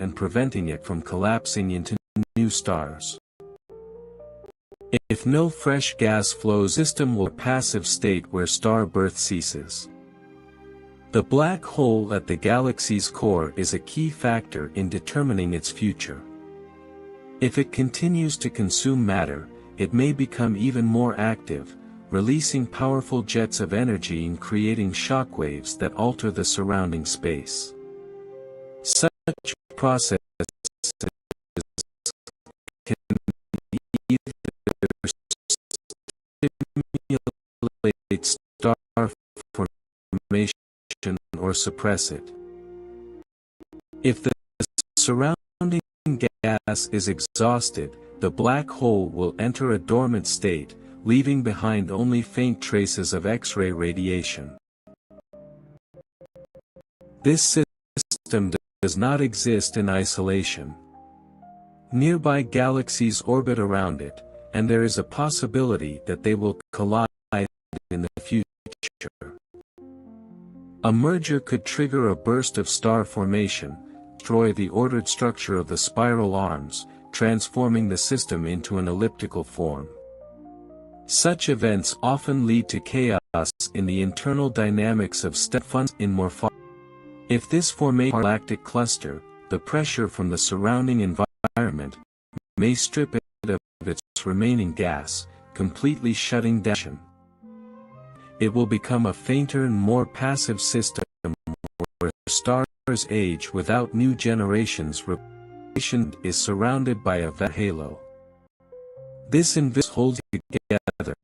and preventing it from collapsing into new stars. If no fresh gas flows, the system will be a passive state where star birth ceases. The black hole at the galaxy's core is a key factor in determining its future. If it continues to consume matter, it may become even more active, releasing powerful jets of energy and creating shockwaves that alter the surrounding space. Such processes can either stimulate star formation or suppress it. If the surrounding gas is exhausted, the black hole will enter a dormant state, leaving behind only faint traces of X-ray radiation. This system does not exist in isolation. Nearby galaxies orbit around it, and there is a possibility that they will collide in the future. A merger could trigger a burst of star formation, destroy the ordered structure of the spiral arms, transforming the system into an elliptical form. Such events often lead to chaos in the internal dynamics of stellar in morphology. If this formates a galactic cluster, the pressure from the surrounding environment may strip it of its remaining gas, completely shutting down. It will become a fainter and more passive system where stars age without new generations. Replication is surrounded by a halo. This invisible holds together,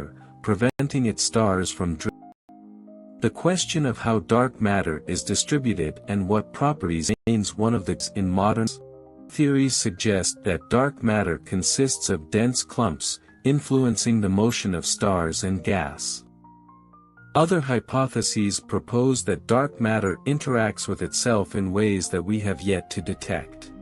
preventing its stars from drifting. The question of how dark matter is distributed and what properties remains one of the in modern theories suggest that dark matter consists of dense clumps, influencing the motion of stars and gas. Other hypotheses propose that dark matter interacts with itself in ways that we have yet to detect.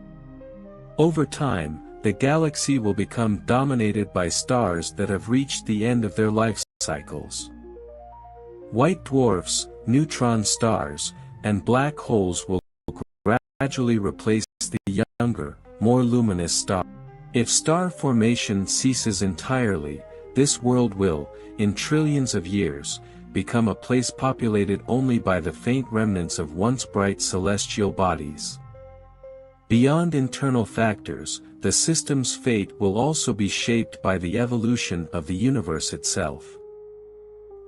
Over time, the galaxy will become dominated by stars that have reached the end of their life cycles. White dwarfs, neutron stars, and black holes will gradually replace the younger, more luminous stars. If star formation ceases entirely, this world will, in trillions of years, become a place populated only by the faint remnants of once bright celestial bodies. Beyond internal factors, the system's fate will also be shaped by the evolution of the universe itself.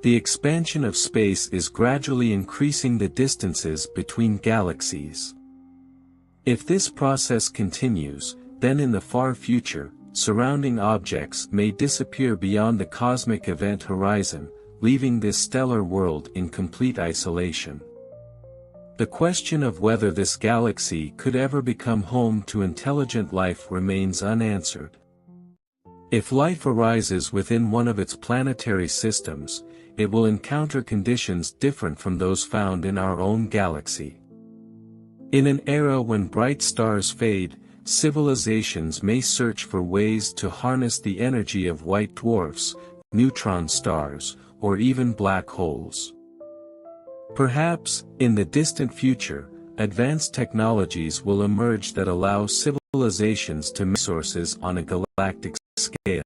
The expansion of space is gradually increasing the distances between galaxies. If this process continues, then in the far future, surrounding objects may disappear beyond the cosmic event horizon, leaving this stellar world in complete isolation. The question of whether this galaxy could ever become home to intelligent life remains unanswered. If life arises within one of its planetary systems, it will encounter conditions different from those found in our own galaxy. In an era when bright stars fade, civilizations may search for ways to harness the energy of white dwarfs, neutron stars, or even black holes. Perhaps, in the distant future, advanced technologies will emerge that allow civilizations to make resources on a galactic scale.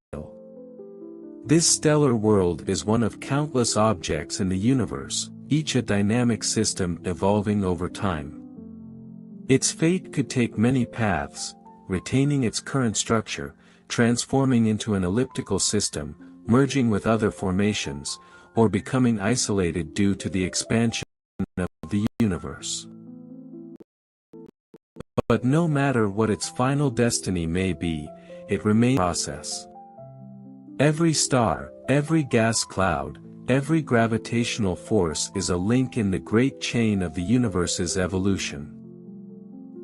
This stellar world is one of countless objects in the universe, each a dynamic system evolving over time. Its fate could take many paths, retaining its current structure, transforming into an elliptical system, merging with other formations, or becoming isolated due to the expansion of the universe. But no matter what its final destiny may be, it remains a process. Every star, every gas cloud, every gravitational force is a link in the great chain of the universe's evolution.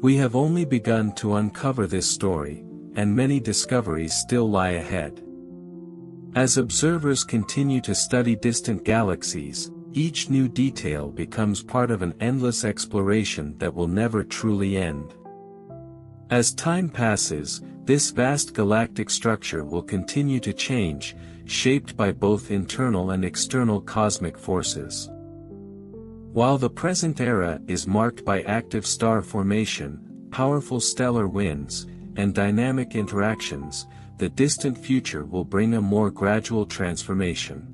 We have only begun to uncover this story, and many discoveries still lie ahead. As observers continue to study distant galaxies, each new detail becomes part of an endless exploration that will never truly end. As time passes, this vast galactic structure will continue to change, shaped by both internal and external cosmic forces. While the present era is marked by active star formation, powerful stellar winds, and dynamic interactions, the distant future will bring a more gradual transformation.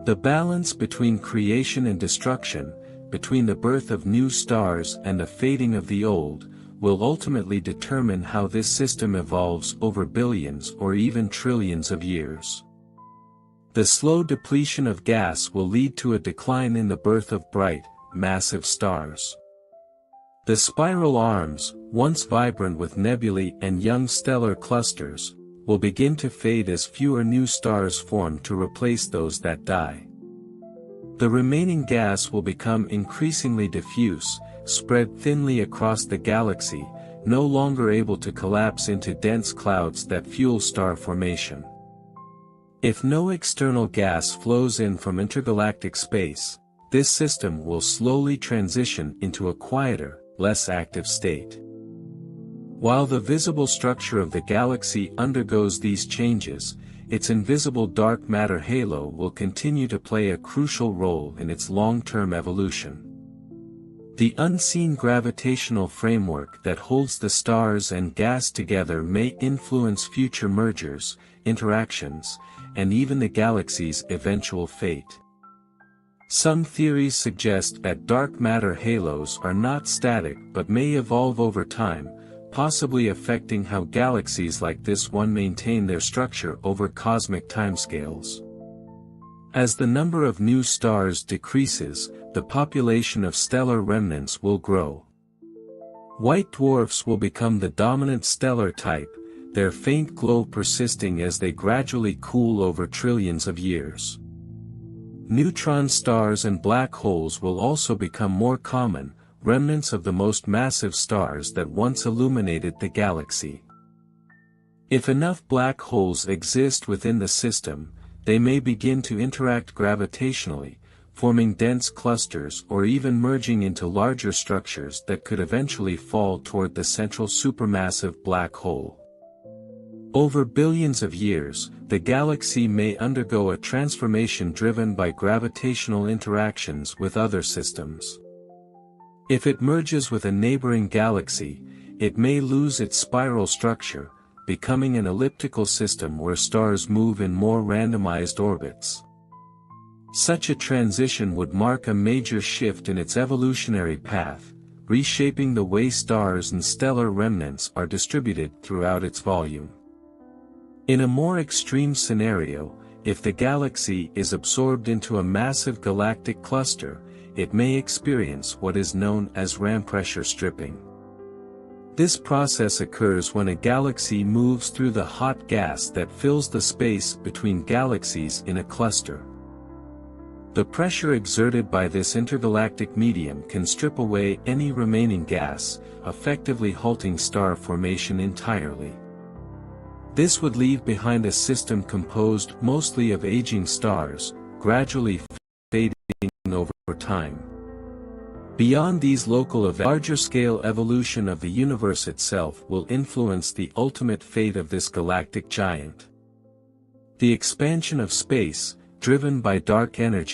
The balance between creation and destruction, between the birth of new stars and the fading of the old, will ultimately determine how this system evolves over billions or even trillions of years. The slow depletion of gas will lead to a decline in the birth of bright, massive stars. The spiral arms, once vibrant with nebulae and young stellar clusters, will begin to fade as fewer new stars form to replace those that die. The remaining gas will become increasingly diffuse, spread thinly across the galaxy, no longer able to collapse into dense clouds that fuel star formation. If no external gas flows in from intergalactic space, this system will slowly transition into a quieter, less active state. While the visible structure of the galaxy undergoes these changes, its invisible dark matter halo will continue to play a crucial role in its long-term evolution. The unseen gravitational framework that holds the stars and gas together may influence future mergers, interactions, and even the galaxy's eventual fate. Some theories suggest that dark matter halos are not static but may evolve over time, possibly affecting how galaxies like this one maintain their structure over cosmic timescales. As the number of new stars decreases, the population of stellar remnants will grow. White dwarfs will become the dominant stellar type, their faint glow persisting as they gradually cool over trillions of years. Neutron stars and black holes will also become more common, remnants of the most massive stars that once illuminated the galaxy. If enough black holes exist within the system, they may begin to interact gravitationally, forming dense clusters or even merging into larger structures that could eventually fall toward the central supermassive black hole. Over billions of years, the galaxy may undergo a transformation driven by gravitational interactions with other systems. If it merges with a neighboring galaxy, it may lose its spiral structure, becoming an elliptical system where stars move in more randomized orbits. Such a transition would mark a major shift in its evolutionary path, reshaping the way stars and stellar remnants are distributed throughout its volume. In a more extreme scenario, if the galaxy is absorbed into a massive galactic cluster, it may experience what is known as ram pressure stripping. This process occurs when a galaxy moves through the hot gas that fills the space between galaxies in a cluster. The pressure exerted by this intergalactic medium can strip away any remaining gas, effectively halting star formation entirely. This would leave behind a system composed mostly of aging stars, gradually fading over time. Beyond these local events, larger-scale evolution of the universe itself will influence the ultimate fate of this galactic giant. The expansion of space, driven by dark energy,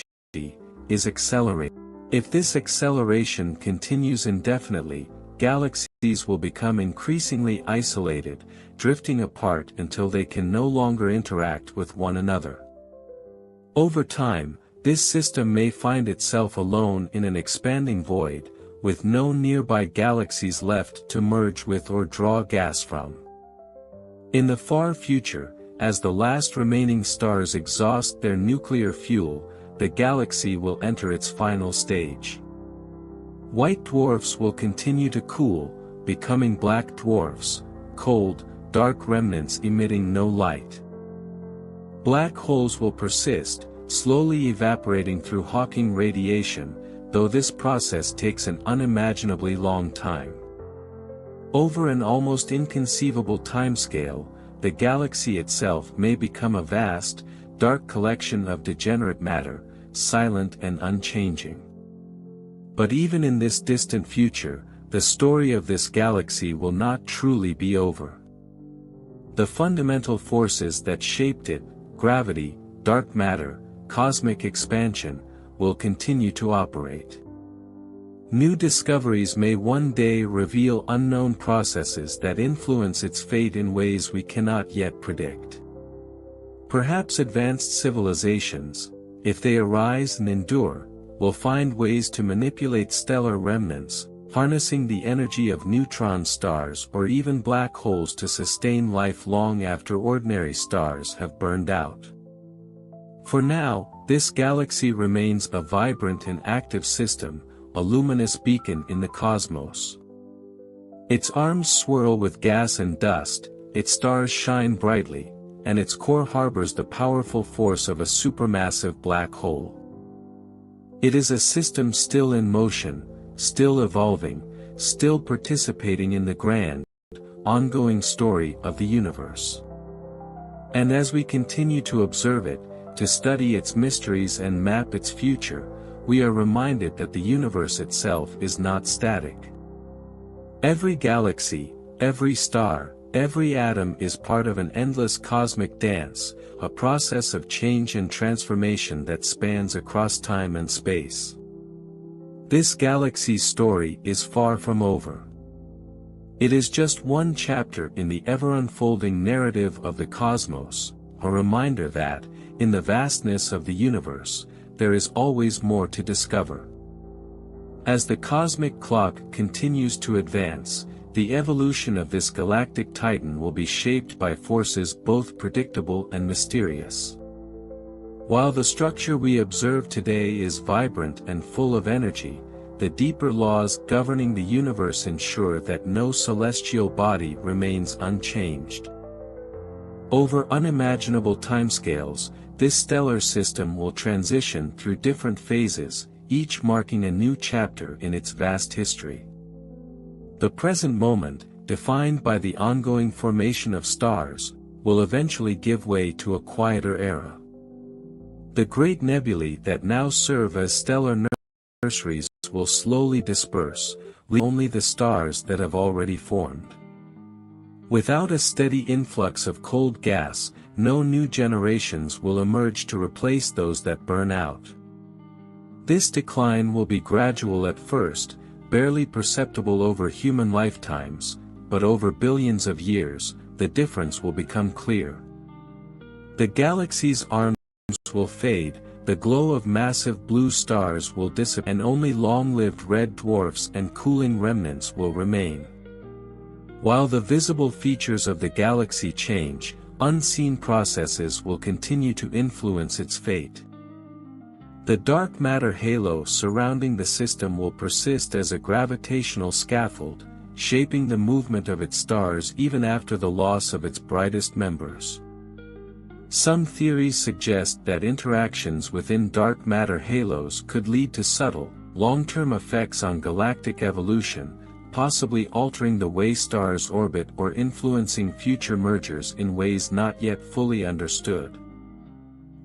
is accelerating. If this acceleration continues indefinitely, galaxies will become increasingly isolated, drifting apart until they can no longer interact with one another. Over time, this system may find itself alone in an expanding void, with no nearby galaxies left to merge with or draw gas from. In the far future, as the last remaining stars exhaust their nuclear fuel, the galaxy will enter its final stage. White dwarfs will continue to cool, becoming black dwarfs, cold, dark remnants emitting no light. Black holes will persist, slowly evaporating through Hawking radiation, though this process takes an unimaginably long time. Over an almost inconceivable timescale, the galaxy itself may become a vast, dark collection of degenerate matter, silent and unchanging. But even in this distant future, the story of this galaxy will not truly be over. The fundamental forces that shaped it, gravity, dark matter, cosmic expansion, will continue to operate. New discoveries may one day reveal unknown processes that influence its fate in ways we cannot yet predict. Perhaps advanced civilizations, if they arise and endure, will find ways to manipulate stellar remnants, harnessing the energy of neutron stars or even black holes to sustain life long after ordinary stars have burned out. For now, this galaxy remains a vibrant and active system, a luminous beacon in the cosmos. Its arms swirl with gas and dust, its stars shine brightly, and its core harbors the powerful force of a supermassive black hole. It is a system still in motion, still evolving, still participating in the grand, ongoing story of the universe. And as we continue to observe it, to study its mysteries and map its future, we are reminded that the universe itself is not static. Every galaxy, every star, every atom is part of an endless cosmic dance, a process of change and transformation that spans across time and space. This galaxy's story is far from over. It is just one chapter in the ever-unfolding narrative of the cosmos, a reminder that, in the vastness of the universe, there is always more to discover. As the cosmic clock continues to advance, the evolution of this galactic titan will be shaped by forces both predictable and mysterious. While the structure we observe today is vibrant and full of energy, the deeper laws governing the universe ensure that no celestial body remains unchanged. Over unimaginable timescales, this stellar system will transition through different phases, each marking a new chapter in its vast history. The present moment, defined by the ongoing formation of stars, will eventually give way to a quieter era. The great nebulae that now serve as stellar nurseries will slowly disperse, leaving only the stars that have already formed. Without a steady influx of cold gas, no new generations will emerge to replace those that burn out. This decline will be gradual at first, barely perceptible over human lifetimes, but over billions of years, the difference will become clear. The galaxy's arms will fade, the glow of massive blue stars will dissipate, and only long-lived red dwarfs and cooling remnants will remain. While the visible features of the galaxy change, unseen processes will continue to influence its fate. The dark matter halo surrounding the system will persist as a gravitational scaffold, shaping the movement of its stars even after the loss of its brightest members. Some theories suggest that interactions within dark matter halos could lead to subtle, long-term effects on galactic evolution, possibly altering the way stars orbit or influencing future mergers in ways not yet fully understood.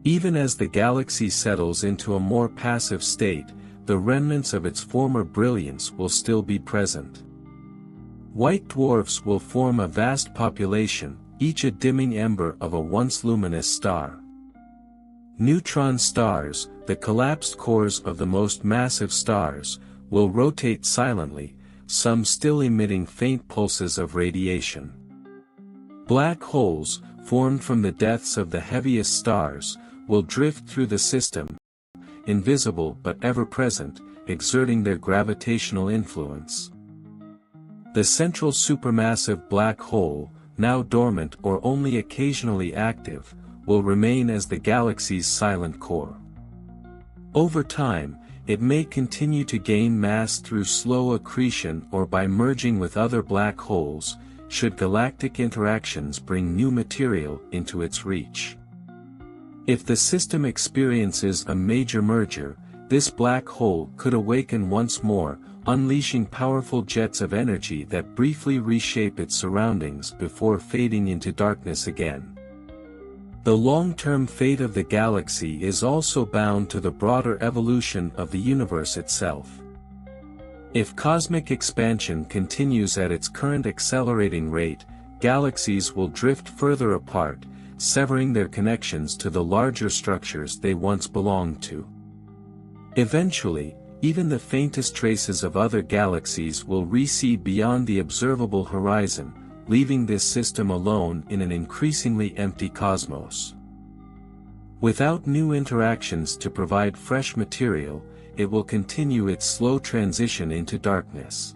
Even as the galaxy settles into a more passive state, the remnants of its former brilliance will still be present. White dwarfs will form a vast population, each a dimming ember of a once luminous star. Neutron stars, the collapsed cores of the most massive stars, will rotate silently, some still emitting faint pulses of radiation. Black holes, formed from the deaths of the heaviest stars, will drift through the system, invisible but ever-present, exerting their gravitational influence. The central supermassive black hole, now dormant or only occasionally active, will remain as the galaxy's silent core. Over time, it may continue to gain mass through slow accretion or by merging with other black holes, should galactic interactions bring new material into its reach. If the system experiences a major merger, this black hole could awaken once more, unleashing powerful jets of energy that briefly reshape its surroundings before fading into darkness again. The long-term fate of the galaxy is also bound to the broader evolution of the universe itself. If cosmic expansion continues at its current accelerating rate, galaxies will drift further apart, severing their connections to the larger structures they once belonged to. Eventually, even the faintest traces of other galaxies will recede beyond the observable horizon, leaving this system alone in an increasingly empty cosmos. Without new interactions to provide fresh material, it will continue its slow transition into darkness.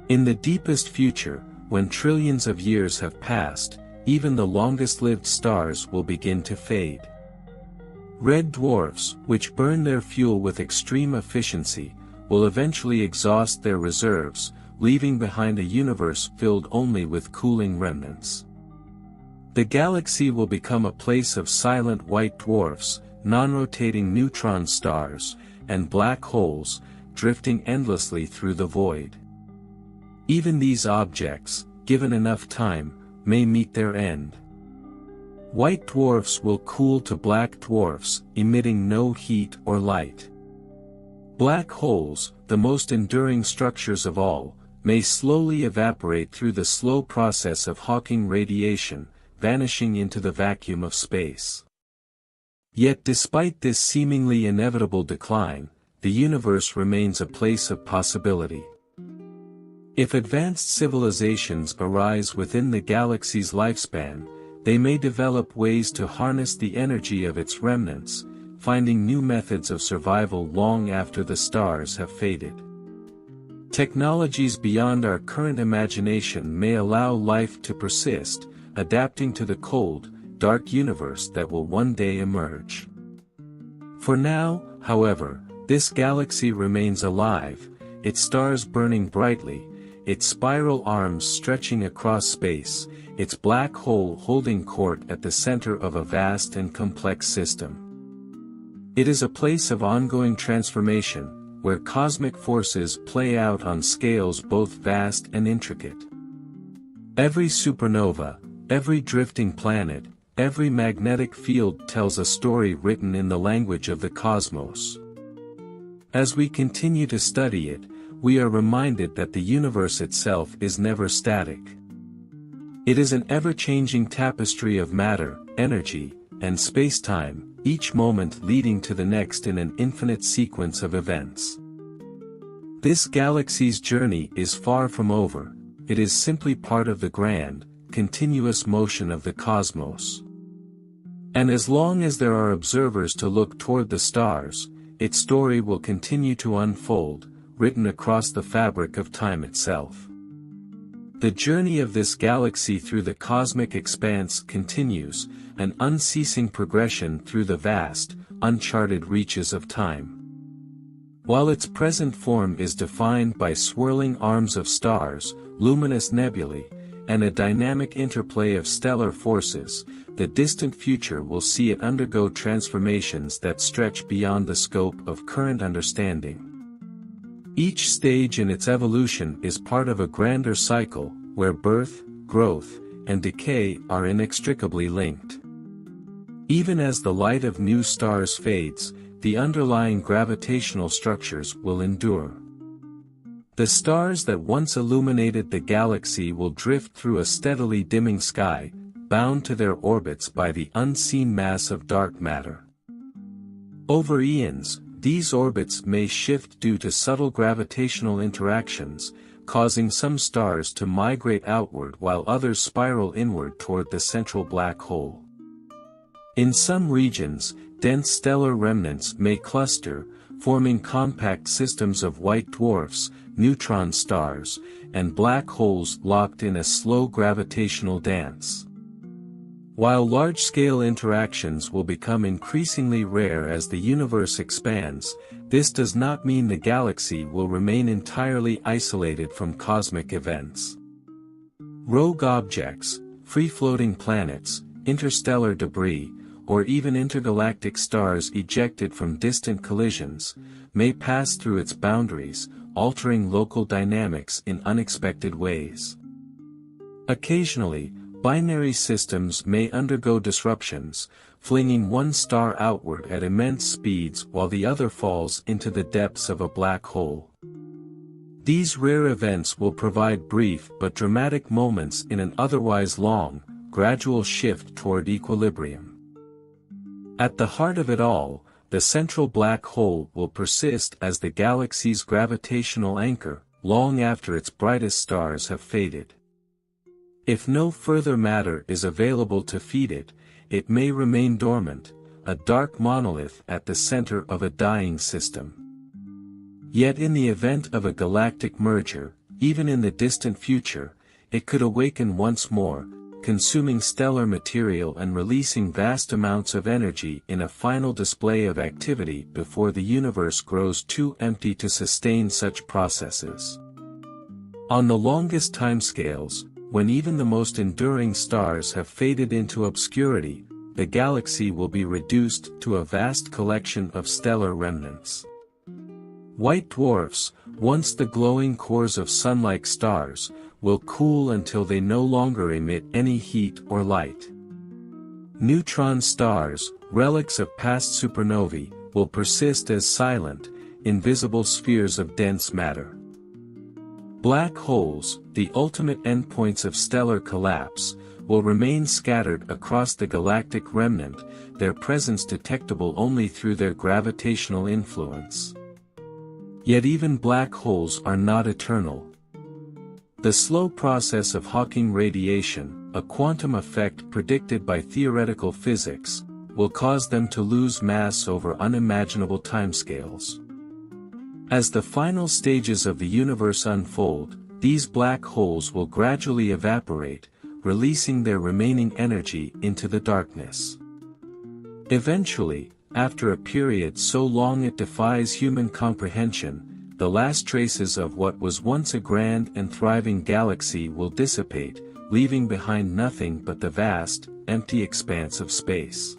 In the deepest future, when trillions of years have passed, even the longest-lived stars will begin to fade. Red dwarfs, which burn their fuel with extreme efficiency, will eventually exhaust their reserves, leaving behind a universe filled only with cooling remnants. The galaxy will become a place of silent white dwarfs, non-rotating neutron stars, and black holes, drifting endlessly through the void. Even these objects, given enough time, may meet their end. White dwarfs will cool to black dwarfs, emitting no heat or light. Black holes, the most enduring structures of all, may slowly evaporate through the slow process of Hawking radiation, vanishing into the vacuum of space. Yet despite this seemingly inevitable decline, the universe remains a place of possibility. If advanced civilizations arise within the galaxy's lifespan, they may develop ways to harness the energy of its remnants, finding new methods of survival long after the stars have faded. Technologies beyond our current imagination may allow life to persist, adapting to the cold, dark universe that will one day emerge. For now, however, this galaxy remains alive, its stars burning brightly, its spiral arms stretching across space, its black hole holding court at the center of a vast and complex system. It is a place of ongoing transformation, where cosmic forces play out on scales both vast and intricate. Every supernova, every drifting planet, every magnetic field tells a story written in the language of the cosmos. As we continue to study it, we are reminded that the universe itself is never static. It is an ever-changing tapestry of matter, energy, and space-time, each moment leading to the next in an infinite sequence of events. This galaxy's journey is far from over, it is simply part of the grand, continuous motion of the cosmos. And as long as there are observers to look toward the stars, its story will continue to unfold, written across the fabric of time itself. The journey of this galaxy through the cosmic expanse continues, an unceasing progression through the vast, uncharted reaches of time. While its present form is defined by swirling arms of stars, luminous nebulae, and a dynamic interplay of stellar forces, the distant future will see it undergo transformations that stretch beyond the scope of current understanding. Each stage in its evolution is part of a grander cycle, where birth, growth, and decay are inextricably linked. Even as the light of new stars fades, the underlying gravitational structures will endure. The stars that once illuminated the galaxy will drift through a steadily dimming sky, bound to their orbits by the unseen mass of dark matter. Over eons, these orbits may shift due to subtle gravitational interactions, causing some stars to migrate outward while others spiral inward toward the central black hole. In some regions, dense stellar remnants may cluster, forming compact systems of white dwarfs, neutron stars, and black holes locked in a slow gravitational dance. While large-scale interactions will become increasingly rare as the universe expands, this does not mean the galaxy will remain entirely isolated from cosmic events. Rogue objects, free-floating planets, interstellar debris, or even intergalactic stars ejected from distant collisions, may pass through its boundaries, altering local dynamics in unexpected ways. Occasionally, binary systems may undergo disruptions, flinging one star outward at immense speeds while the other falls into the depths of a black hole. These rare events will provide brief but dramatic moments in an otherwise long, gradual shift toward equilibrium. At the heart of it all, the central black hole will persist as the galaxy's gravitational anchor, long after its brightest stars have faded. If no further matter is available to feed it, it may remain dormant, a dark monolith at the center of a dying system. Yet in the event of a galactic merger, even in the distant future, it could awaken once more, consuming stellar material and releasing vast amounts of energy in a final display of activity before the universe grows too empty to sustain such processes. On the longest timescales, when even the most enduring stars have faded into obscurity, the galaxy will be reduced to a vast collection of stellar remnants. White dwarfs, once the glowing cores of sun-like stars, will cool until they no longer emit any heat or light. Neutron stars, relics of past supernovae, will persist as silent, invisible spheres of dense matter. Black holes, the ultimate endpoints of stellar collapse, will remain scattered across the galactic remnant, their presence detectable only through their gravitational influence. Yet even black holes are not eternal. The slow process of Hawking radiation, a quantum effect predicted by theoretical physics, will cause them to lose mass over unimaginable timescales. As the final stages of the universe unfold, these black holes will gradually evaporate, releasing their remaining energy into the darkness. Eventually, after a period so long it defies human comprehension, the last traces of what was once a grand and thriving galaxy will dissipate, leaving behind nothing but the vast, empty expanse of space.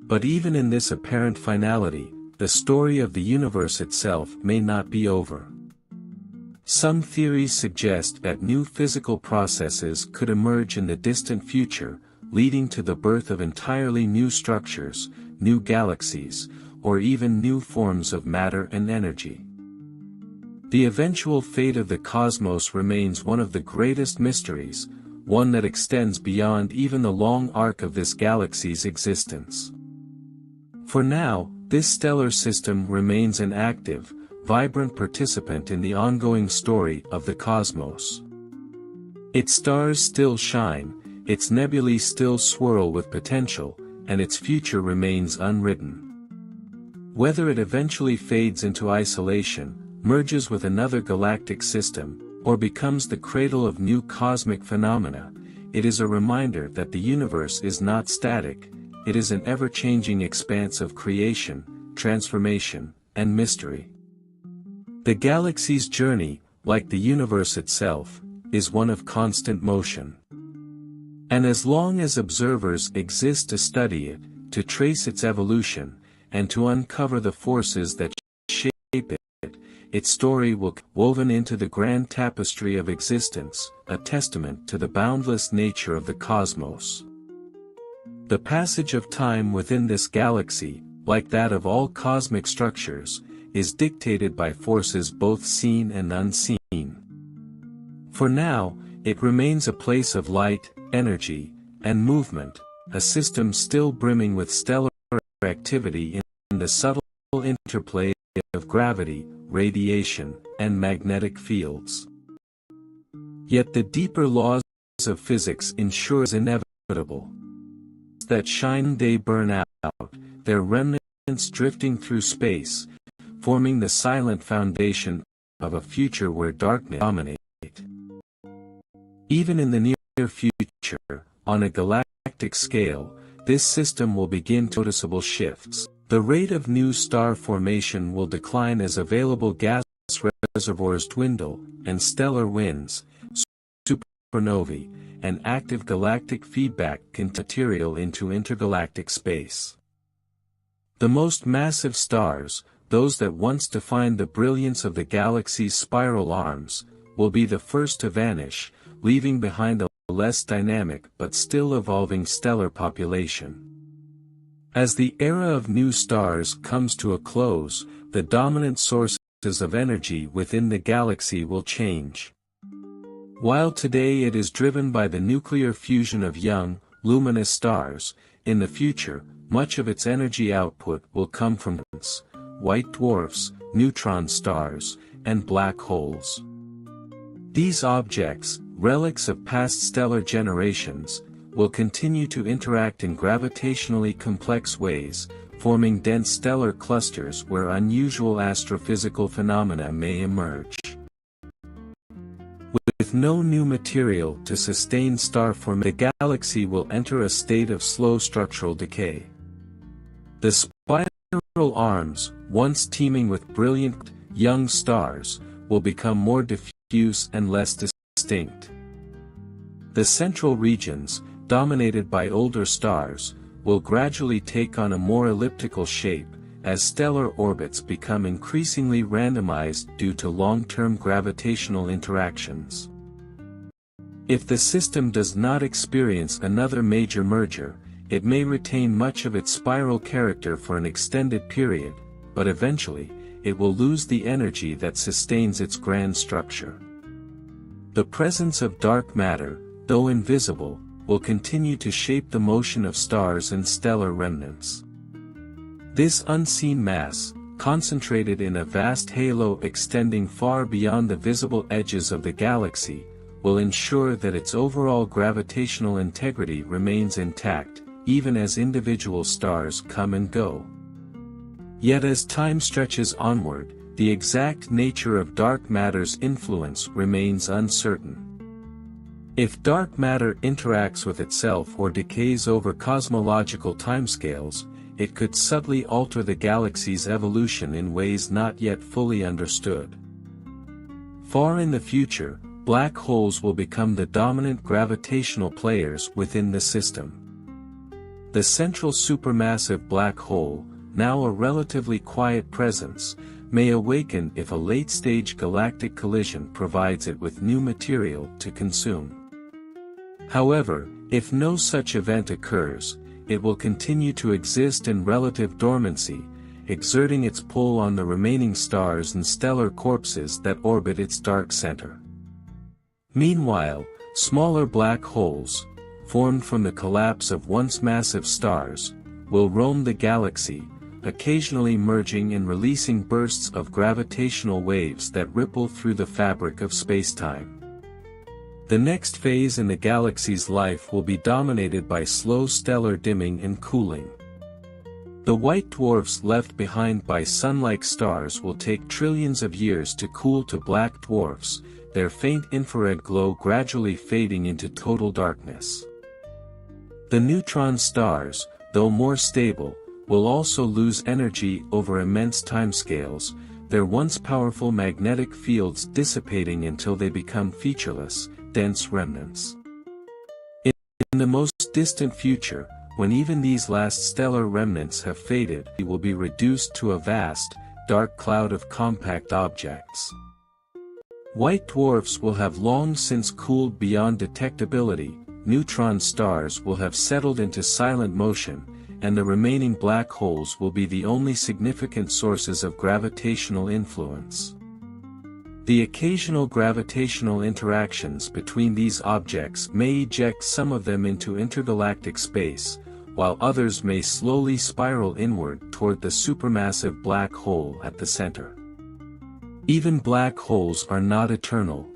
But even in this apparent finality, the story of the universe itself may not be over. Some theories suggest that new physical processes could emerge in the distant future, leading to the birth of entirely new structures, new galaxies, or even new forms of matter and energy. The eventual fate of the cosmos remains one of the greatest mysteries, one that extends beyond even the long arc of this galaxy's existence. For now, this stellar system remains an active, vibrant participant in the ongoing story of the cosmos. Its stars still shine, its nebulae still swirl with potential, and its future remains unwritten. Whether it eventually fades into isolation, merges with another galactic system, or becomes the cradle of new cosmic phenomena, it is a reminder that the universe is not static, it is an ever-changing expanse of creation, transformation, and mystery. The galaxy's journey, like the universe itself, is one of constant motion. And as long as observers exist to study it, to trace its evolution, and to uncover the forces that shape it, its story will be woven into the grand tapestry of existence, a testament to the boundless nature of the cosmos. The passage of time within this galaxy, like that of all cosmic structures, is dictated by forces both seen and unseen. For now, it remains a place of light, energy, and movement, a system still brimming with stellar activity in the subtle interplay of gravity, radiation, and magnetic fields. Yet the deeper laws of physics ensure inevitable. That shine they burn out, their remnants drifting through space, forming the silent foundation of a future where darkness dominates. Even in the near future, on a galactic scale, this system will begin noticeable shifts. The rate of new star formation will decline as available gas reservoirs dwindle, and stellar winds, supernovae, and active galactic feedback can material into intergalactic space. The most massive stars, those that once defined the brilliance of the galaxy's spiral arms, will be the first to vanish, leaving behind a less dynamic but still evolving stellar population. As the era of new stars comes to a close, the dominant sources of energy within the galaxy will change. While today it is driven by the nuclear fusion of young, luminous stars, in the future, much of its energy output will come from white dwarfs, neutron stars, and black holes. These objects, relics of past stellar generations, will continue to interact in gravitationally complex ways, forming dense stellar clusters where unusual astrophysical phenomena may emerge. With no new material to sustain star formation, the galaxy will enter a state of slow structural decay. The spiral arms, once teeming with brilliant, young stars, will become more diffuse and less distinct. The central regions, dominated by older stars, will gradually take on a more elliptical shape, as stellar orbits become increasingly randomized due to long-term gravitational interactions. If the system does not experience another major merger, it may retain much of its spiral character for an extended period, but eventually, it will lose the energy that sustains its grand structure. The presence of dark matter, though invisible, will continue to shape the motion of stars and stellar remnants. This unseen mass, concentrated in a vast halo extending far beyond the visible edges of the galaxy, will ensure that its overall gravitational integrity remains intact, even as individual stars come and go. Yet as time stretches onward, the exact nature of dark matter's influence remains uncertain. If dark matter interacts with itself or decays over cosmological timescales, it could subtly alter the galaxy's evolution in ways not yet fully understood. Far in the future, black holes will become the dominant gravitational players within the system. The central supermassive black hole, now a relatively quiet presence, may awaken if a late-stage galactic collision provides it with new material to consume. However, if no such event occurs, it will continue to exist in relative dormancy, exerting its pull on the remaining stars and stellar corpses that orbit its dark center. Meanwhile, smaller black holes, formed from the collapse of once massive stars, will roam the galaxy, occasionally merging and releasing bursts of gravitational waves that ripple through the fabric of spacetime. The next phase in the galaxy's life will be dominated by slow stellar dimming and cooling. The white dwarfs left behind by sun-like stars will take trillions of years to cool to black dwarfs, their faint infrared glow gradually fading into total darkness. The neutron stars, though more stable, will also lose energy over immense timescales, their once powerful magnetic fields dissipating until they become featureless, dense remnants. In the most distant future, when even these last stellar remnants have faded, it will be reduced to a vast, dark cloud of compact objects. White dwarfs will have long since cooled beyond detectability, neutron stars will have settled into silent motion, and the remaining black holes will be the only significant sources of gravitational influence. The occasional gravitational interactions between these objects may eject some of them into intergalactic space, while others may slowly spiral inward toward the supermassive black hole at the center. Even black holes are not eternal.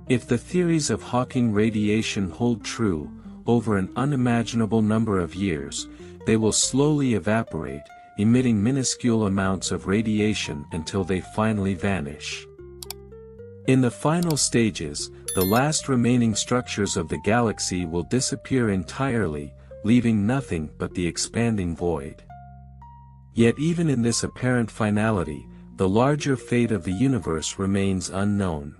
If the theories of Hawking radiation hold true, over an unimaginable number of years, they will slowly evaporate, emitting minuscule amounts of radiation until they finally vanish. In the final stages, the last remaining structures of the galaxy will disappear entirely, leaving nothing but the expanding void. Yet even in this apparent finality, the larger fate of the universe remains unknown.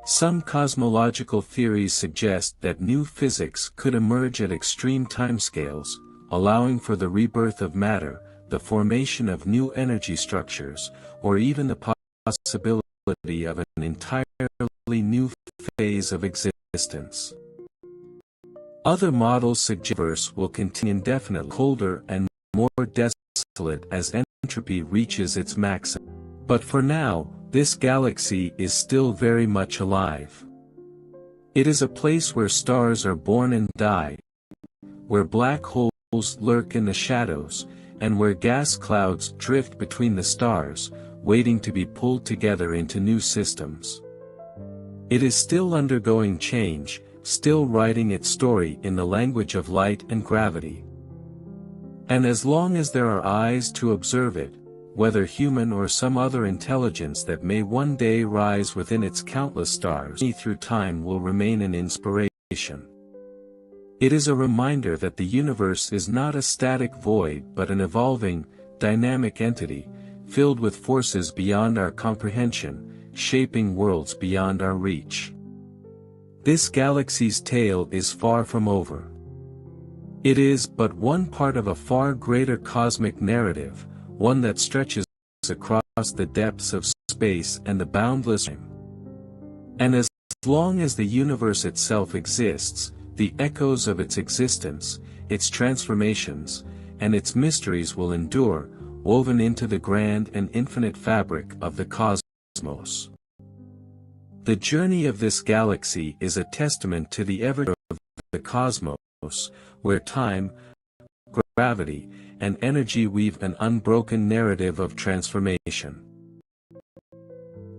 Some cosmological theories suggest that new physics could emerge at extreme timescales, allowing for the rebirth of matter, the formation of new energy structures, or even the possibility of an entirely new phase of existence. Other models suggest the universe will continue indefinitely colder and more desolate as entropy reaches its maximum. But for now, this galaxy is still very much alive. It is a place where stars are born and die, where black holes lurk in the shadows, and where gas clouds drift between the stars, waiting to be pulled together into new systems. It is still undergoing change, still writing its story in the language of light and gravity. And as long as there are eyes to observe it, whether human or some other intelligence that may one day rise within its countless stars, through time will remain an inspiration. It is a reminder that the universe is not a static void but an evolving, dynamic entity, filled with forces beyond our comprehension, shaping worlds beyond our reach. This galaxy's tale is far from over. It is but one part of a far greater cosmic narrative, one that stretches across the depths of space and the boundless time. And as long as the universe itself exists, the echoes of its existence, its transformations, and its mysteries will endure, woven into the grand and infinite fabric of the cosmos. The journey of this galaxy is a testament to the ever of the cosmos, where time, gravity, and energy weave an unbroken narrative of transformation.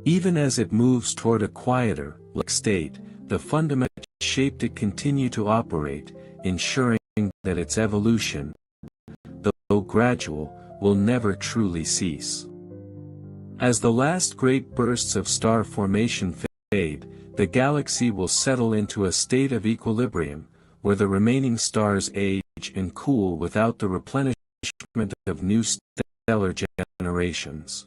Even as it moves toward a quieter, state, the fundamental shaped it continue to operate, ensuring that its evolution, though gradual, will never truly cease. As the last great bursts of star formation fade, the galaxy will settle into a state of equilibrium, where the remaining stars age and cool without the replenishment of new stellar generations.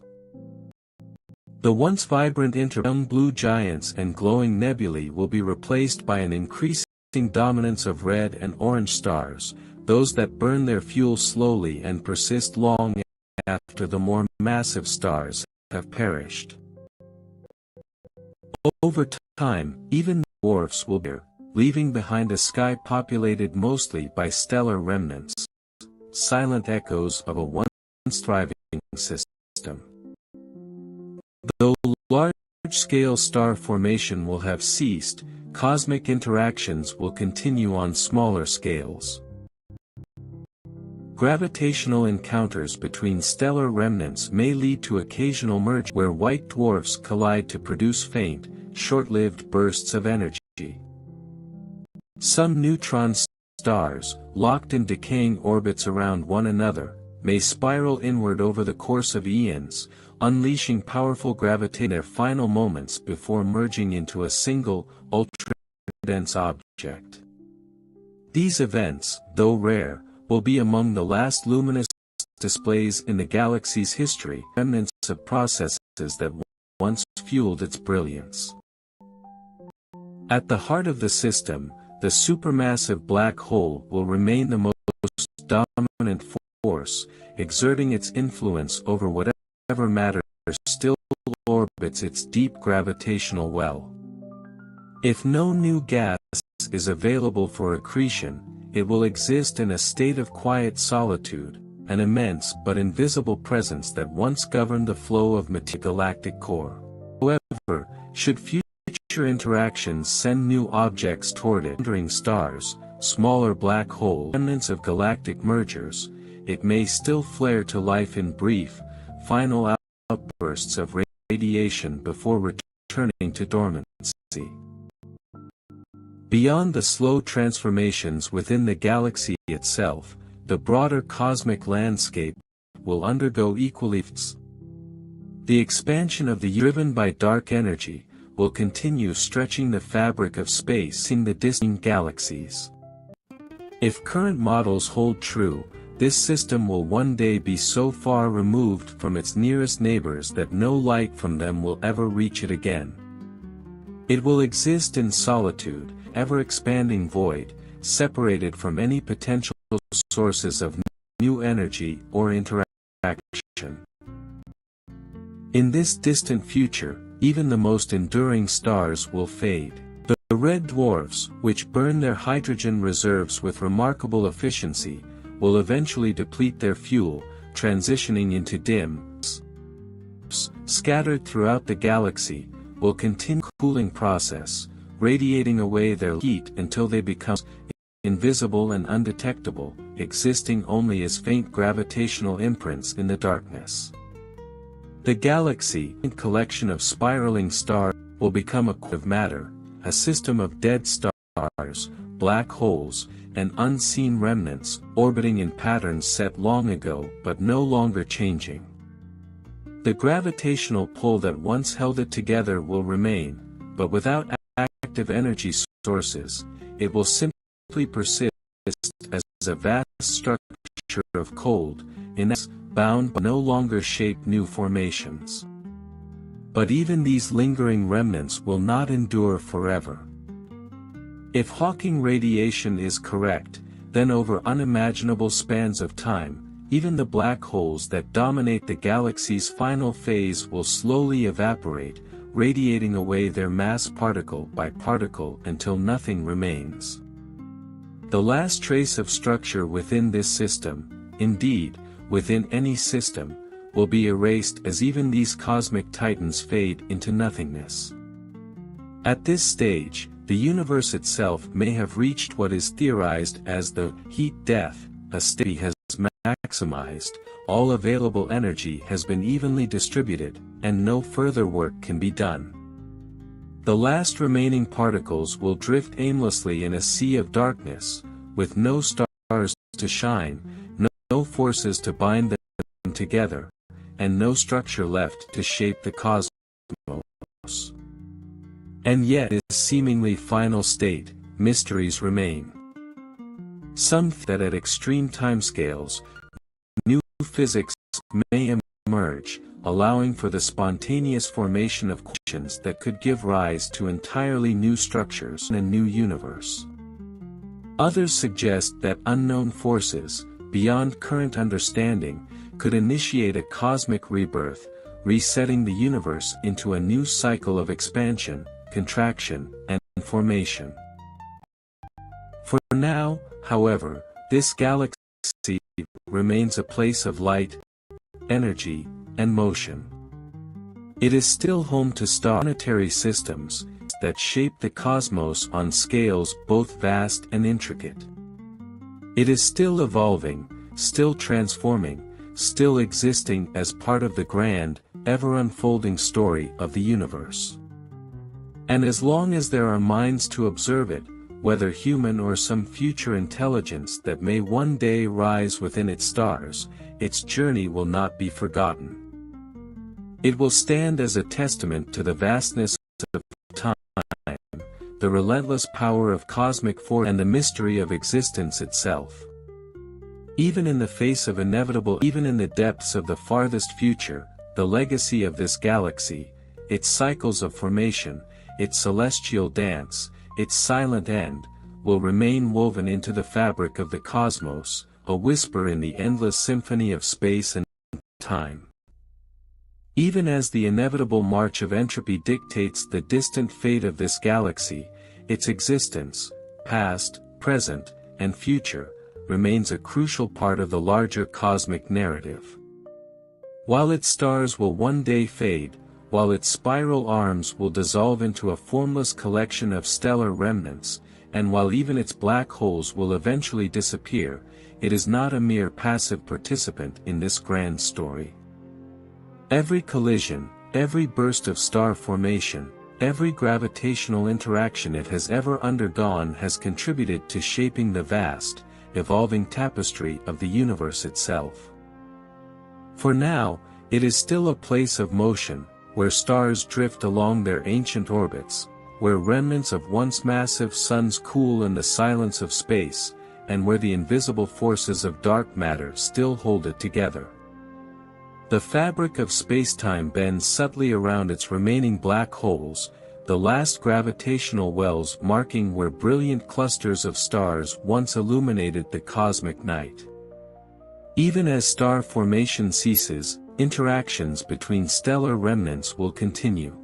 The once vibrant young blue giants and glowing nebulae will be replaced by an increasing dominance of red and orange stars, those that burn their fuel slowly and persist long after the more massive stars have perished. Over time, even dwarfs will appear, leaving behind a sky populated mostly by stellar remnants, silent echoes of a once thriving system. Though large-scale star formation will have ceased, cosmic interactions will continue on smaller scales. Gravitational encounters between stellar remnants may lead to occasional mergers where white dwarfs collide to produce faint, short-lived bursts of energy. Some neutron stars, locked in decaying orbits around one another, may spiral inward over the course of eons, unleashing powerful gravitation in their final moments before merging into a single, ultra-dense object. These events, though rare, will be among the last luminous displays in the galaxy's history, remnants of processes that once fueled its brilliance. At the heart of the system, the supermassive black hole will remain the most dominant force, exerting its influence over whatever matter still orbits its deep gravitational well. If no new gas is available for accretion, it will exist in a state of quiet solitude, an immense but invisible presence that once governed the flow of the galactic core. However, should future interactions send new objects toward it, wandering stars, smaller black holes, remnants of galactic mergers, it may still flare to life in brief, final outbursts of radiation before returning to dormancy. Beyond the slow transformations within the galaxy itself, the broader cosmic landscape will undergo equally. The expansion of the universe, driven by dark energy, will continue stretching the fabric of space in the distant galaxies. If current models hold true, this system will one day be so far removed from its nearest neighbors that no light from them will ever reach it again. It will exist in solitude, ever-expanding void, separated from any potential sources of new energy or interaction. In this distant future, even the most enduring stars will fade. The red dwarfs, which burn their hydrogen reserves with remarkable efficiency, will eventually deplete their fuel, transitioning into dim stars scattered throughout the galaxy, will continue the cooling process, radiating away their heat until they become invisible and undetectable, existing only as faint gravitational imprints in the darkness. The galaxy, a collection of spiraling stars, will become a core of matter, a system of dead stars, black holes, and unseen remnants, orbiting in patterns set long ago but no longer changing. The gravitational pull that once held it together will remain, but without active energy sources, it will simply persist as a vast structure of cold, inert, bound but no longer shape new formations. But even these lingering remnants will not endure forever. If Hawking radiation is correct, then over unimaginable spans of time, even the black holes that dominate the galaxy's final phase will slowly evaporate, radiating away their mass particle by particle until nothing remains. The last trace of structure within this system, indeed, within any system, will be erased as even these cosmic titans fade into nothingness. At this stage, the universe itself may have reached what is theorized as the heat death, a state has maximized, all available energy has been evenly distributed, and no further work can be done. The last remaining particles will drift aimlessly in a sea of darkness, with no stars to shine, no forces to bind them together, and no structure left to shape the cosmos. And yet in this seemingly final state, mysteries remain. Some think that at extreme timescales, new physics may emerge, allowing for the spontaneous formation of questions that could give rise to entirely new structures in a new universe. Others suggest that unknown forces, beyond current understanding, could initiate a cosmic rebirth, resetting the universe into a new cycle of expansion, contraction, and formation. For now, however, this galaxy remains a place of light, energy, and motion. It is still home to planetary systems that shape the cosmos on scales both vast and intricate. It is still evolving, still transforming, still existing as part of the grand, ever-unfolding story of the universe. And as long as there are minds to observe it, whether human or some future intelligence that may one day rise within its stars, its journey will not be forgotten. It will stand as a testament to the vastness of time, the relentless power of cosmic force, and the mystery of existence itself. Even in the face of even in the depths of the farthest future, the legacy of this galaxy, its cycles of formation, its celestial dance, its silent end, will remain woven into the fabric of the cosmos, a whisper in the endless symphony of space and time. Even as the inevitable march of entropy dictates the distant fate of this galaxy, its existence, past, present, and future, remains a crucial part of the larger cosmic narrative. While its stars will one day fade, while its spiral arms will dissolve into a formless collection of stellar remnants, and while even its black holes will eventually disappear, it is not a mere passive participant in this grand story. Every collision, every burst of star formation, every gravitational interaction it has ever undergone has contributed to shaping the vast, evolving tapestry of the universe itself. For now, it is still a place of motion, where stars drift along their ancient orbits, where remnants of once massive suns cool in the silence of space, and where the invisible forces of dark matter still hold it together. The fabric of spacetime bends subtly around its remaining black holes, the last gravitational wells marking where brilliant clusters of stars once illuminated the cosmic night. Even as star formation ceases, interactions between stellar remnants will continue.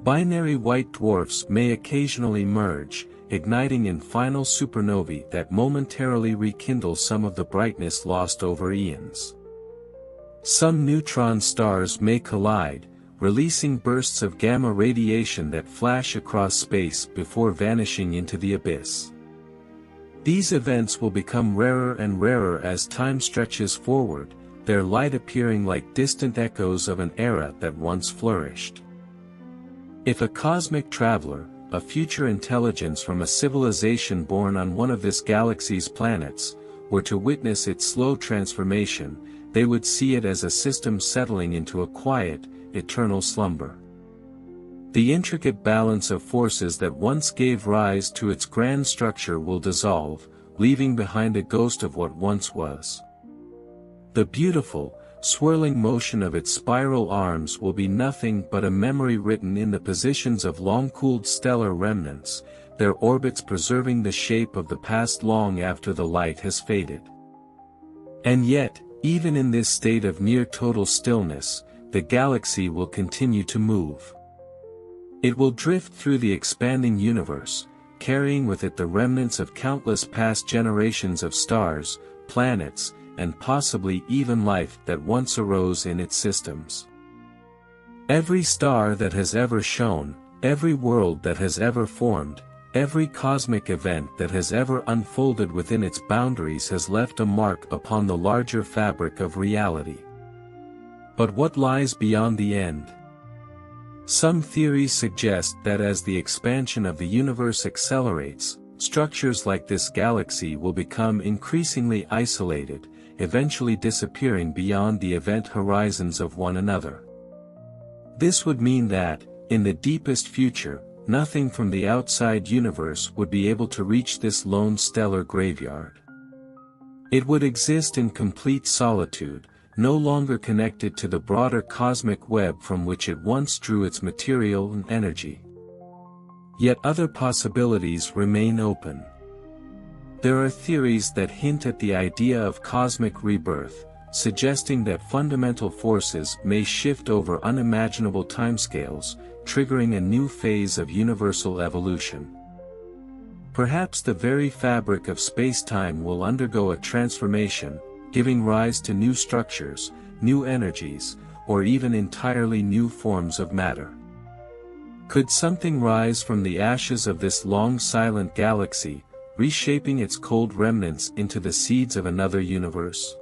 Binary white dwarfs may occasionally merge, igniting in final supernovae that momentarily rekindle some of the brightness lost over eons. Some neutron stars may collide, releasing bursts of gamma radiation that flash across space before vanishing into the abyss. These events will become rarer and rarer as time stretches forward, their light appearing like distant echoes of an era that once flourished. If a cosmic traveler, a future intelligence from a civilization born on one of this galaxy's planets, were to witness its slow transformation, they would see it as a system settling into a quiet, eternal slumber. The intricate balance of forces that once gave rise to its grand structure will dissolve, leaving behind a ghost of what once was. The beautiful, swirling motion of its spiral arms will be nothing but a memory written in the positions of long-cooled stellar remnants, their orbits preserving the shape of the past long after the light has faded. And yet, even in this state of near total stillness, the galaxy will continue to move. It will drift through the expanding universe, carrying with it the remnants of countless past generations of stars, planets, and possibly even life that once arose in its systems. Every star that has ever shone, every world that has ever formed, every cosmic event that has ever unfolded within its boundaries has left a mark upon the larger fabric of reality. But what lies beyond the end? Some theories suggest that as the expansion of the universe accelerates, structures like this galaxy will become increasingly isolated, eventually disappearing beyond the event horizons of one another. This would mean that, in the deepest future, nothing from the outside universe would be able to reach this lone stellar graveyard. It would exist in complete solitude, no longer connected to the broader cosmic web from which it once drew its material and energy. Yet other possibilities remain open. There are theories that hint at the idea of cosmic rebirth, suggesting that fundamental forces may shift over unimaginable timescales, triggering a new phase of universal evolution. Perhaps the very fabric of space-time will undergo a transformation, giving rise to new structures, new energies, or even entirely new forms of matter. Could something rise from the ashes of this long silent galaxy, reshaping its cold remnants into the seeds of another universe?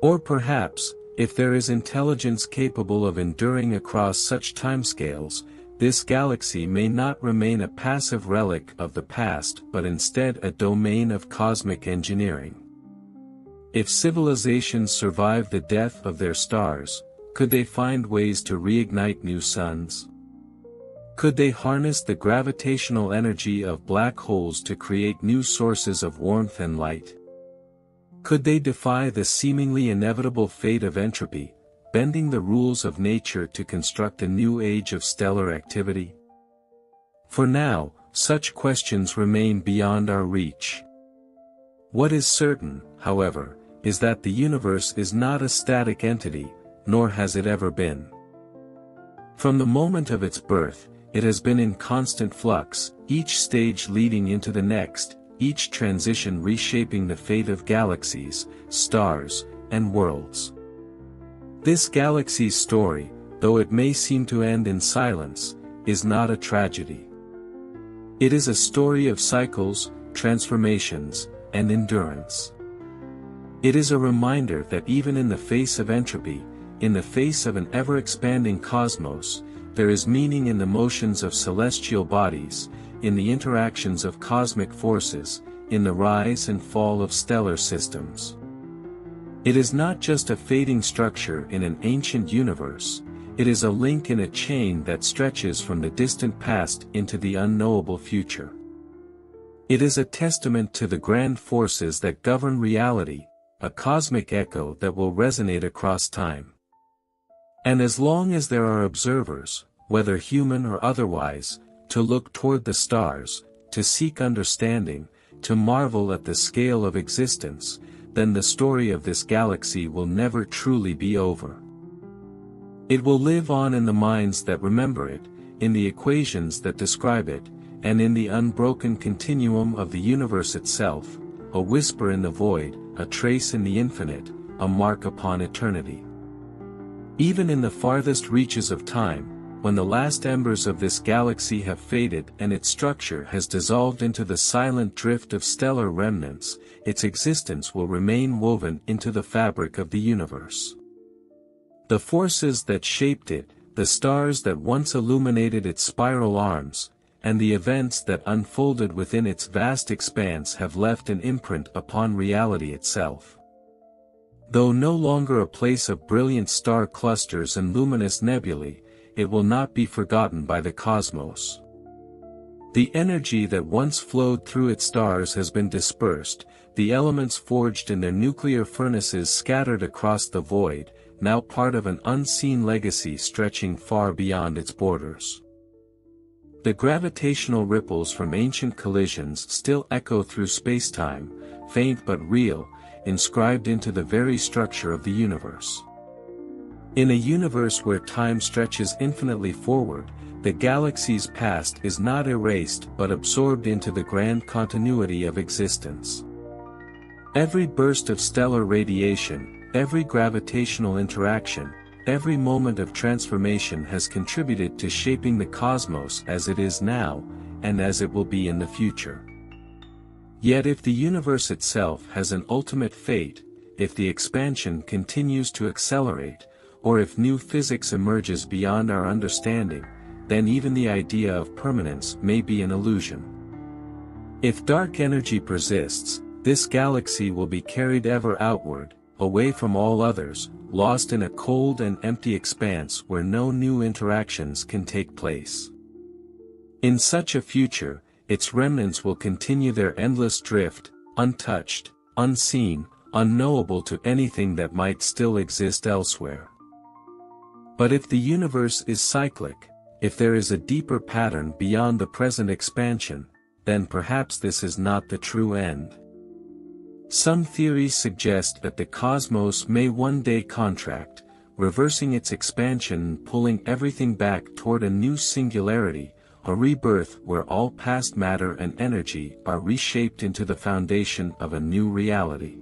Or perhaps, if there is intelligence capable of enduring across such timescales, this galaxy may not remain a passive relic of the past but instead a domain of cosmic engineering. If civilizations survive the death of their stars, could they find ways to reignite new suns? Could they harness the gravitational energy of black holes to create new sources of warmth and light? Could they defy the seemingly inevitable fate of entropy, bending the rules of nature to construct a new age of stellar activity? For now, such questions remain beyond our reach. What is certain, however, is that the universe is not a static entity, nor has it ever been. From the moment of its birth, it has been in constant flux, each stage leading into the next, each transition reshaping the fate of galaxies, stars, and worlds. This galaxy's story, though it may seem to end in silence, is not a tragedy. It is a story of cycles, transformations, and endurance. It is a reminder that even in the face of entropy, in the face of an ever-expanding cosmos, there is meaning in the motions of celestial bodies, in the interactions of cosmic forces, in the rise and fall of stellar systems. It is not just a fading structure in an ancient universe, it is a link in a chain that stretches from the distant past into the unknowable future. It is a testament to the grand forces that govern reality, a cosmic echo that will resonate across time. And as long as there are observers, whether human or otherwise, to look toward the stars, to seek understanding, to marvel at the scale of existence, then the story of this galaxy will never truly be over. It will live on in the minds that remember it, in the equations that describe it, and in the unbroken continuum of the universe itself, a whisper in the void, a trace in the infinite, a mark upon eternity. Even in the farthest reaches of time, when the last embers of this galaxy have faded and its structure has dissolved into the silent drift of stellar remnants, its existence will remain woven into the fabric of the universe. The forces that shaped it, the stars that once illuminated its spiral arms, and the events that unfolded within its vast expanse have left an imprint upon reality itself. Though no longer a place of brilliant star clusters and luminous nebulae, it will not be forgotten by the cosmos. The energy that once flowed through its stars has been dispersed, the elements forged in their nuclear furnaces scattered across the void, now part of an unseen legacy stretching far beyond its borders. The gravitational ripples from ancient collisions still echo through spacetime, faint but real, inscribed into the very structure of the universe. In a universe where time stretches infinitely forward, the galaxy's past is not erased but absorbed into the grand continuity of existence. Every burst of stellar radiation, every gravitational interaction, every moment of transformation has contributed to shaping the cosmos as it is now, and as it will be in the future. Yet if the universe itself has an ultimate fate, if the expansion continues to accelerate, or if new physics emerges beyond our understanding, then even the idea of permanence may be an illusion. If dark energy persists, this galaxy will be carried ever outward, away from all others, lost in a cold and empty expanse where no new interactions can take place. In such a future, its remnants will continue their endless drift, untouched, unseen, unknowable to anything that might still exist elsewhere. But if the universe is cyclic, if there is a deeper pattern beyond the present expansion, then perhaps this is not the true end. Some theories suggest that the cosmos may one day contract, reversing its expansion and pulling everything back toward a new singularity, a rebirth where all past matter and energy are reshaped into the foundation of a new reality.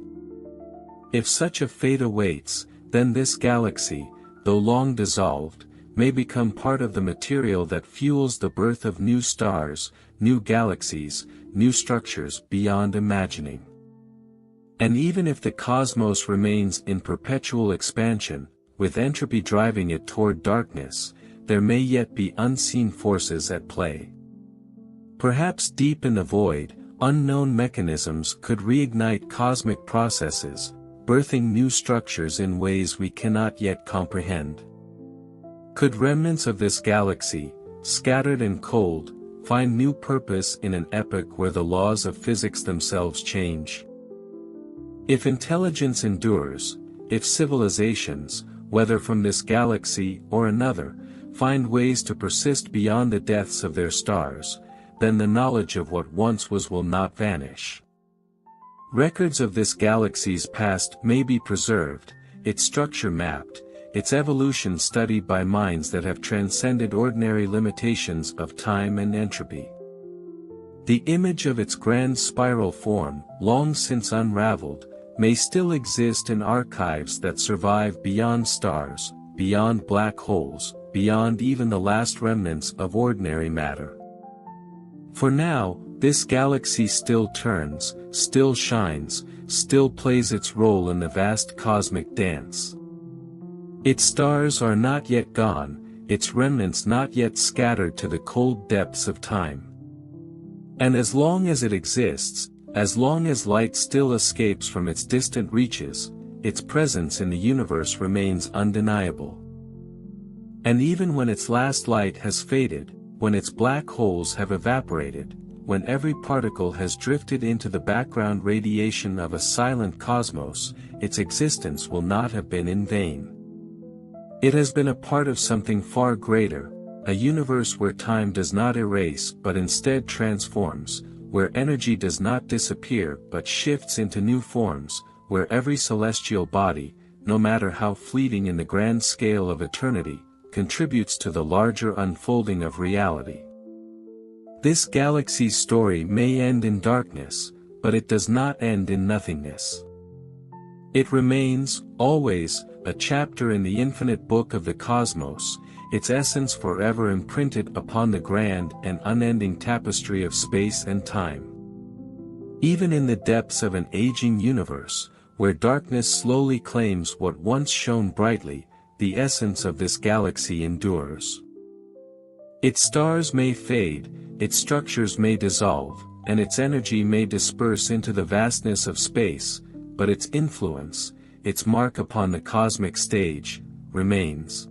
If such a fate awaits, then this galaxy, though long dissolved, may become part of the material that fuels the birth of new stars, new galaxies, new structures beyond imagining. And even if the cosmos remains in perpetual expansion, with entropy driving it toward darkness, there may yet be unseen forces at play. Perhaps deep in the void, unknown mechanisms could reignite cosmic processes, birthing new structures in ways we cannot yet comprehend. Could remnants of this galaxy, scattered and cold, find new purpose in an epoch where the laws of physics themselves change? If intelligence endures, if civilizations, whether from this galaxy or another, find ways to persist beyond the deaths of their stars, then the knowledge of what once was will not vanish. Records of this galaxy's past may be preserved, its structure mapped, its evolution studied by minds that have transcended ordinary limitations of time and entropy. The image of its grand spiral form, long since unraveled, may still exist in archives that survive beyond stars, beyond black holes, beyond even the last remnants of ordinary matter. For now, this galaxy still turns, still shines, still plays its role in the vast cosmic dance. Its stars are not yet gone, its remnants not yet scattered to the cold depths of time. And as long as it exists, as long as light still escapes from its distant reaches, its presence in the universe remains undeniable. And even when its last light has faded, when its black holes have evaporated, when every particle has drifted into the background radiation of a silent cosmos, its existence will not have been in vain. It has been a part of something far greater, a universe where time does not erase but instead transforms, where energy does not disappear but shifts into new forms, where every celestial body, no matter how fleeting in the grand scale of eternity, contributes to the larger unfolding of reality. This galaxy's story may end in darkness, but it does not end in nothingness. It remains, always, a chapter in the infinite book of the cosmos, its essence forever imprinted upon the grand and unending tapestry of space and time. Even in the depths of an aging universe, where darkness slowly claims what once shone brightly, the essence of this galaxy endures. Its stars may fade, its structures may dissolve, and its energy may disperse into the vastness of space, but its influence, its mark upon the cosmic stage, remains.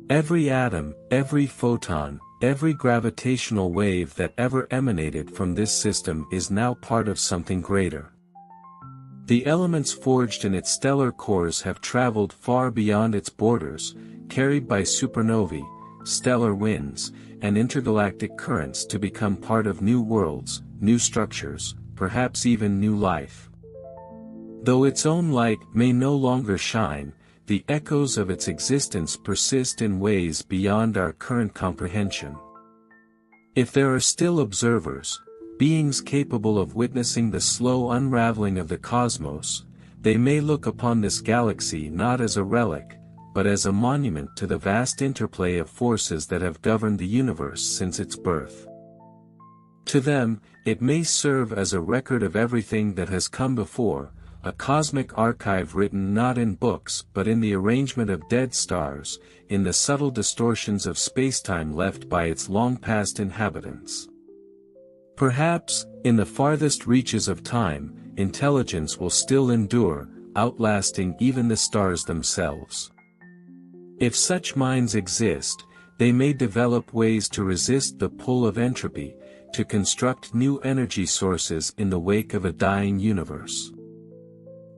Every atom, every photon, every gravitational wave that ever emanated from this system is now part of something greater. The elements forged in its stellar cores have traveled far beyond its borders, carried by supernovae, stellar winds, and intergalactic currents to become part of new worlds, new structures, perhaps even new life. Though its own light may no longer shine, the echoes of its existence persist in ways beyond our current comprehension. If there are still observers, beings capable of witnessing the slow unraveling of the cosmos, they may look upon this galaxy not as a relic, but as a monument to the vast interplay of forces that have governed the universe since its birth. To them, it may serve as a record of everything that has come before, a cosmic archive written not in books but in the arrangement of dead stars, in the subtle distortions of spacetime left by its long-past inhabitants. Perhaps, in the farthest reaches of time, intelligence will still endure, outlasting even the stars themselves. If such minds exist, they may develop ways to resist the pull of entropy, to construct new energy sources in the wake of a dying universe.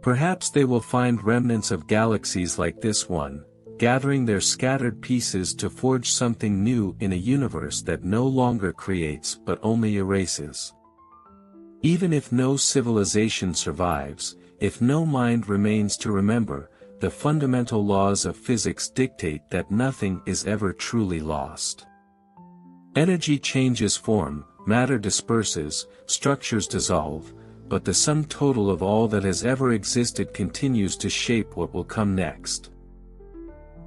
Perhaps they will find remnants of galaxies like this one, gathering their scattered pieces to forge something new in a universe that no longer creates but only erases. Even if no civilization survives, if no mind remains to remember, the fundamental laws of physics dictate that nothing is ever truly lost. Energy changes form, matter disperses, structures dissolve, but the sum total of all that has ever existed continues to shape what will come next.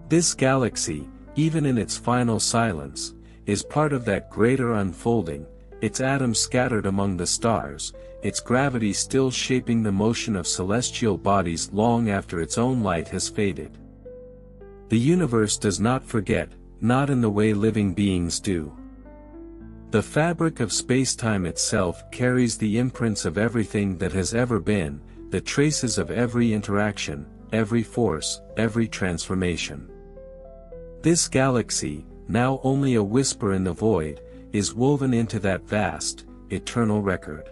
This galaxy, even in its final silence, is part of that greater unfolding, its atoms scattered among the stars, its gravity still shaping the motion of celestial bodies long after its own light has faded. The universe does not forget, not in the way living beings do. The fabric of spacetime itself carries the imprints of everything that has ever been, the traces of every interaction, every force, every transformation. This galaxy, now only a whisper in the void, is woven into that vast, eternal record.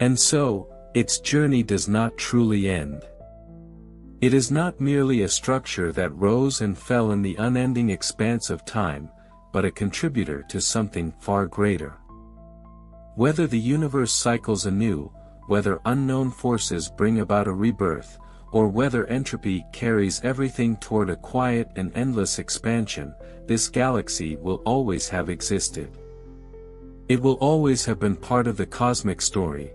And so, its journey does not truly end. It is not merely a structure that rose and fell in the unending expanse of time, but a contributor to something far greater. Whether the universe cycles anew, whether unknown forces bring about a rebirth, or whether entropy carries everything toward a quiet and endless expansion, this galaxy will always have existed. It will always have been part of the cosmic story.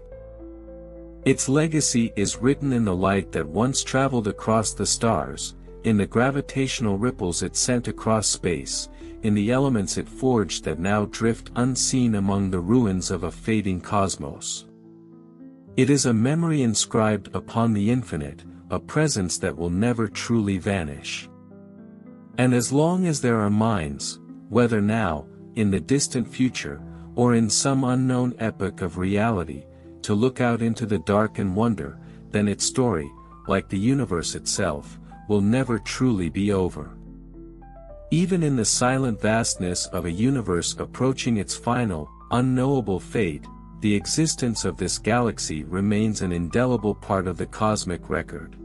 Its legacy is written in the light that once traveled across the stars, in the gravitational ripples it sent across space, in the elements it forged that now drift unseen among the ruins of a fading cosmos. It is a memory inscribed upon the infinite, a presence that will never truly vanish. And as long as there are minds, whether now, in the distant future, or in some unknown epoch of reality, to look out into the dark and wonder, then its story, like the universe itself, will never truly be over. Even in the silent vastness of a universe approaching its final, unknowable fate, the existence of this galaxy remains an indelible part of the cosmic record.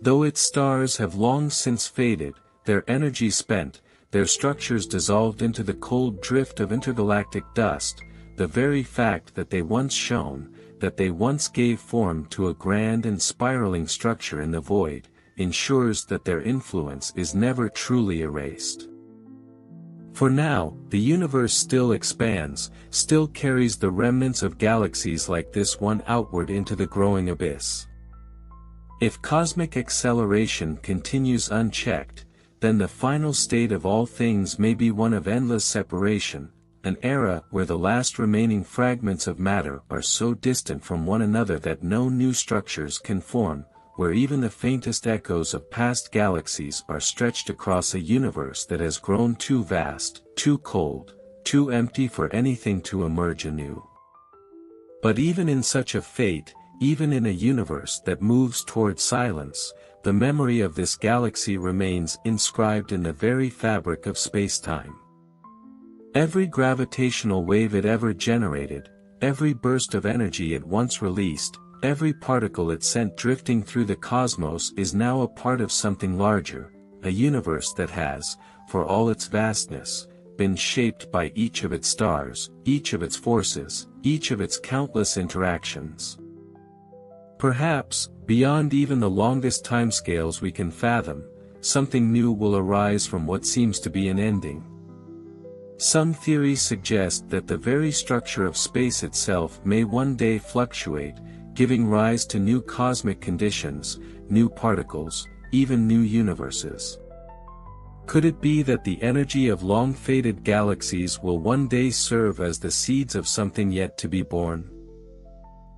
Though its stars have long since faded, their energy spent, their structures dissolved into the cold drift of intergalactic dust, the very fact that they once shone, that they once gave form to a grand and spiraling structure in the void, ensures that their influence is never truly erased. For now, the universe still expands, still carries the remnants of galaxies like this one outward into the growing abyss. If cosmic acceleration continues unchecked, then the final state of all things may be one of endless separation, an era where the last remaining fragments of matter are so distant from one another that no new structures can form, where even the faintest echoes of past galaxies are stretched across a universe that has grown too vast, too cold, too empty for anything to emerge anew. But even in such a fate, even in a universe that moves toward silence, the memory of this galaxy remains inscribed in the very fabric of space-time. Every gravitational wave it ever generated, every burst of energy it once released, every particle it sent drifting through the cosmos is now a part of something larger, a universe that has, for all its vastness, been shaped by each of its stars, each of its forces, each of its countless interactions. Perhaps, beyond even the longest timescales we can fathom, something new will arise from what seems to be an ending. Some theories suggest that the very structure of space itself may one day fluctuate, giving rise to new cosmic conditions, new particles, even new universes. Could it be that the energy of long-faded galaxies will one day serve as the seeds of something yet to be born?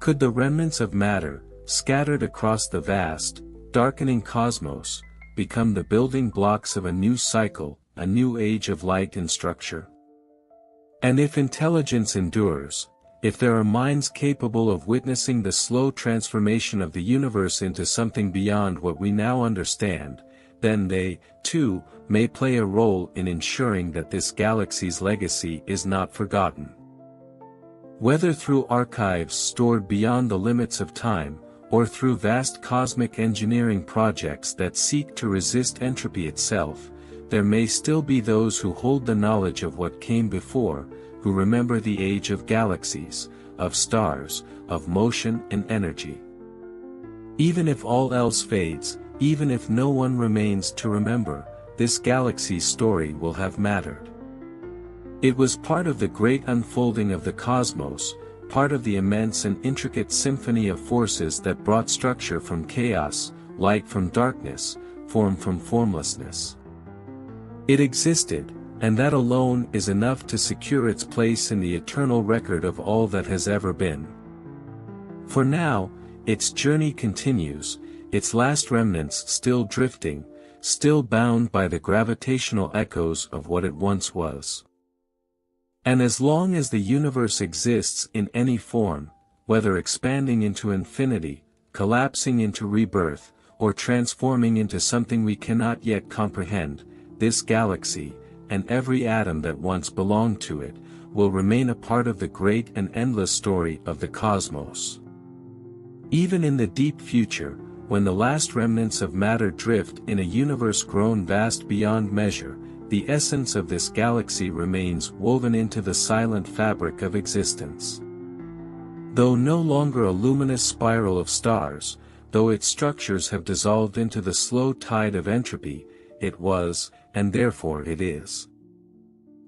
Could the remnants of matter, scattered across the vast, darkening cosmos, become the building blocks of a new cycle, a new age of light and structure? And if intelligence endures, if there are minds capable of witnessing the slow transformation of the universe into something beyond what we now understand, then they, too, may play a role in ensuring that this galaxy's legacy is not forgotten. Whether through archives stored beyond the limits of time, or through vast cosmic engineering projects that seek to resist entropy itself, there may still be those who hold the knowledge of what came before, who remember the age of galaxies, of stars, of motion and energy. Even if all else fades, even if no one remains to remember, this galaxy's story will have mattered. It was part of the great unfolding of the cosmos, part of the immense and intricate symphony of forces that brought structure from chaos, light from darkness, form from formlessness. It existed, and that alone is enough to secure its place in the eternal record of all that has ever been. For now, its journey continues, its last remnants still drifting, still bound by the gravitational echoes of what it once was. And as long as the universe exists in any form, whether expanding into infinity, collapsing into rebirth, or transforming into something we cannot yet comprehend, this galaxy, and every atom that once belonged to it, will remain a part of the great and endless story of the cosmos. Even in the deep future, when the last remnants of matter drift in a universe grown vast beyond measure, the essence of this galaxy remains woven into the silent fabric of existence. Though no longer a luminous spiral of stars, though its structures have dissolved into the slow tide of entropy, it was, and therefore it is.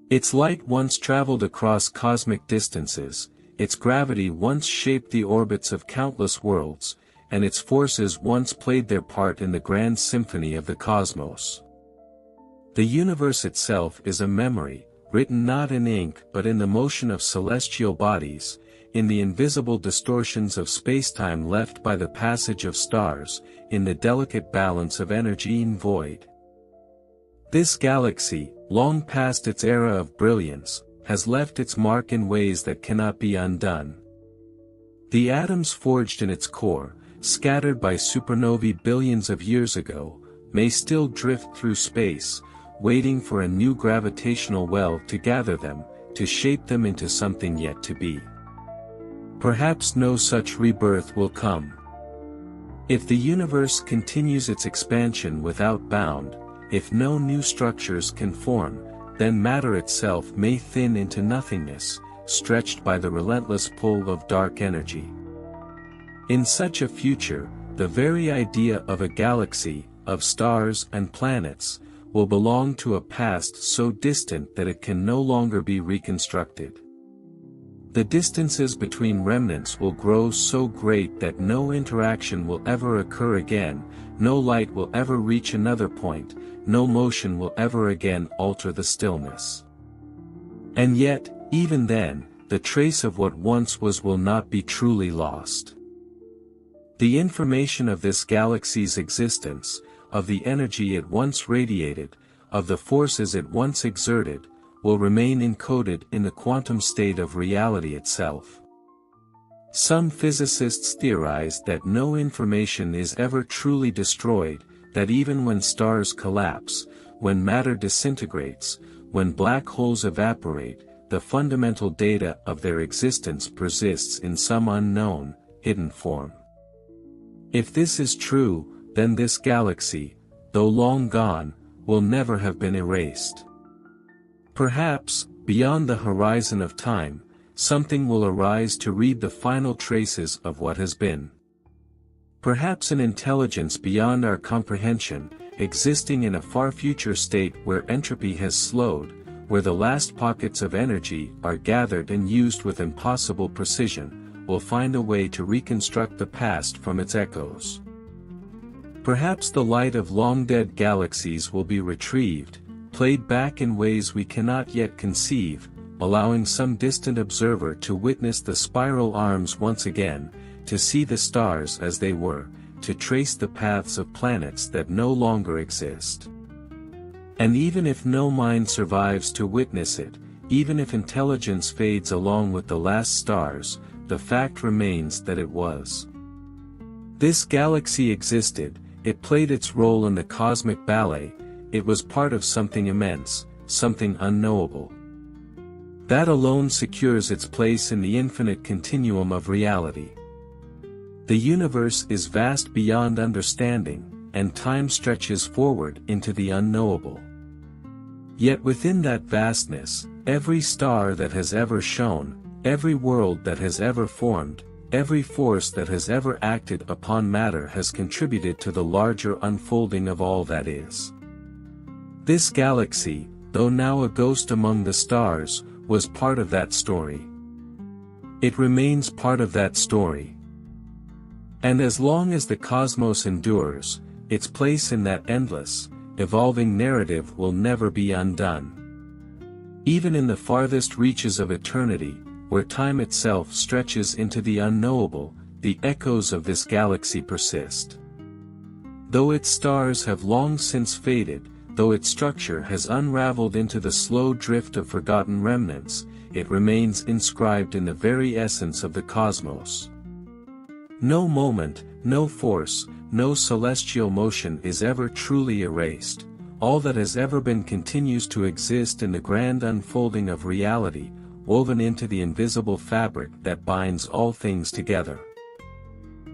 Its light once traveled across cosmic distances, its gravity once shaped the orbits of countless worlds, and its forces once played their part in the grand symphony of the cosmos. The universe itself is a memory, written not in ink but in the motion of celestial bodies, in the invisible distortions of spacetime left by the passage of stars, in the delicate balance of energy and void. This galaxy, long past its era of brilliance, has left its mark in ways that cannot be undone. The atoms forged in its core, scattered by supernovae billions of years ago, may still drift through space, waiting for a new gravitational well to gather them, to shape them into something yet to be. Perhaps no such rebirth will come. If the universe continues its expansion without bound, if no new structures can form, then matter itself may thin into nothingness, stretched by the relentless pull of dark energy. In such a future, the very idea of a galaxy, of stars and planets, will belong to a past so distant that it can no longer be reconstructed. The distances between remnants will grow so great that no interaction will ever occur again, no light will ever reach another point, no motion will ever again alter the stillness. And yet, even then, the trace of what once was will not be truly lost. The information of this galaxy's existence, of the energy it once radiated, of the forces it once exerted, will remain encoded in the quantum state of reality itself. Some physicists theorize that no information is ever truly destroyed, that even when stars collapse, when matter disintegrates, when black holes evaporate, the fundamental data of their existence persists in some unknown, hidden form. If this is true, then this galaxy, though long gone, will never have been erased. Perhaps, beyond the horizon of time, something will arise to read the final traces of what has been. Perhaps an intelligence beyond our comprehension, existing in a far future state where entropy has slowed, where the last pockets of energy are gathered and used with impossible precision, will find a way to reconstruct the past from its echoes. Perhaps the light of long-dead galaxies will be retrieved, played back in ways we cannot yet conceive, allowing some distant observer to witness the spiral arms once again, to see the stars as they were, to trace the paths of planets that no longer exist. And even if no mind survives to witness it, even if intelligence fades along with the last stars, the fact remains that it was. This galaxy existed, it played its role in the cosmic ballet, it was part of something immense, something unknowable. That alone secures its place in the infinite continuum of reality. The universe is vast beyond understanding, and time stretches forward into the unknowable. Yet within that vastness, every star that has ever shone, every world that has ever formed, every force that has ever acted upon matter has contributed to the larger unfolding of all that is. This galaxy, though now a ghost among the stars, was part of that story. It remains part of that story. And as long as the cosmos endures, its place in that endless, evolving narrative will never be undone. Even in the farthest reaches of eternity, where time itself stretches into the unknowable, the echoes of this galaxy persist. Though its stars have long since faded, though its structure has unraveled into the slow drift of forgotten remnants, it remains inscribed in the very essence of the cosmos. No moment, no force, no celestial motion is ever truly erased. All that has ever been continues to exist in the grand unfolding of reality, woven into the invisible fabric that binds all things together.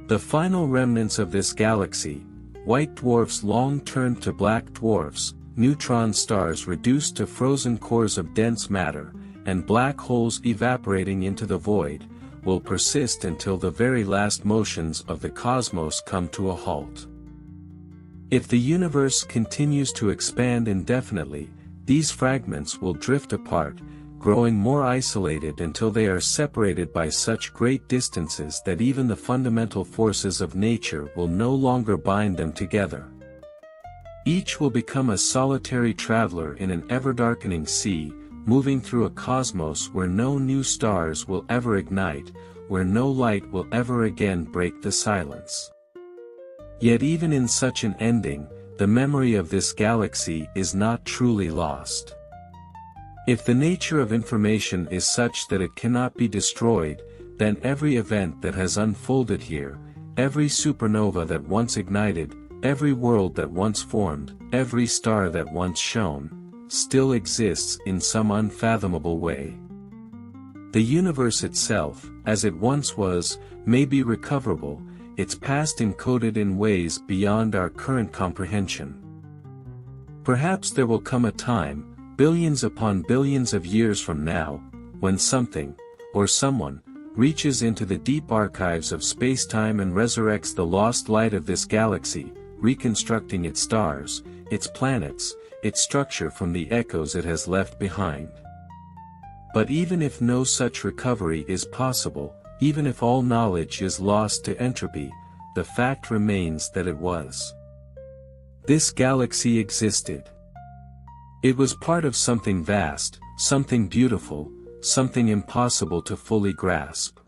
The final remnants of this galaxy, white dwarfs long turned to black dwarfs, neutron stars reduced to frozen cores of dense matter, and black holes evaporating into the void, will persist until the very last motions of the cosmos come to a halt. If the universe continues to expand indefinitely, these fragments will drift apart, growing more isolated until they are separated by such great distances that even the fundamental forces of nature will no longer bind them together. Each will become a solitary traveler in an ever-darkening sea, moving through a cosmos where no new stars will ever ignite, where no light will ever again break the silence. Yet even in such an ending, the memory of this galaxy is not truly lost. If the nature of information is such that it cannot be destroyed, then every event that has unfolded here, every supernova that once ignited, every world that once formed, every star that once shone, still exists in some unfathomable way. The universe itself, as it once was, may be recoverable, its past encoded in ways beyond our current comprehension. Perhaps there will come a time, billions upon billions of years from now, when something, or someone, reaches into the deep archives of space-time and resurrects the lost light of this galaxy, reconstructing its stars, its planets, its structure from the echoes it has left behind. But even if no such recovery is possible, even if all knowledge is lost to entropy, the fact remains that it was. This galaxy existed. It was part of something vast, something beautiful, something impossible to fully grasp.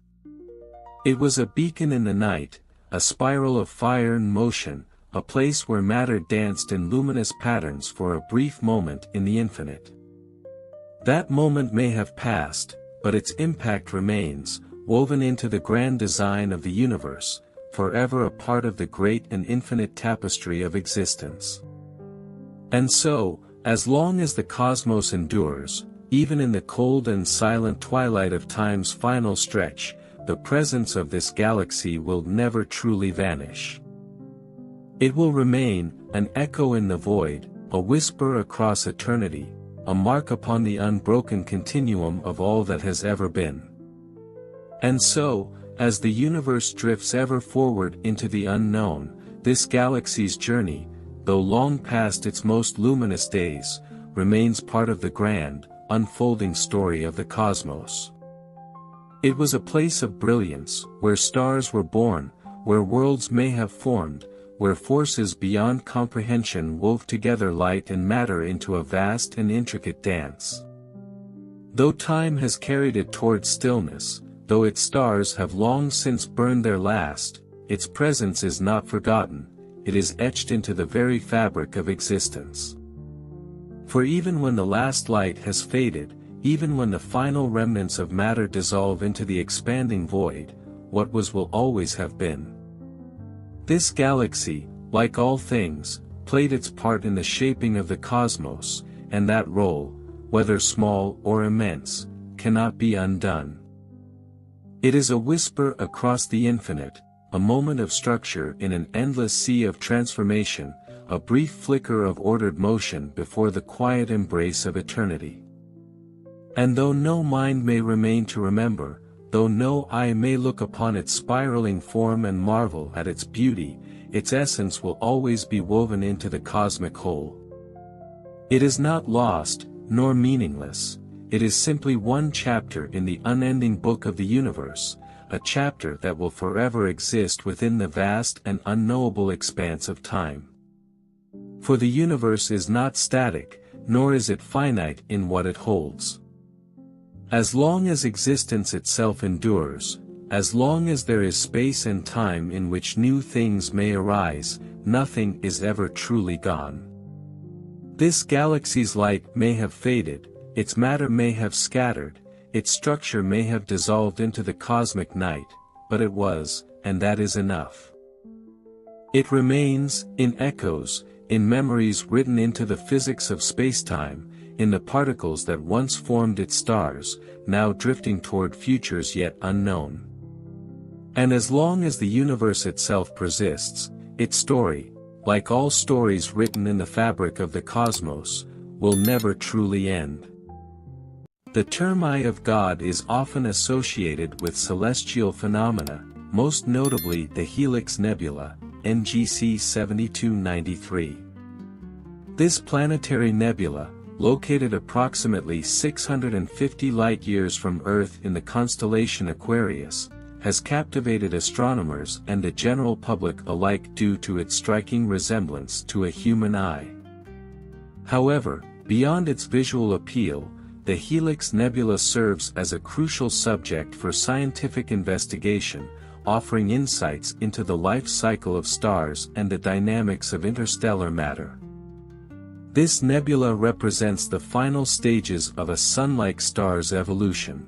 It was a beacon in the night, a spiral of fire and motion, a place where matter danced in luminous patterns for a brief moment in the infinite. That moment may have passed, but its impact remains, woven into the grand design of the universe, forever a part of the great and infinite tapestry of existence. And so, as long as the cosmos endures, even in the cold and silent twilight of time's final stretch, the presence of this galaxy will never truly vanish. It will remain, an echo in the void, a whisper across eternity, a mark upon the unbroken continuum of all that has ever been. And so, as the universe drifts ever forward into the unknown, this galaxy's journey, though long past its most luminous days, remains part of the grand, unfolding story of the cosmos. It was a place of brilliance, where stars were born, where worlds may have formed, where forces beyond comprehension wove together light and matter into a vast and intricate dance. Though time has carried it toward stillness, though its stars have long since burned their last, its presence is not forgotten, it is etched into the very fabric of existence. For even when the last light has faded, even when the final remnants of matter dissolve into the expanding void, what was will always have been. This galaxy, like all things, played its part in the shaping of the cosmos, and that role, whether small or immense, cannot be undone. It is a whisper across the infinite, a moment of structure in an endless sea of transformation, a brief flicker of ordered motion before the quiet embrace of eternity. And though no mind may remain to remember, though no eye may look upon its spiraling form and marvel at its beauty, its essence will always be woven into the cosmic whole. It is not lost, nor meaningless, it is simply one chapter in the unending book of the universe, a chapter that will forever exist within the vast and unknowable expanse of time. For the universe is not static, nor is it finite in what it holds. As long as existence itself endures, as long as there is space and time in which new things may arise, nothing is ever truly gone. This galaxy's light may have faded, its matter may have scattered, its structure may have dissolved into the cosmic night, but it was, and that is enough. It remains, in echoes, in memories written into the physics of spacetime, in the particles that once formed its stars, now drifting toward futures yet unknown. And as long as the universe itself persists, its story, like all stories written in the fabric of the cosmos, will never truly end. The term Eye of God is often associated with celestial phenomena, most notably the Helix Nebula, NGC 7293. This planetary nebula, located approximately 650 light-years from Earth in the constellation Aquarius, has captivated astronomers and the general public alike due to its striking resemblance to a human eye. However, beyond its visual appeal, the Helix Nebula serves as a crucial subject for scientific investigation, offering insights into the life cycle of stars and the dynamics of interstellar matter. This nebula represents the final stages of a sun-like star's evolution.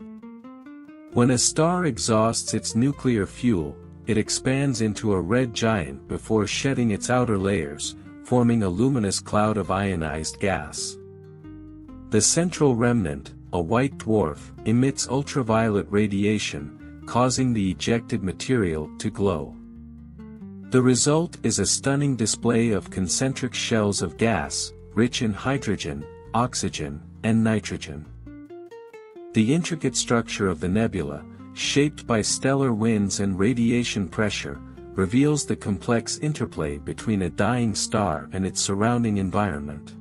When a star exhausts its nuclear fuel, it expands into a red giant before shedding its outer layers, forming a luminous cloud of ionized gas. The central remnant, a white dwarf, emits ultraviolet radiation, causing the ejected material to glow. The result is a stunning display of concentric shells of gas, rich in hydrogen, oxygen, and nitrogen. The intricate structure of the nebula, shaped by stellar winds and radiation pressure, reveals the complex interplay between a dying star and its surrounding environment.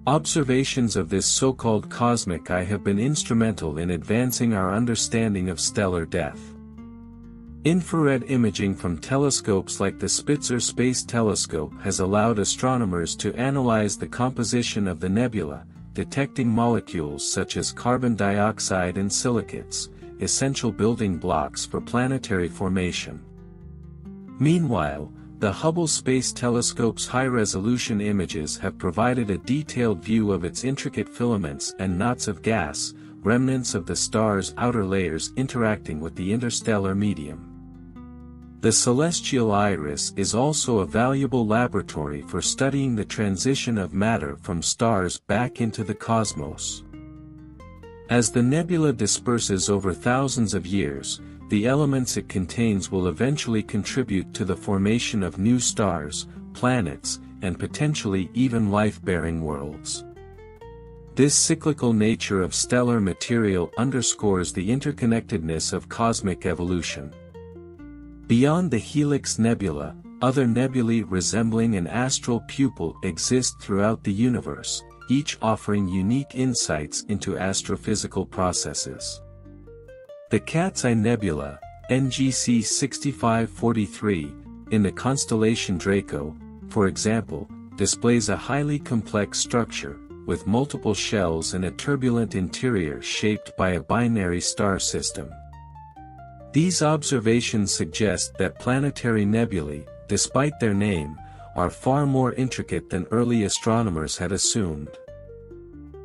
Observations of this so-called cosmic eye have been instrumental in advancing our understanding of stellar death. Infrared imaging from telescopes like the Spitzer Space Telescope has allowed astronomers to analyze the composition of the nebula, detecting molecules such as carbon dioxide and silicates, essential building blocks for planetary formation. Meanwhile, the Hubble Space Telescope's high-resolution images have provided a detailed view of its intricate filaments and knots of gas, remnants of the star's outer layers interacting with the interstellar medium. The celestial iris is also a valuable laboratory for studying the transition of matter from stars back into the cosmos. As the nebula disperses over thousands of years, the elements it contains will eventually contribute to the formation of new stars, planets, and potentially even life-bearing worlds. This cyclical nature of stellar material underscores the interconnectedness of cosmic evolution. Beyond the Helix Nebula, other nebulae resembling an astral pupil exist throughout the universe, each offering unique insights into astrophysical processes. The Cat's Eye Nebula, NGC 6543, in the constellation Draco, for example, displays a highly complex structure, with multiple shells and a turbulent interior shaped by a binary star system. These observations suggest that planetary nebulae, despite their name, are far more intricate than early astronomers had assumed.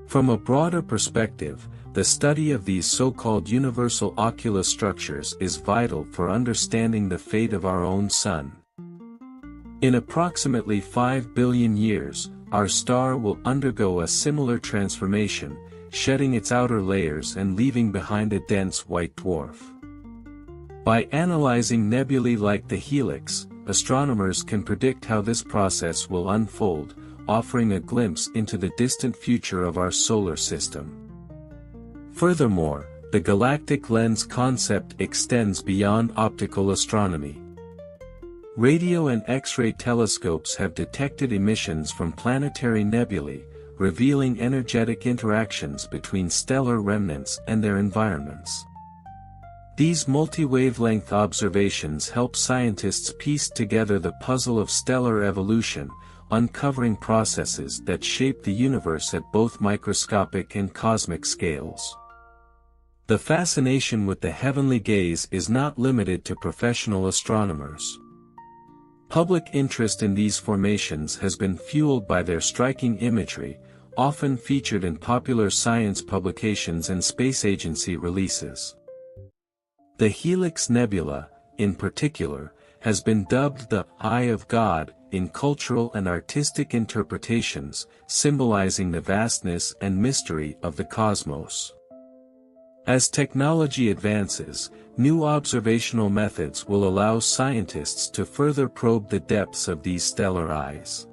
From a broader perspective, the study of these so-called universal ocular structures is vital for understanding the fate of our own Sun. In approximately 5 billion years, our star will undergo a similar transformation, shedding its outer layers and leaving behind a dense white dwarf. By analyzing nebulae like the Helix, astronomers can predict how this process will unfold, offering a glimpse into the distant future of our solar system. Furthermore, the galactic lens concept extends beyond optical astronomy. Radio and X-ray telescopes have detected emissions from planetary nebulae, revealing energetic interactions between stellar remnants and their environments. These multi-wavelength observations help scientists piece together the puzzle of stellar evolution, uncovering processes that shape the universe at both microscopic and cosmic scales. The fascination with the heavenly gaze is not limited to professional astronomers. Public interest in these formations has been fueled by their striking imagery, often featured in popular science publications and space agency releases. The Helix Nebula, in particular, has been dubbed the Eye of God in cultural and artistic interpretations, symbolizing the vastness and mystery of the cosmos. As technology advances, new observational methods will allow scientists to further probe the depths of these stellar eyes.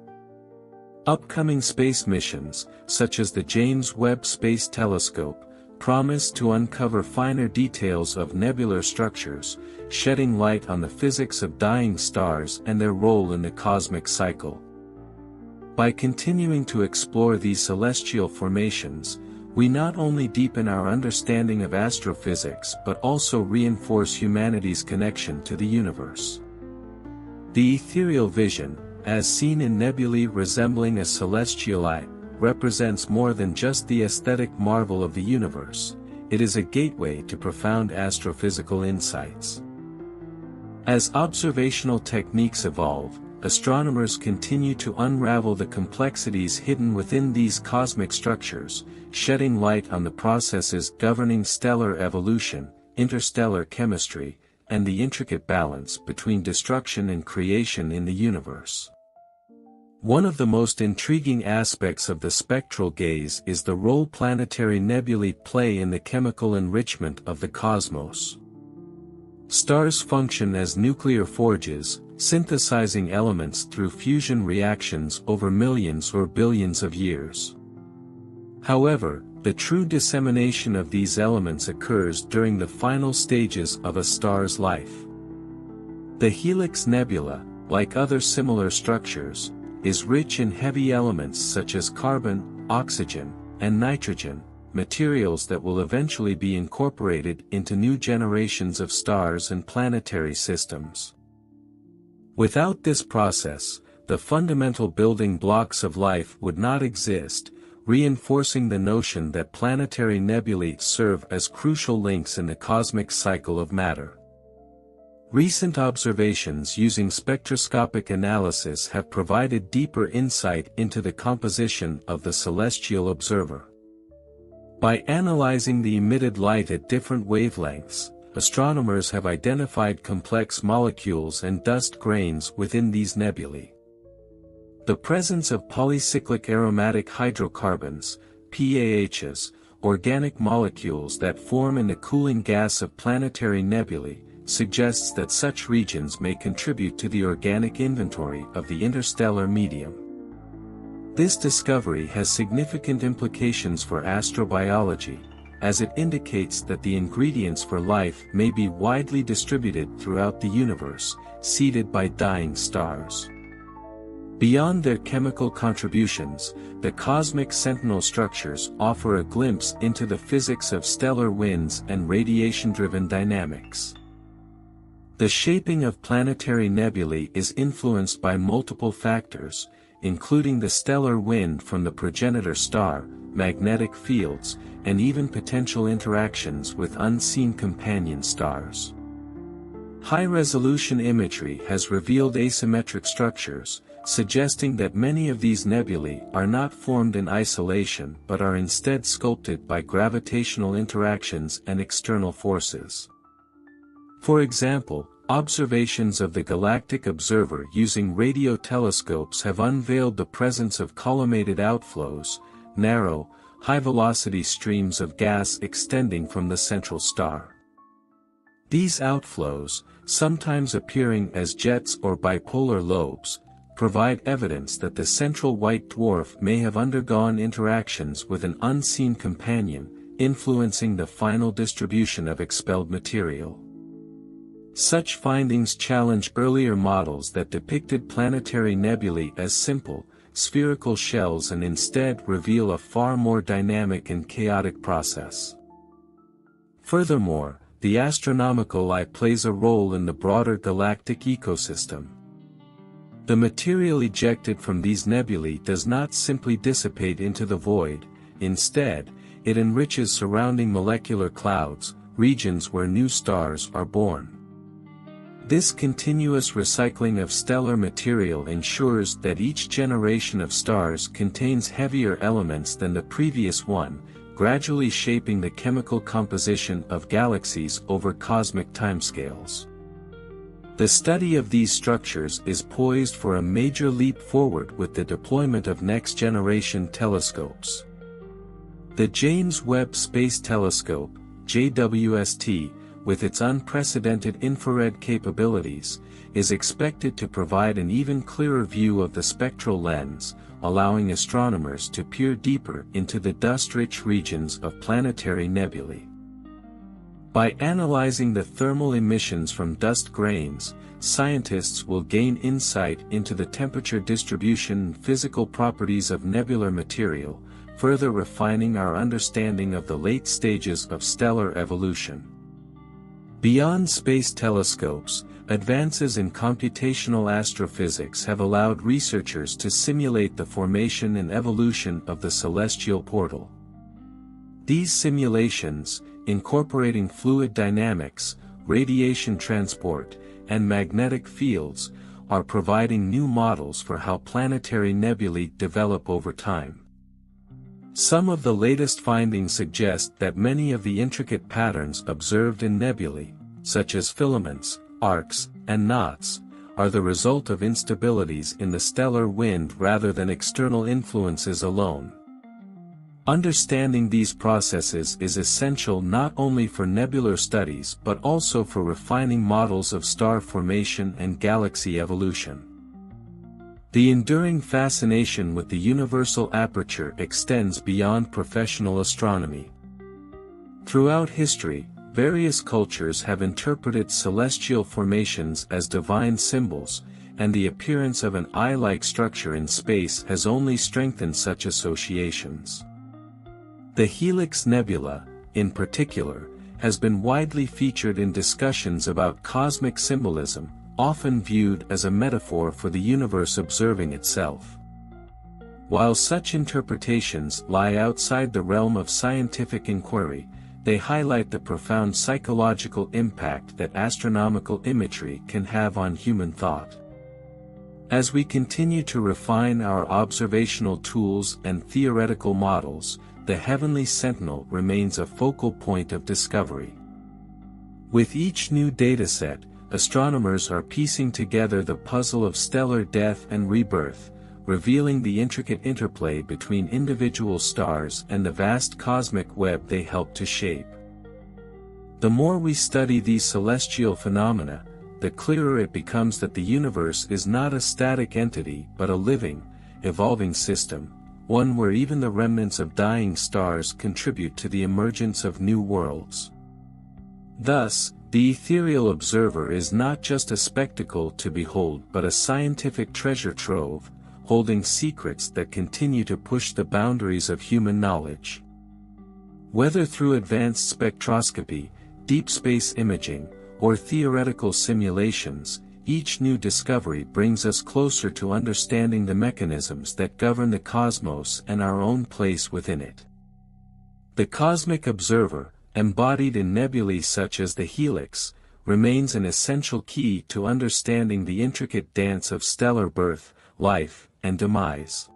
Upcoming space missions, such as the James Webb Space Telescope, promise to uncover finer details of nebular structures, shedding light on the physics of dying stars and their role in the cosmic cycle. By continuing to explore these celestial formations, we not only deepen our understanding of astrophysics but also reinforce humanity's connection to the universe. The ethereal vision, as seen in nebulae resembling a celestial eye, represents more than just the aesthetic marvel of the universe, it is a gateway to profound astrophysical insights. As observational techniques evolve, astronomers continue to unravel the complexities hidden within these cosmic structures, shedding light on the processes governing stellar evolution, interstellar chemistry, and the intricate balance between destruction and creation in the universe. One of the most intriguing aspects of the spectral gaze is the role planetary nebulae play in the chemical enrichment of the cosmos. Stars function as nuclear forges, synthesizing elements through fusion reactions over millions or billions of years. However, the true dissemination of these elements occurs during the final stages of a star's life. The Helix Nebula, like other similar structures, is rich in heavy elements such as carbon, oxygen, and nitrogen, materials that will eventually be incorporated into new generations of stars and planetary systems. Without this process, the fundamental building blocks of life would not exist, reinforcing the notion that planetary nebulae serve as crucial links in the cosmic cycle of matter. Recent observations using spectroscopic analysis have provided deeper insight into the composition of the celestial observer. By analyzing the emitted light at different wavelengths, astronomers have identified complex molecules and dust grains within these nebulae. The presence of polycyclic aromatic hydrocarbons, PAHs, organic molecules that form in the cooling gas of planetary nebulae, suggests that such regions may contribute to the organic inventory of the interstellar medium. This discovery has significant implications for astrobiology, as it indicates that the ingredients for life may be widely distributed throughout the universe, seeded by dying stars. Beyond their chemical contributions, the cosmic sentinel structures offer a glimpse into the physics of stellar winds and radiation-driven dynamics. The shaping of planetary nebulae is influenced by multiple factors, including the stellar wind from the progenitor star, magnetic fields, and even potential interactions with unseen companion stars. High-resolution imagery has revealed asymmetric structures, suggesting that many of these nebulae are not formed in isolation but are instead sculpted by gravitational interactions and external forces. For example, observations of the galactic observer using radio telescopes have unveiled the presence of collimated outflows, narrow, high-velocity streams of gas extending from the central star. These outflows, sometimes appearing as jets or bipolar lobes, provide evidence that the central white dwarf may have undergone interactions with an unseen companion, influencing the final distribution of expelled material. Such findings challenge earlier models that depicted planetary nebulae as simple, spherical shells and instead reveal a far more dynamic and chaotic process. Furthermore, the astronomical eye plays a role in the broader galactic ecosystem. The material ejected from these nebulae does not simply dissipate into the void, instead, it enriches surrounding molecular clouds, regions where new stars are born. This continuous recycling of stellar material ensures that each generation of stars contains heavier elements than the previous one, gradually shaping the chemical composition of galaxies over cosmic timescales. The study of these structures is poised for a major leap forward with the deployment of next-generation telescopes. The James Webb Space Telescope, JWST, with its unprecedented infrared capabilities, is expected to provide an even clearer view of the spectral lens, allowing astronomers to peer deeper into the dust-rich regions of planetary nebulae. By analyzing the thermal emissions from dust grains, scientists will gain insight into the temperature distribution and physical properties of nebular material, further refining our understanding of the late stages of stellar evolution. Beyond space telescopes, advances in computational astrophysics have allowed researchers to simulate the formation and evolution of the celestial portal. These simulations, incorporating fluid dynamics, radiation transport, and magnetic fields, are providing new models for how planetary nebulae develop over time. Some of the latest findings suggest that many of the intricate patterns observed in nebulae, such as filaments, arcs, and knots, are the result of instabilities in the stellar wind rather than external influences alone. Understanding these processes is essential not only for nebular studies but also for refining models of star formation and galaxy evolution. The enduring fascination with the universal aperture extends beyond professional astronomy. Throughout history, various cultures have interpreted celestial formations as divine symbols, and the appearance of an eye-like structure in space has only strengthened such associations. The Helix Nebula, in particular, has been widely featured in discussions about cosmic symbolism, often viewed as a metaphor for the universe observing itself. While such interpretations lie outside the realm of scientific inquiry, they highlight the profound psychological impact that astronomical imagery can have on human thought. As we continue to refine our observational tools and theoretical models, the Heavenly Sentinel remains a focal point of discovery. With each new dataset, astronomers are piecing together the puzzle of stellar death and rebirth, revealing the intricate interplay between individual stars and the vast cosmic web they help to shape. The more we study these celestial phenomena, the clearer it becomes that the universe is not a static entity but a living, evolving system, one where even the remnants of dying stars contribute to the emergence of new worlds. Thus, the ethereal observer is not just a spectacle to behold but a scientific treasure trove, holding secrets that continue to push the boundaries of human knowledge. Whether through advanced spectroscopy, deep space imaging, or theoretical simulations, each new discovery brings us closer to understanding the mechanisms that govern the cosmos and our own place within it. The cosmic observer, embodied in nebulae such as the Helix, remains an essential key to understanding the intricate dance of stellar birth, life, and demise.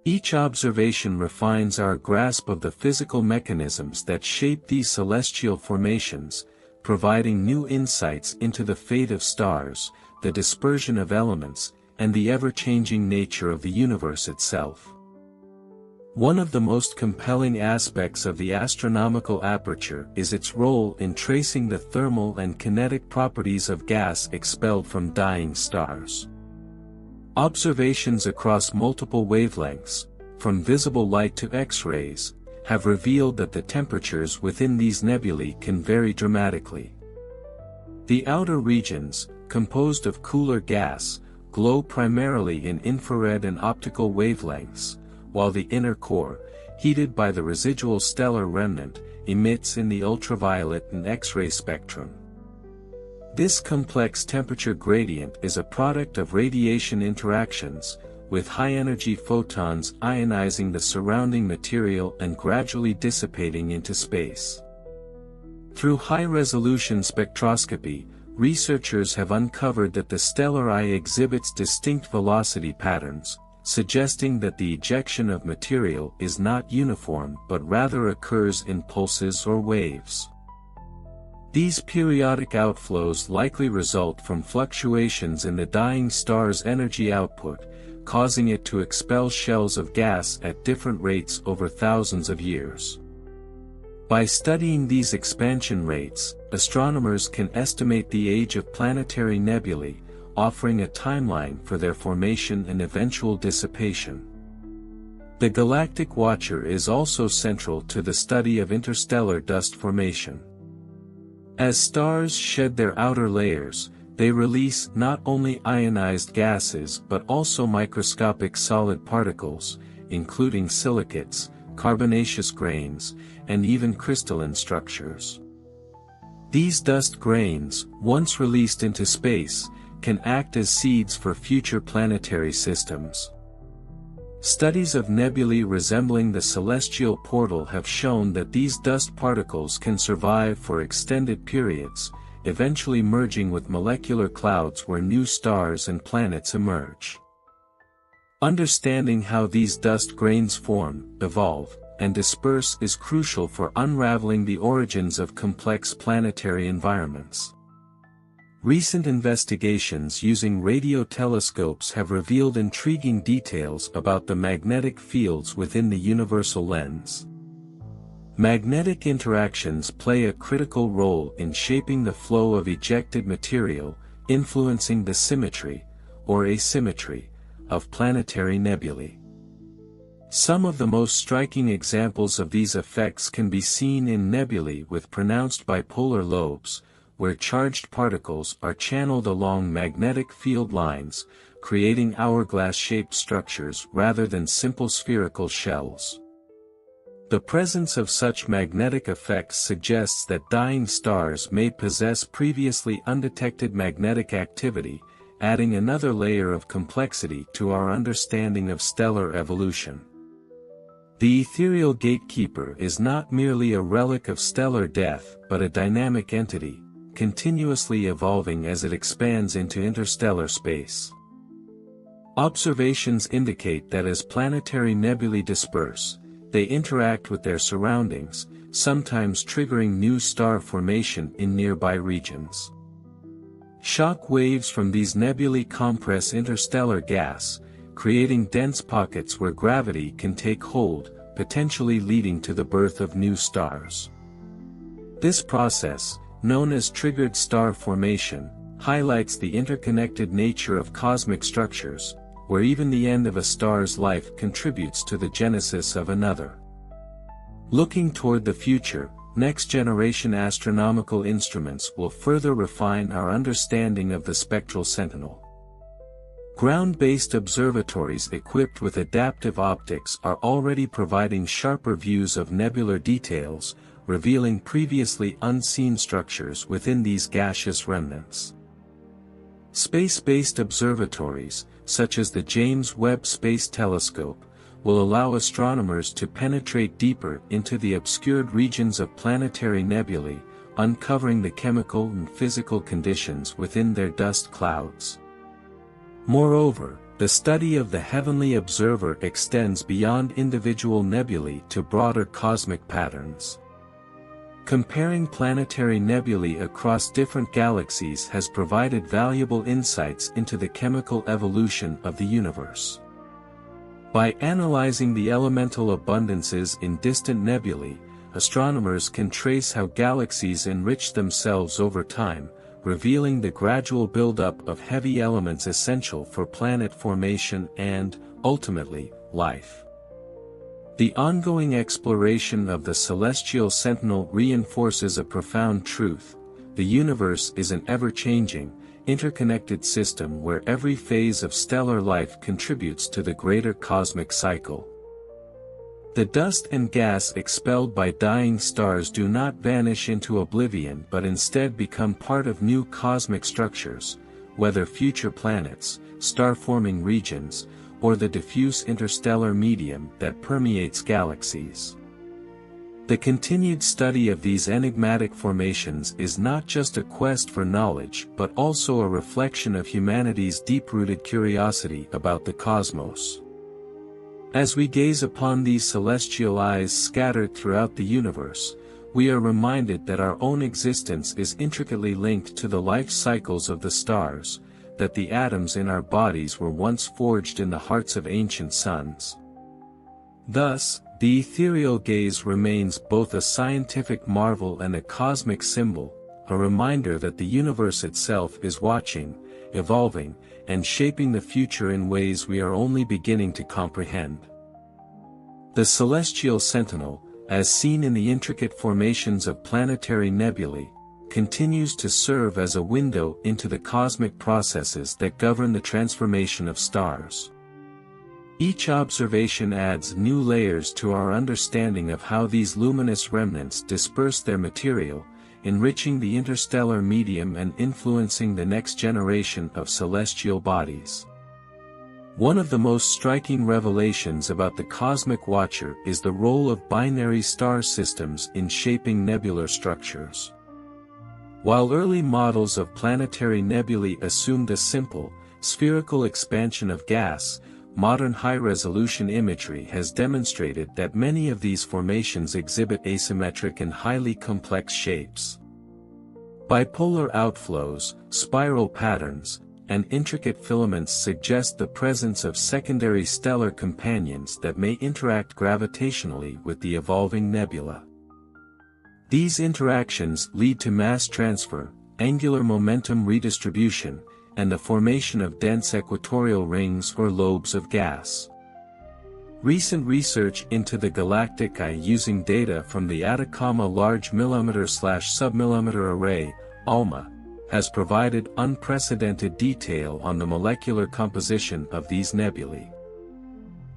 Each observation refines our grasp of the physical mechanisms that shape these celestial formations, providing new insights into the fate of stars, the dispersion of elements, and the ever-changing nature of the universe itself. One of the most compelling aspects of the astronomical aperture is its role in tracing the thermal and kinetic properties of gas expelled from dying stars. Observations across multiple wavelengths, from visible light to X-rays, have revealed that the temperatures within these nebulae can vary dramatically. The outer regions, composed of cooler gas, glow primarily in infrared and optical wavelengths, while the inner core, heated by the residual stellar remnant, emits in the ultraviolet and X-ray spectrum. This complex temperature gradient is a product of radiation interactions, with high-energy photons ionizing the surrounding material and gradually dissipating into space. Through high-resolution spectroscopy, researchers have uncovered that the stellar eye exhibits distinct velocity patterns, suggesting that the ejection of material is not uniform but rather occurs in pulses or waves. These periodic outflows likely result from fluctuations in the dying star's energy output, causing it to expel shells of gas at different rates over thousands of years. By studying these expansion rates, astronomers can estimate the age of planetary nebulae, offering a timeline for their formation and eventual dissipation. The Galactic Watcher is also central to the study of interstellar dust formation. As stars shed their outer layers, they release not only ionized gases but also microscopic solid particles, including silicates, carbonaceous grains, and even crystalline structures. These dust grains, once released into space, can act as seeds for future planetary systems. Studies of nebulae resembling the celestial portal have shown that these dust particles can survive for extended periods, eventually merging with molecular clouds where new stars and planets emerge. Understanding how these dust grains form, evolve, and disperse is crucial for unraveling the origins of complex planetary environments. Recent investigations using radio telescopes have revealed intriguing details about the magnetic fields within the universal lens. Magnetic interactions play a critical role in shaping the flow of ejected material, influencing the symmetry, or asymmetry, of planetary nebulae. Some of the most striking examples of these effects can be seen in nebulae with pronounced bipolar lobes, where charged particles are channeled along magnetic field lines, creating hourglass-shaped structures rather than simple spherical shells. The presence of such magnetic effects suggests that dying stars may possess previously undetected magnetic activity, adding another layer of complexity to our understanding of stellar evolution. The ethereal gatekeeper is not merely a relic of stellar death but a dynamic entity, continuously evolving as it expands into interstellar space. Observations indicate that as planetary nebulae disperse, they interact with their surroundings, sometimes triggering new star formation in nearby regions. Shock waves from these nebulae compress interstellar gas, creating dense pockets where gravity can take hold, potentially leading to the birth of new stars. This process, known as triggered star formation, highlights the interconnected nature of cosmic structures, where even the end of a star's life contributes to the genesis of another. Looking toward the future, next-generation astronomical instruments will further refine our understanding of the spectral sentinel. Ground-based observatories equipped with adaptive optics are already providing sharper views of nebular details, revealing previously unseen structures within these gaseous remnants. Space-based observatories, such as the James Webb Space Telescope, will allow astronomers to penetrate deeper into the obscured regions of planetary nebulae, uncovering the chemical and physical conditions within their dust clouds. Moreover, the study of the heavenly observer extends beyond individual nebulae to broader cosmic patterns. Comparing planetary nebulae across different galaxies has provided valuable insights into the chemical evolution of the universe. By analyzing the elemental abundances in distant nebulae, astronomers can trace how galaxies enrich themselves over time, revealing the gradual buildup of heavy elements essential for planet formation and, ultimately, life. The ongoing exploration of the celestial sentinel reinforces a profound truth: the universe is an ever-changing, interconnected system where every phase of stellar life contributes to the greater cosmic cycle. The dust and gas expelled by dying stars do not vanish into oblivion but instead become part of new cosmic structures, whether future planets, star-forming regions, or the diffuse interstellar medium that permeates galaxies. The continued study of these enigmatic formations is not just a quest for knowledge but also a reflection of humanity's deep-rooted curiosity about the cosmos. As we gaze upon these celestial eyes scattered throughout the universe, we are reminded that our own existence is intricately linked to the life cycles of the stars, that the atoms in our bodies were once forged in the hearts of ancient suns. Thus, the ethereal gaze remains both a scientific marvel and a cosmic symbol, a reminder that the universe itself is watching, evolving, and shaping the future in ways we are only beginning to comprehend. The celestial sentinel, as seen in the intricate formations of planetary nebulae, continues to serve as a window into the cosmic processes that govern the transformation of stars. Each observation adds new layers to our understanding of how these luminous remnants disperse their material, enriching the interstellar medium and influencing the next generation of celestial bodies. One of the most striking revelations about the cosmic watcher is the role of binary star systems in shaping nebular structures. While early models of planetary nebulae assumed a simple, spherical expansion of gas, modern high-resolution imagery has demonstrated that many of these formations exhibit asymmetric and highly complex shapes. Bipolar outflows, spiral patterns, and intricate filaments suggest the presence of secondary stellar companions that may interact gravitationally with the evolving nebula. These interactions lead to mass transfer, angular momentum redistribution, and the formation of dense equatorial rings or lobes of gas. Recent research into the galactic eye using data from the Atacama Large Millimeter/Submillimeter Array, ALMA, has provided unprecedented detail on the molecular composition of these nebulae.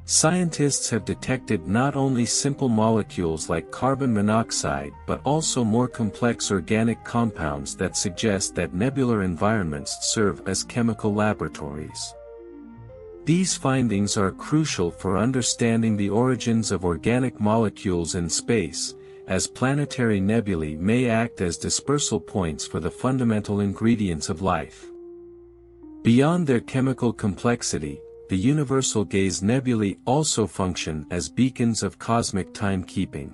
Scientists have detected not only simple molecules like carbon monoxide but also more complex organic compounds that suggest that nebular environments serve as chemical laboratories. These findings are crucial for understanding the origins of organic molecules in space, as planetary nebulae may act as dispersal points for the fundamental ingredients of life. Beyond their chemical complexity, the universal gaze nebulae also function as beacons of cosmic timekeeping.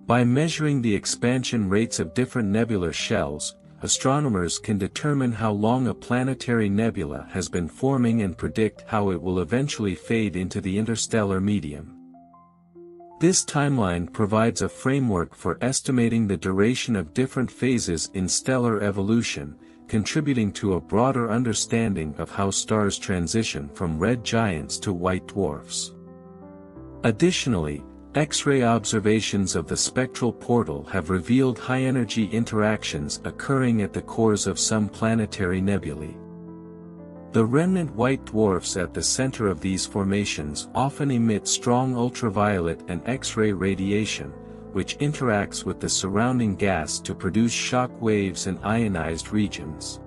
By measuring the expansion rates of different nebular shells, astronomers can determine how long a planetary nebula has been forming and predict how it will eventually fade into the interstellar medium. This timeline provides a framework for estimating the duration of different phases in stellar evolution, contributing to a broader understanding of how stars transition from red giants to white dwarfs. Additionally, X-ray observations of the spectral portal have revealed high-energy interactions occurring at the cores of some planetary nebulae. The remnant white dwarfs at the center of these formations often emit strong ultraviolet and X-ray radiation, which interacts with the surrounding gas to produce shock waves and ionized regions.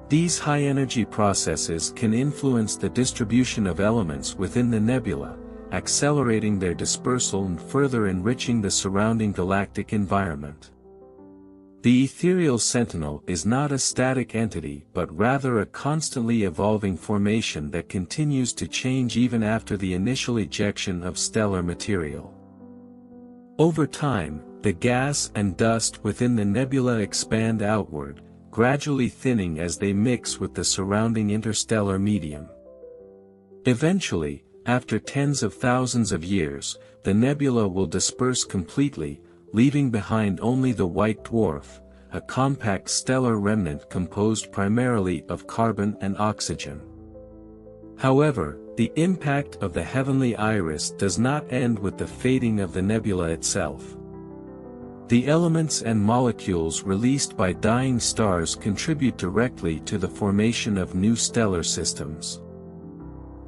These high-energy processes can influence the distribution of elements within the nebula, accelerating their dispersal and further enriching the surrounding galactic environment. The ethereal sentinel is not a static entity but rather a constantly evolving formation that continues to change even after the initial ejection of stellar material. Over time, the gas and dust within the nebula expand outward, gradually thinning as they mix with the surrounding interstellar medium. Eventually, after tens of thousands of years, the nebula will disperse completely, leaving behind only the white dwarf, a compact stellar remnant composed primarily of carbon and oxygen. However, the impact of the heavenly iris does not end with the fading of the nebula itself. The elements and molecules released by dying stars contribute directly to the formation of new stellar systems.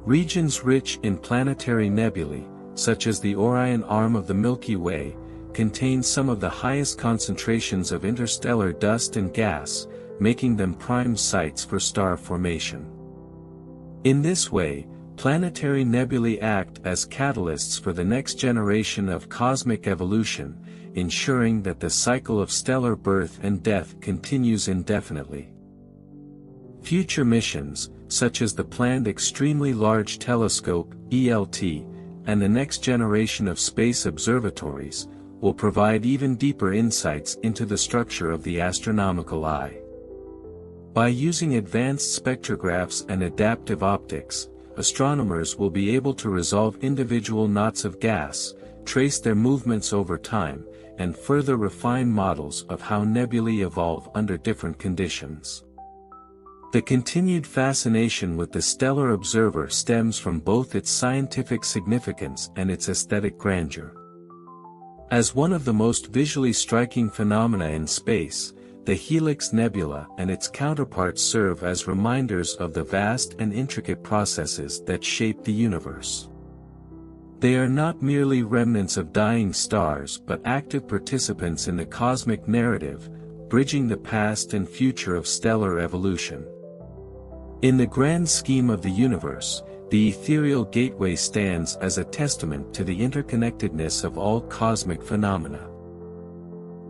Regions rich in planetary nebulae, such as the Orion arm of the Milky Way, contain some of the highest concentrations of interstellar dust and gas, making them prime sites for star formation. In this way, planetary nebulae act as catalysts for the next generation of cosmic evolution, ensuring that the cycle of stellar birth and death continues indefinitely. Future missions, such as the planned Extremely Large Telescope (ELT), and the next generation of space observatories, will provide even deeper insights into the structure of the astronomical eye. By using advanced spectrographs and adaptive optics, astronomers will be able to resolve individual knots of gas, trace their movements over time, and further refine models of how nebulae evolve under different conditions. The continued fascination with the stellar observer stems from both its scientific significance and its aesthetic grandeur. As one of the most visually striking phenomena in space, the Helix Nebula and its counterparts serve as reminders of the vast and intricate processes that shape the universe. They are not merely remnants of dying stars but active participants in the cosmic narrative, bridging the past and future of stellar evolution. In the grand scheme of the universe, the ethereal gateway stands as a testament to the interconnectedness of all cosmic phenomena.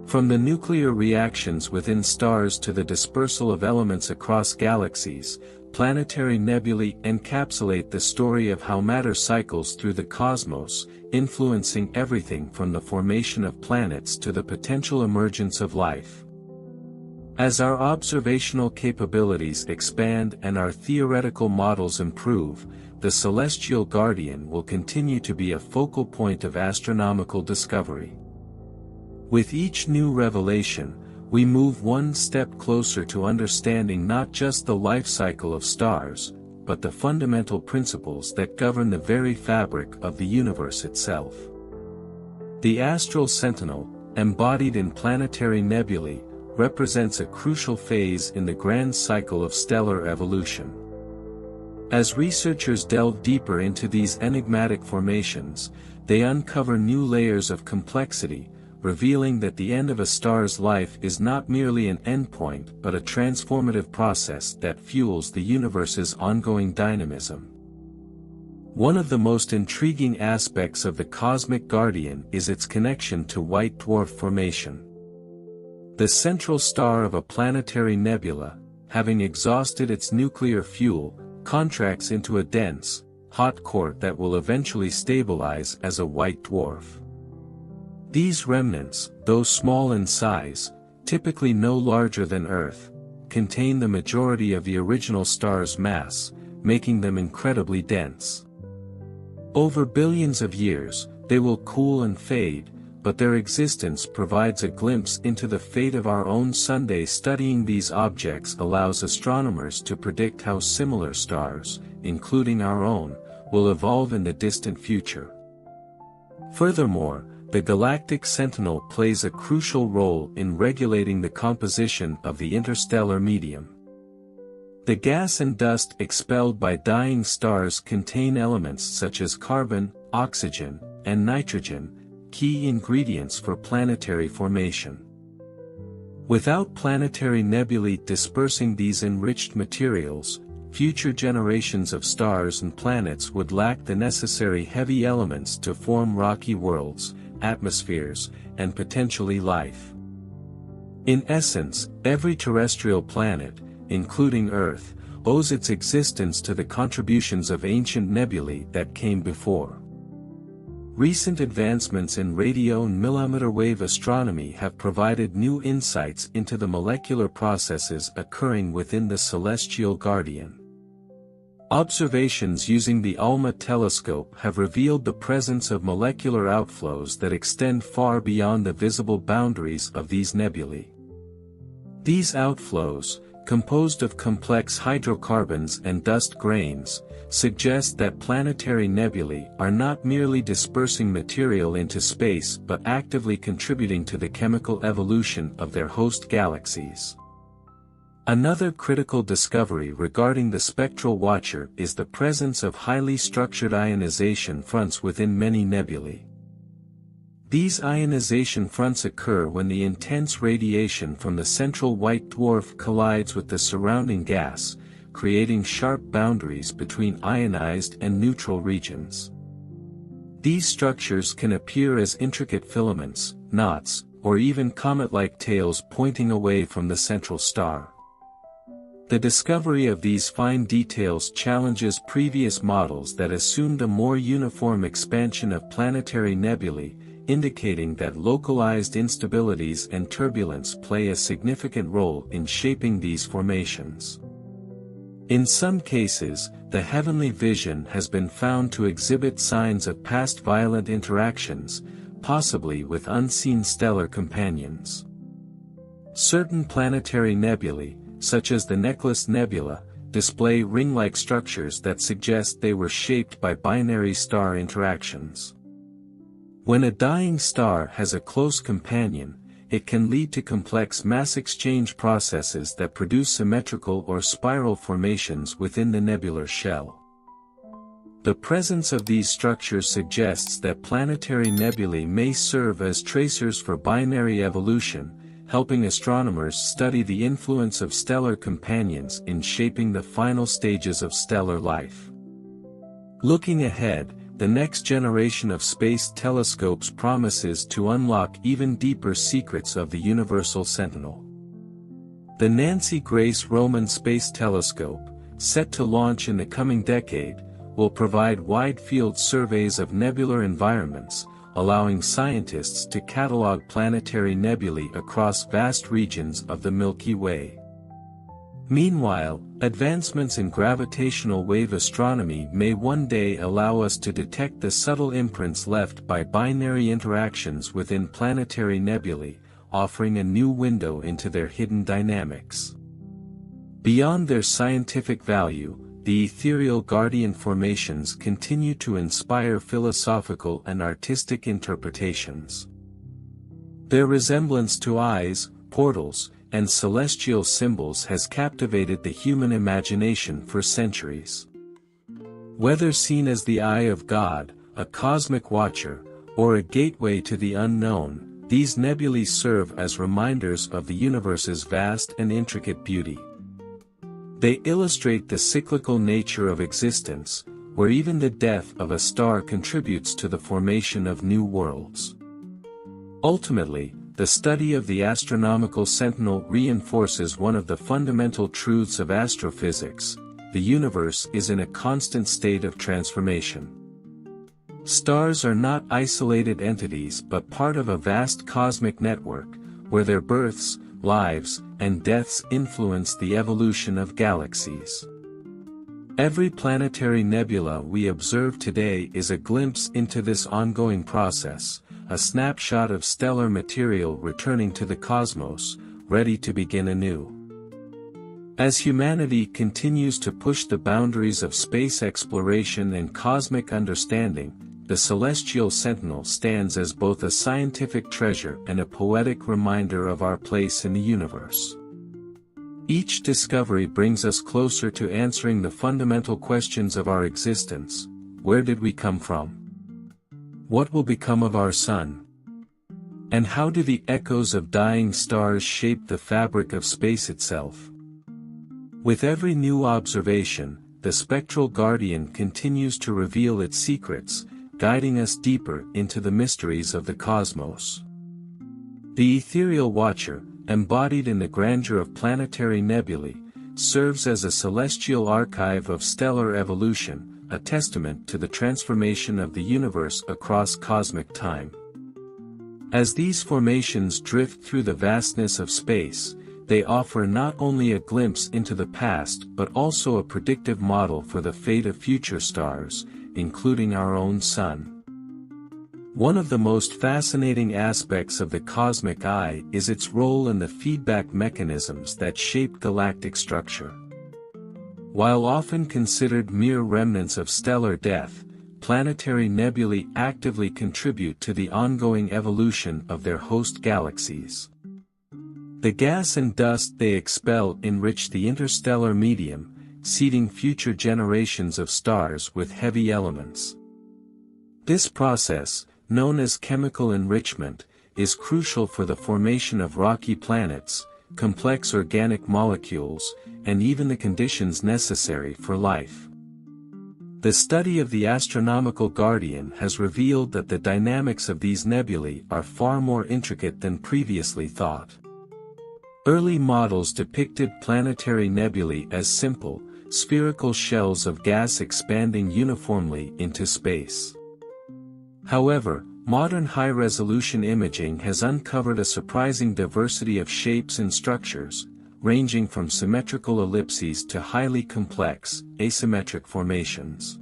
From the nuclear reactions within stars to the dispersal of elements across galaxies, planetary nebulae encapsulate the story of how matter cycles through the cosmos, influencing everything from the formation of planets to the potential emergence of life. As our observational capabilities expand and our theoretical models improve, the celestial guardian will continue to be a focal point of astronomical discovery. With each new revelation, we move one step closer to understanding not just the life cycle of stars, but the fundamental principles that govern the very fabric of the universe itself. The astral sentinel, embodied in planetary nebulae, represents a crucial phase in the grand cycle of stellar evolution. As researchers delve deeper into these enigmatic formations, they uncover new layers of complexity, revealing that the end of a star's life is not merely an endpoint but a transformative process that fuels the universe's ongoing dynamism. One of the most intriguing aspects of the Cosmic Guardian is its connection to white dwarf formation. The central star of a planetary nebula, having exhausted its nuclear fuel, contracts into a dense, hot core that will eventually stabilize as a white dwarf. These remnants, though small in size, typically no larger than Earth, contain the majority of the original star's mass, making them incredibly dense. Over billions of years, they will cool and fade, but their existence provides a glimpse into the fate of our own Sun. Studying these objects allows astronomers to predict how similar stars, including our own, will evolve in the distant future. Furthermore, the galactic sentinel plays a crucial role in regulating the composition of the interstellar medium. The gas and dust expelled by dying stars contain elements such as carbon, oxygen, and nitrogen, key ingredients for planetary formation. Without planetary nebulae dispersing these enriched materials, future generations of stars and planets would lack the necessary heavy elements to form rocky worlds, atmospheres, and potentially life. In essence, every terrestrial planet, including Earth, owes its existence to the contributions of ancient nebulae that came before. Recent advancements in radio and millimeter wave astronomy have provided new insights into the molecular processes occurring within the celestial guardian. Observations using the ALMA telescope have revealed the presence of molecular outflows that extend far beyond the visible boundaries of these nebulae. These outflows, composed of complex hydrocarbons and dust grains, suggest that planetary nebulae are not merely dispersing material into space but actively contributing to the chemical evolution of their host galaxies. Another critical discovery regarding the spectral watcher is the presence of highly structured ionization fronts within many nebulae. These ionization fronts occur when the intense radiation from the central white dwarf collides with the surrounding gas, creating sharp boundaries between ionized and neutral regions. These structures can appear as intricate filaments, knots, or even comet-like tails pointing away from the central star. The discovery of these fine details challenges previous models that assumed a more uniform expansion of planetary nebulae, indicating that localized instabilities and turbulence play a significant role in shaping these formations. In some cases, the heavenly vision has been found to exhibit signs of past violent interactions, possibly with unseen stellar companions. Certain planetary nebulae, such as the Necklace Nebula, display ring-like structures that suggest they were shaped by binary star interactions. When a dying star has a close companion, it can lead to complex mass exchange processes that produce symmetrical or spiral formations within the nebular shell. The presence of these structures suggests that planetary nebulae may serve as tracers for binary evolution, helping astronomers study the influence of stellar companions in shaping the final stages of stellar life. Looking ahead, the next generation of space telescopes promises to unlock even deeper secrets of the universal sentinel. The Nancy Grace Roman Space Telescope, set to launch in the coming decade, will provide wide-field surveys of nebular environments, allowing scientists to catalog planetary nebulae across vast regions of the Milky Way. Meanwhile, advancements in gravitational wave astronomy may one day allow us to detect the subtle imprints left by binary interactions within planetary nebulae, offering a new window into their hidden dynamics. Beyond their scientific value, the ethereal guardian formations continue to inspire philosophical and artistic interpretations. Their resemblance to eyes, portals, and celestial symbols has captivated the human imagination for centuries. Whether seen as the eye of God, a cosmic watcher, or a gateway to the unknown, these nebulae serve as reminders of the universe's vast and intricate beauty. They illustrate the cyclical nature of existence, where even the death of a star contributes to the formation of new worlds. Ultimately, the study of the astronomical sentinel reinforces one of the fundamental truths of astrophysics: the universe is in a constant state of transformation. Stars are not isolated entities but part of a vast cosmic network, where their births, lives, and deaths influence the evolution of galaxies. Every planetary nebula we observe today is a glimpse into this ongoing process, a snapshot of stellar material returning to the cosmos, ready to begin anew. As humanity continues to push the boundaries of space exploration and cosmic understanding, the celestial sentinel stands as both a scientific treasure and a poetic reminder of our place in the universe. Each discovery brings us closer to answering the fundamental questions of our existence: where did we come from? What will become of our sun? And how do the echoes of dying stars shape the fabric of space itself? With every new observation, the spectral guardian continues to reveal its secrets, guiding us deeper into the mysteries of the cosmos. The ethereal watcher, embodied in the grandeur of planetary nebulae, serves as a celestial archive of stellar evolution, a testament to the transformation of the universe across cosmic time. As these formations drift through the vastness of space, they offer not only a glimpse into the past but also a predictive model for the fate of future stars, including our own sun. One of the most fascinating aspects of the cosmic eye is its role in the feedback mechanisms that shape galactic structure. While often considered mere remnants of stellar death, planetary nebulae actively contribute to the ongoing evolution of their host galaxies. The gas and dust they expel enrich the interstellar medium, seeding future generations of stars with heavy elements. This process, known as chemical enrichment, is crucial for the formation of rocky planets, complex organic molecules, and even the conditions necessary for life. The study of the astronomical guardian has revealed that the dynamics of these nebulae are far more intricate than previously thought. Early models depicted planetary nebulae as simple, spherical shells of gas expanding uniformly into space. However, modern high-resolution imaging has uncovered a surprising diversity of shapes and structures, ranging from symmetrical ellipses to highly complex, asymmetric formations.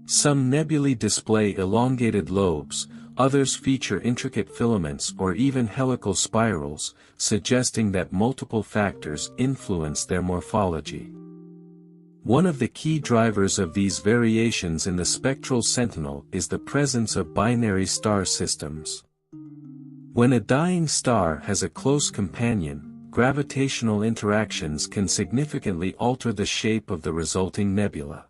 Some nebulae display elongated lobes, others feature intricate filaments or even helical spirals, suggesting that multiple factors influence their morphology. One of the key drivers of these variations in the spectral sentinel is the presence of binary star systems. When a dying star has a close companion, gravitational interactions can significantly alter the shape of the resulting nebula.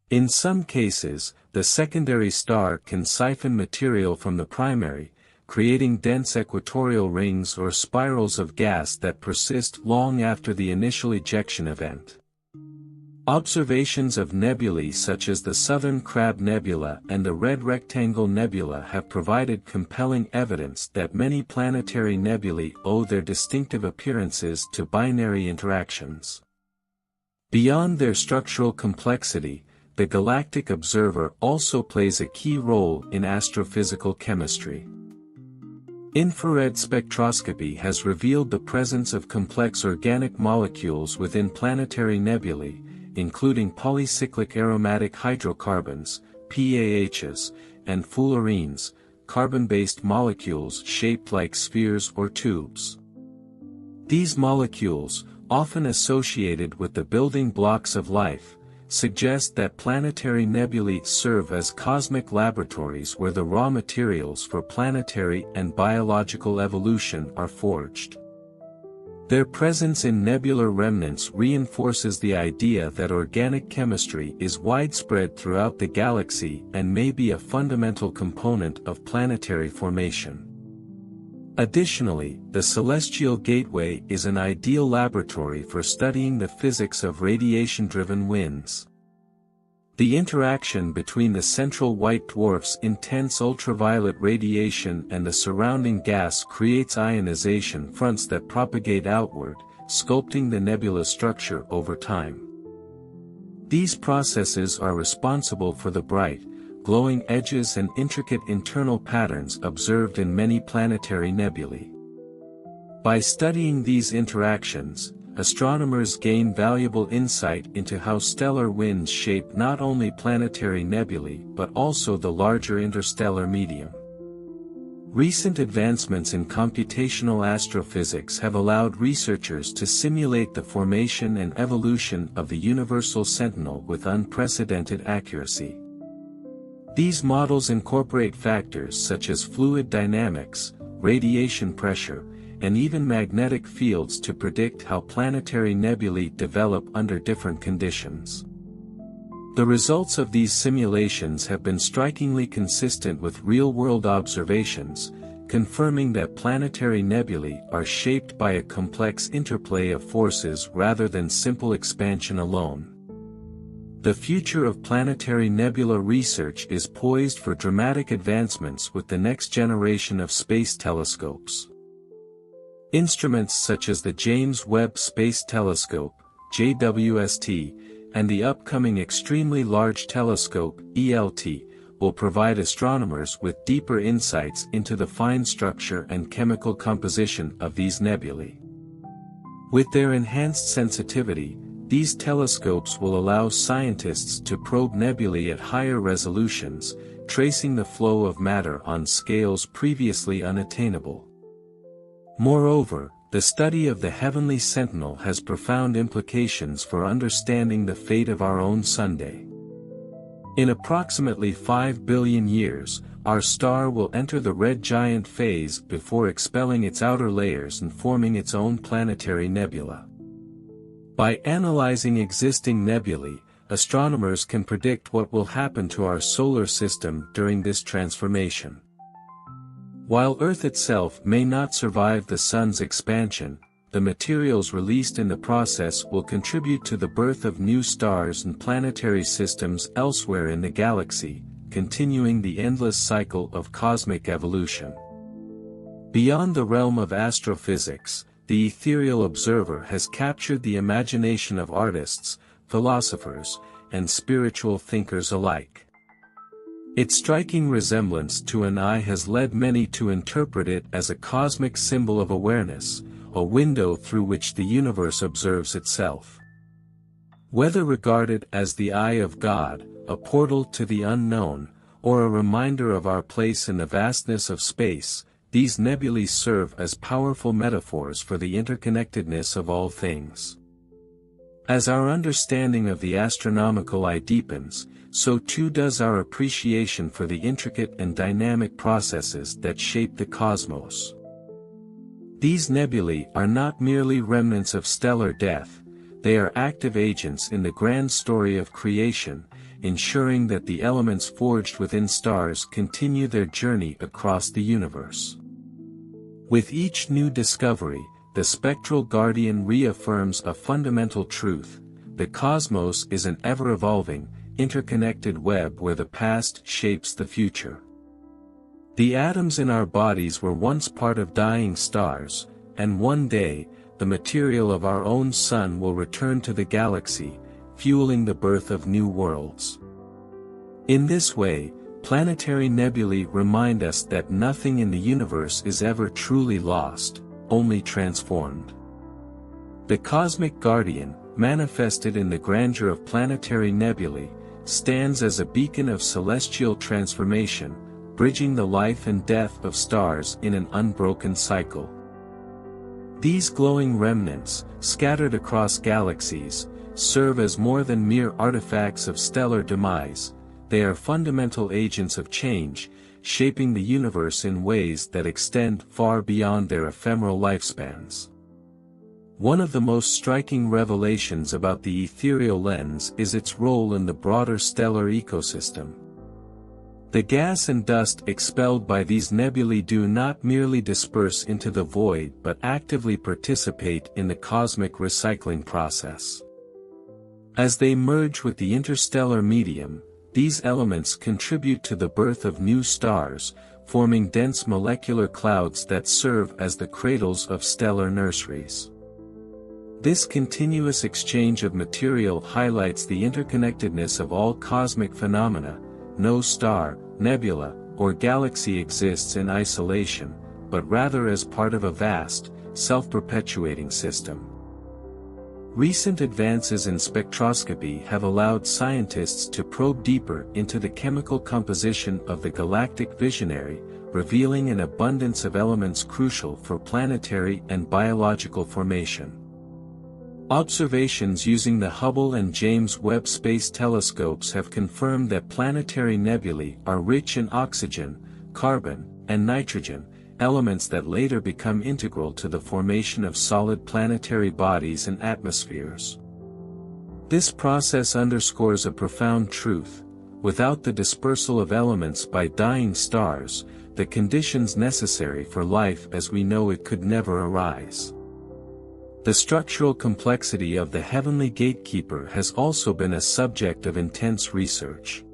In some cases, the secondary star can siphon material from the primary, creating dense equatorial rings or spirals of gas that persist long after the initial ejection event. Observations of nebulae such as the Southern Crab Nebula and the Red Rectangle Nebula have provided compelling evidence that many planetary nebulae owe their distinctive appearances to binary interactions. Beyond their structural complexity, the galactic observer also plays a key role in astrophysical chemistry. Infrared spectroscopy has revealed the presence of complex organic molecules within planetary nebulae, including polycyclic aromatic hydrocarbons, PAHs, and fullerenes, carbon-based molecules shaped like spheres or tubes. These molecules, often associated with the building blocks of life, suggest that planetary nebulae serve as cosmic laboratories where the raw materials for planetary and biological evolution are forged. Their presence in nebular remnants reinforces the idea that organic chemistry is widespread throughout the galaxy and may be a fundamental component of planetary formation. Additionally, the Celestial Gateway is an ideal laboratory for studying the physics of radiation-driven winds. The interaction between the central white dwarf's intense ultraviolet radiation and the surrounding gas creates ionization fronts that propagate outward, sculpting the nebula structure over time. These processes are responsible for the bright, glowing edges and intricate internal patterns observed in many planetary nebulae. By studying these interactions, astronomers gain valuable insight into how stellar winds shape not only planetary nebulae but also the larger interstellar medium. Recent advancements in computational astrophysics have allowed researchers to simulate the formation and evolution of the universal sentinel with unprecedented accuracy. These models incorporate factors such as fluid dynamics, radiation pressure, and even magnetic fields to predict how planetary nebulae develop under different conditions. The results of these simulations have been strikingly consistent with real-world observations, confirming that planetary nebulae are shaped by a complex interplay of forces rather than simple expansion alone. The future of planetary nebula research is poised for dramatic advancements with the next generation of space telescopes. Instruments such as the James Webb Space Telescope, JWST, and the upcoming Extremely Large Telescope, ELT, will provide astronomers with deeper insights into the fine structure and chemical composition of these nebulae. With their enhanced sensitivity, these telescopes will allow scientists to probe nebulae at higher resolutions, tracing the flow of matter on scales previously unattainable. Moreover, the study of the heavenly sentinel has profound implications for understanding the fate of our own Sunday. In approximately 5 billion years, our star will enter the red giant phase before expelling its outer layers and forming its own planetary nebula. By analyzing existing nebulae, astronomers can predict what will happen to our solar system during this transformation. While Earth itself may not survive the Sun's expansion, the materials released in the process will contribute to the birth of new stars and planetary systems elsewhere in the galaxy, continuing the endless cycle of cosmic evolution. Beyond the realm of astrophysics, the ethereal observer has captured the imagination of artists, philosophers, and spiritual thinkers alike. Its striking resemblance to an eye has led many to interpret it as a cosmic symbol of awareness, a window through which the universe observes itself. Whether regarded as the eye of God, a portal to the unknown, or a reminder of our place in the vastness of space, these nebulae serve as powerful metaphors for the interconnectedness of all things. As our understanding of the astronomical eye deepens, so too does our appreciation for the intricate and dynamic processes that shape the cosmos. These nebulae are not merely remnants of stellar death, they are active agents in the grand story of creation, ensuring that the elements forged within stars continue their journey across the universe. With each new discovery, the spectral guardian reaffirms a fundamental truth: the cosmos is an ever-evolving, interconnected web where the past shapes the future. The atoms in our bodies were once part of dying stars, and one day, the material of our own sun will return to the galaxy, fueling the birth of new worlds. In this way, planetary nebulae remind us that nothing in the universe is ever truly lost, only transformed. The cosmic guardian, manifested in the grandeur of planetary nebulae, stands as a beacon of celestial transformation, bridging the life and death of stars in an unbroken cycle. These glowing remnants, scattered across galaxies, serve as more than mere artifacts of stellar demise. They are fundamental agents of change, shaping the universe in ways that extend far beyond their ephemeral lifespans. One of the most striking revelations about the ethereal lens is its role in the broader stellar ecosystem. The gas and dust expelled by these nebulae do not merely disperse into the void but actively participate in the cosmic recycling process. As they merge with the interstellar medium, these elements contribute to the birth of new stars, forming dense molecular clouds that serve as the cradles of stellar nurseries. This continuous exchange of material highlights the interconnectedness of all cosmic phenomena. No star, nebula, or galaxy exists in isolation, but rather as part of a vast, self-perpetuating system. Recent advances in spectroscopy have allowed scientists to probe deeper into the chemical composition of the galactic visionary, revealing an abundance of elements crucial for planetary and biological formation. Observations using the Hubble and James Webb Space Telescopes have confirmed that planetary nebulae are rich in oxygen, carbon, and nitrogen, elements that later become integral to the formation of solid planetary bodies and atmospheres. This process underscores a profound truth: without the dispersal of elements by dying stars, the conditions necessary for life as we know it could never arise. The structural complexity of the heavenly gatekeeper has also been a subject of intense research.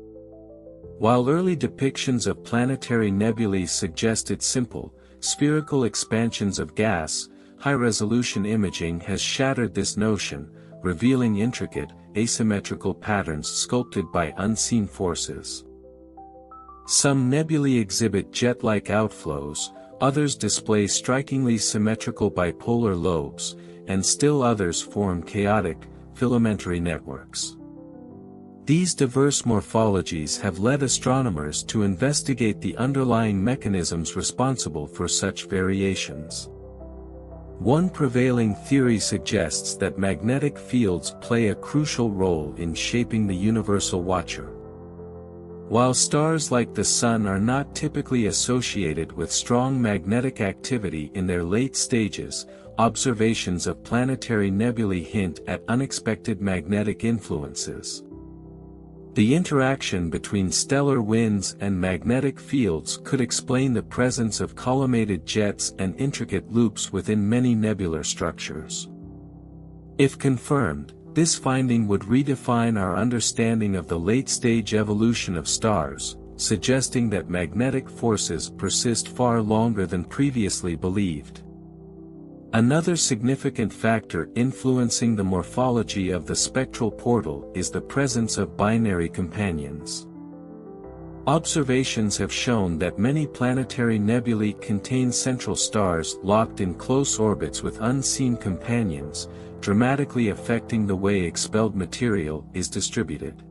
While early depictions of planetary nebulae suggested simple, spherical expansions of gas, high-resolution imaging has shattered this notion, revealing intricate, asymmetrical patterns sculpted by unseen forces. Some nebulae exhibit jet-like outflows, others display strikingly symmetrical bipolar lobes, and still others form chaotic, filamentary networks. These diverse morphologies have led astronomers to investigate the underlying mechanisms responsible for such variations. One prevailing theory suggests that magnetic fields play a crucial role in shaping the universal watcher. While stars like the Sun are not typically associated with strong magnetic activity in their late stages, observations of planetary nebulae hint at unexpected magnetic influences. The interaction between stellar winds and magnetic fields could explain the presence of collimated jets and intricate loops within many nebular structures. If confirmed, this finding would redefine our understanding of the late-stage evolution of stars, suggesting that magnetic forces persist far longer than previously believed. Another significant factor influencing the morphology of the spectral portal is the presence of binary companions. Observations have shown that many planetary nebulae contain central stars locked in close orbits with unseen companions, dramatically affecting the way expelled material is distributed.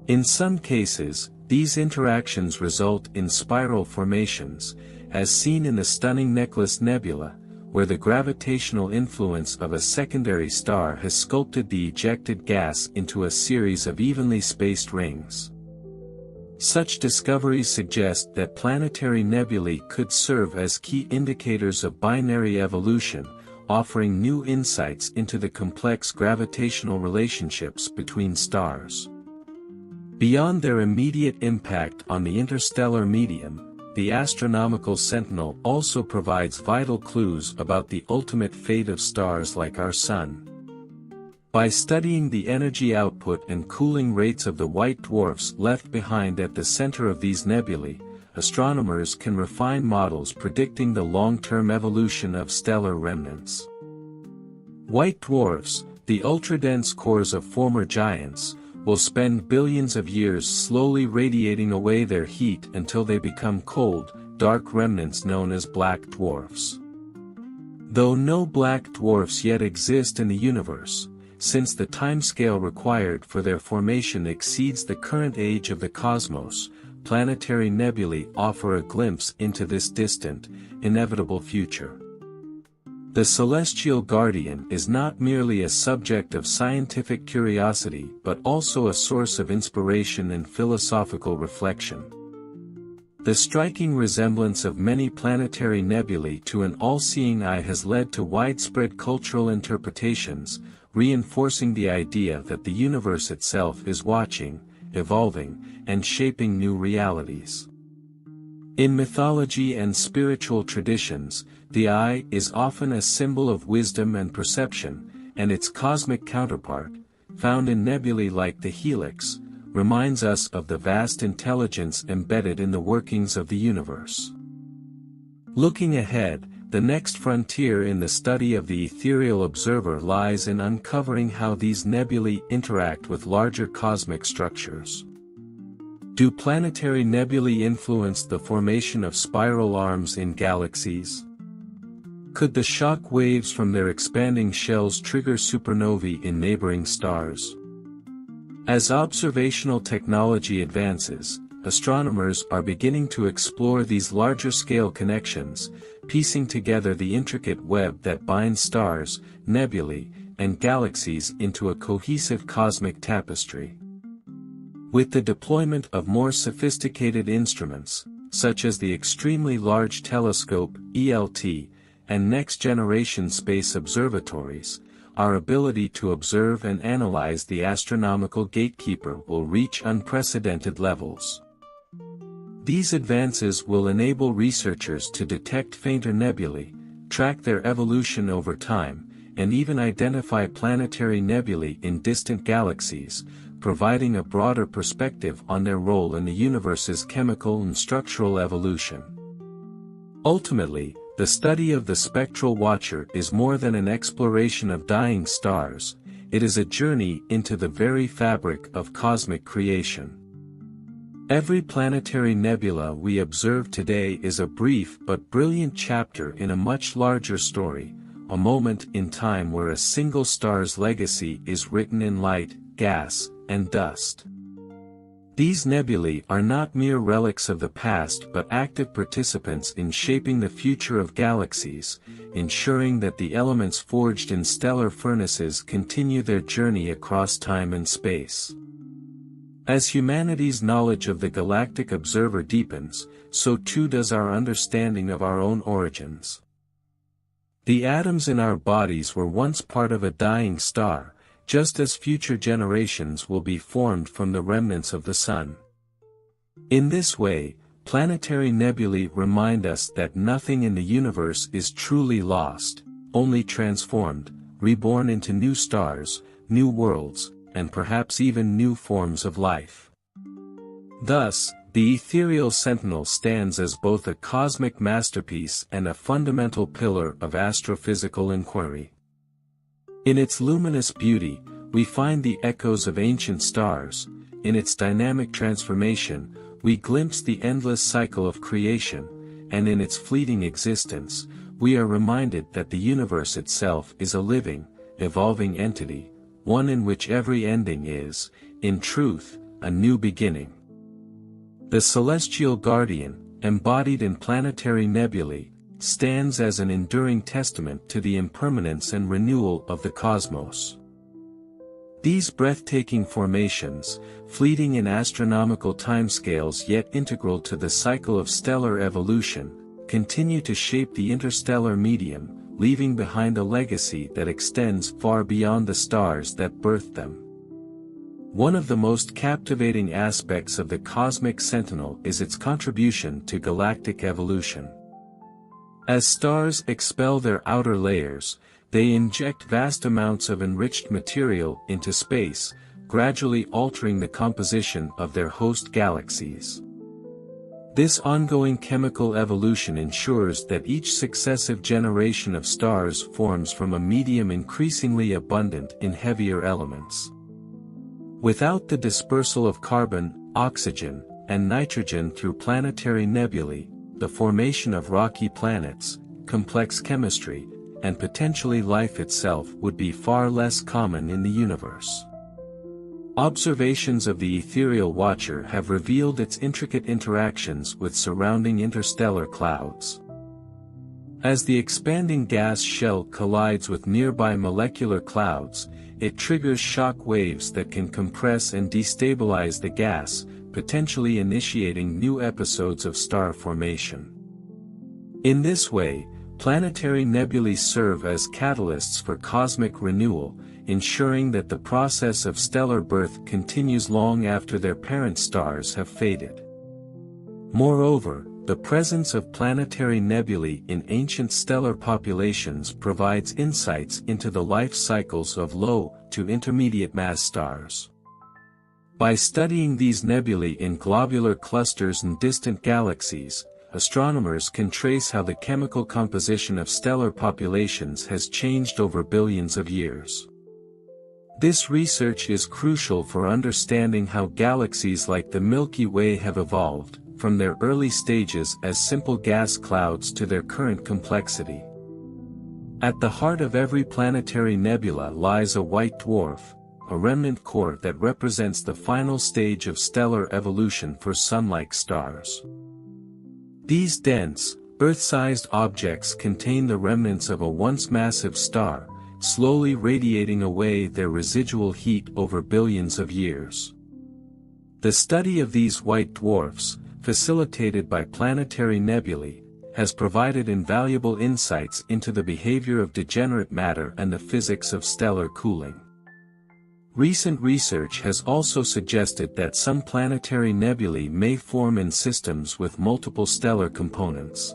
In some cases, these interactions result in spiral formations, as seen in the stunning Necklace Nebula, where the gravitational influence of a secondary star has sculpted the ejected gas into a series of evenly spaced rings. Such discoveries suggest that planetary nebulae could serve as key indicators of binary evolution, offering new insights into the complex gravitational relationships between stars. Beyond their immediate impact on the interstellar medium, the astronomical sentinel also provides vital clues about the ultimate fate of stars like our Sun. By studying the energy output and cooling rates of the white dwarfs left behind at the center of these nebulae, astronomers can refine models predicting the long-term evolution of stellar remnants. White dwarfs, the ultra-dense cores of former giants, will spend billions of years slowly radiating away their heat until they become cold, dark remnants known as black dwarfs. Though no black dwarfs yet exist in the universe, since the timescale required for their formation exceeds the current age of the cosmos, planetary nebulae offer a glimpse into this distant, inevitable future. The celestial guardian is not merely a subject of scientific curiosity but also a source of inspiration and philosophical reflection. The striking resemblance of many planetary nebulae to an all-seeing eye has led to widespread cultural interpretations, reinforcing the idea that the universe itself is watching, evolving, and shaping new realities. In mythology and spiritual traditions, the eye is often a symbol of wisdom and perception, and its cosmic counterpart, found in nebulae like the helix, reminds us of the vast intelligence embedded in the workings of the universe. Looking ahead, the next frontier in the study of the ethereal observer lies in uncovering how these nebulae interact with larger cosmic structures. Do planetary nebulae influence the formation of spiral arms in galaxies? Could the shock waves from their expanding shells trigger supernovae in neighboring stars? As observational technology advances, astronomers are beginning to explore these larger-scale connections, piecing together the intricate web that binds stars, nebulae, and galaxies into a cohesive cosmic tapestry. With the deployment of more sophisticated instruments, such as the Extremely Large Telescope (ELT), and next-generation space observatories, our ability to observe and analyze the astronomical gatekeeper will reach unprecedented levels. These advances will enable researchers to detect fainter nebulae, track their evolution over time, and even identify planetary nebulae in distant galaxies, providing a broader perspective on their role in the universe's chemical and structural evolution. Ultimately, the study of the spectral watcher is more than an exploration of dying stars, it is a journey into the very fabric of cosmic creation. Every planetary nebula we observe today is a brief but brilliant chapter in a much larger story, a moment in time where a single star's legacy is written in light, gas, and dust. These nebulae are not mere relics of the past but active participants in shaping the future of galaxies, ensuring that the elements forged in stellar furnaces continue their journey across time and space. As humanity's knowledge of the galactic observer deepens, so too does our understanding of our own origins. The atoms in our bodies were once part of a dying star, just as future generations will be formed from the remnants of the Sun. In this way, planetary nebulae remind us that nothing in the universe is truly lost, only transformed, reborn into new stars, new worlds, and perhaps even new forms of life. Thus, the ethereal sentinel stands as both a cosmic masterpiece and a fundamental pillar of astrophysical inquiry. In its luminous beauty, we find the echoes of ancient stars, in its dynamic transformation, we glimpse the endless cycle of creation, and in its fleeting existence, we are reminded that the universe itself is a living, evolving entity, one in which every ending is, in truth, a new beginning. The celestial guardian, embodied in planetary nebulae, stands as an enduring testament to the impermanence and renewal of the cosmos. These breathtaking formations, fleeting in astronomical timescales yet integral to the cycle of stellar evolution, continue to shape the interstellar medium, leaving behind a legacy that extends far beyond the stars that birthed them. One of the most captivating aspects of the cosmic sentinel is its contribution to galactic evolution. As stars expel their outer layers, they inject vast amounts of enriched material into space, gradually altering the composition of their host galaxies. This ongoing chemical evolution ensures that each successive generation of stars forms from a medium increasingly abundant in heavier elements. Without the dispersal of carbon, oxygen, and nitrogen through planetary nebulae, the formation of rocky planets, complex chemistry, and potentially life itself would be far less common in the universe. Observations of the ethereal watcher have revealed its intricate interactions with surrounding interstellar clouds. As the expanding gas shell collides with nearby molecular clouds, it triggers shock waves that can compress and destabilize the gas, potentially initiating new episodes of star formation. In this way, planetary nebulae serve as catalysts for cosmic renewal, ensuring that the process of stellar birth continues long after their parent stars have faded. Moreover, the presence of planetary nebulae in ancient stellar populations provides insights into the life cycles of low to intermediate mass stars. By studying these nebulae in globular clusters and distant galaxies, astronomers can trace how the chemical composition of stellar populations has changed over billions of years. This research is crucial for understanding how galaxies like the Milky Way have evolved, from their early stages as simple gas clouds to their current complexity. At the heart of every planetary nebula lies a white dwarf, a remnant core that represents the final stage of stellar evolution for Sun-like stars. These dense, Earth-sized objects contain the remnants of a once massive star, slowly radiating away their residual heat over billions of years. The study of these white dwarfs, facilitated by planetary nebulae, has provided invaluable insights into the behavior of degenerate matter and the physics of stellar cooling. Recent research has also suggested that some planetary nebulae may form in systems with multiple stellar components.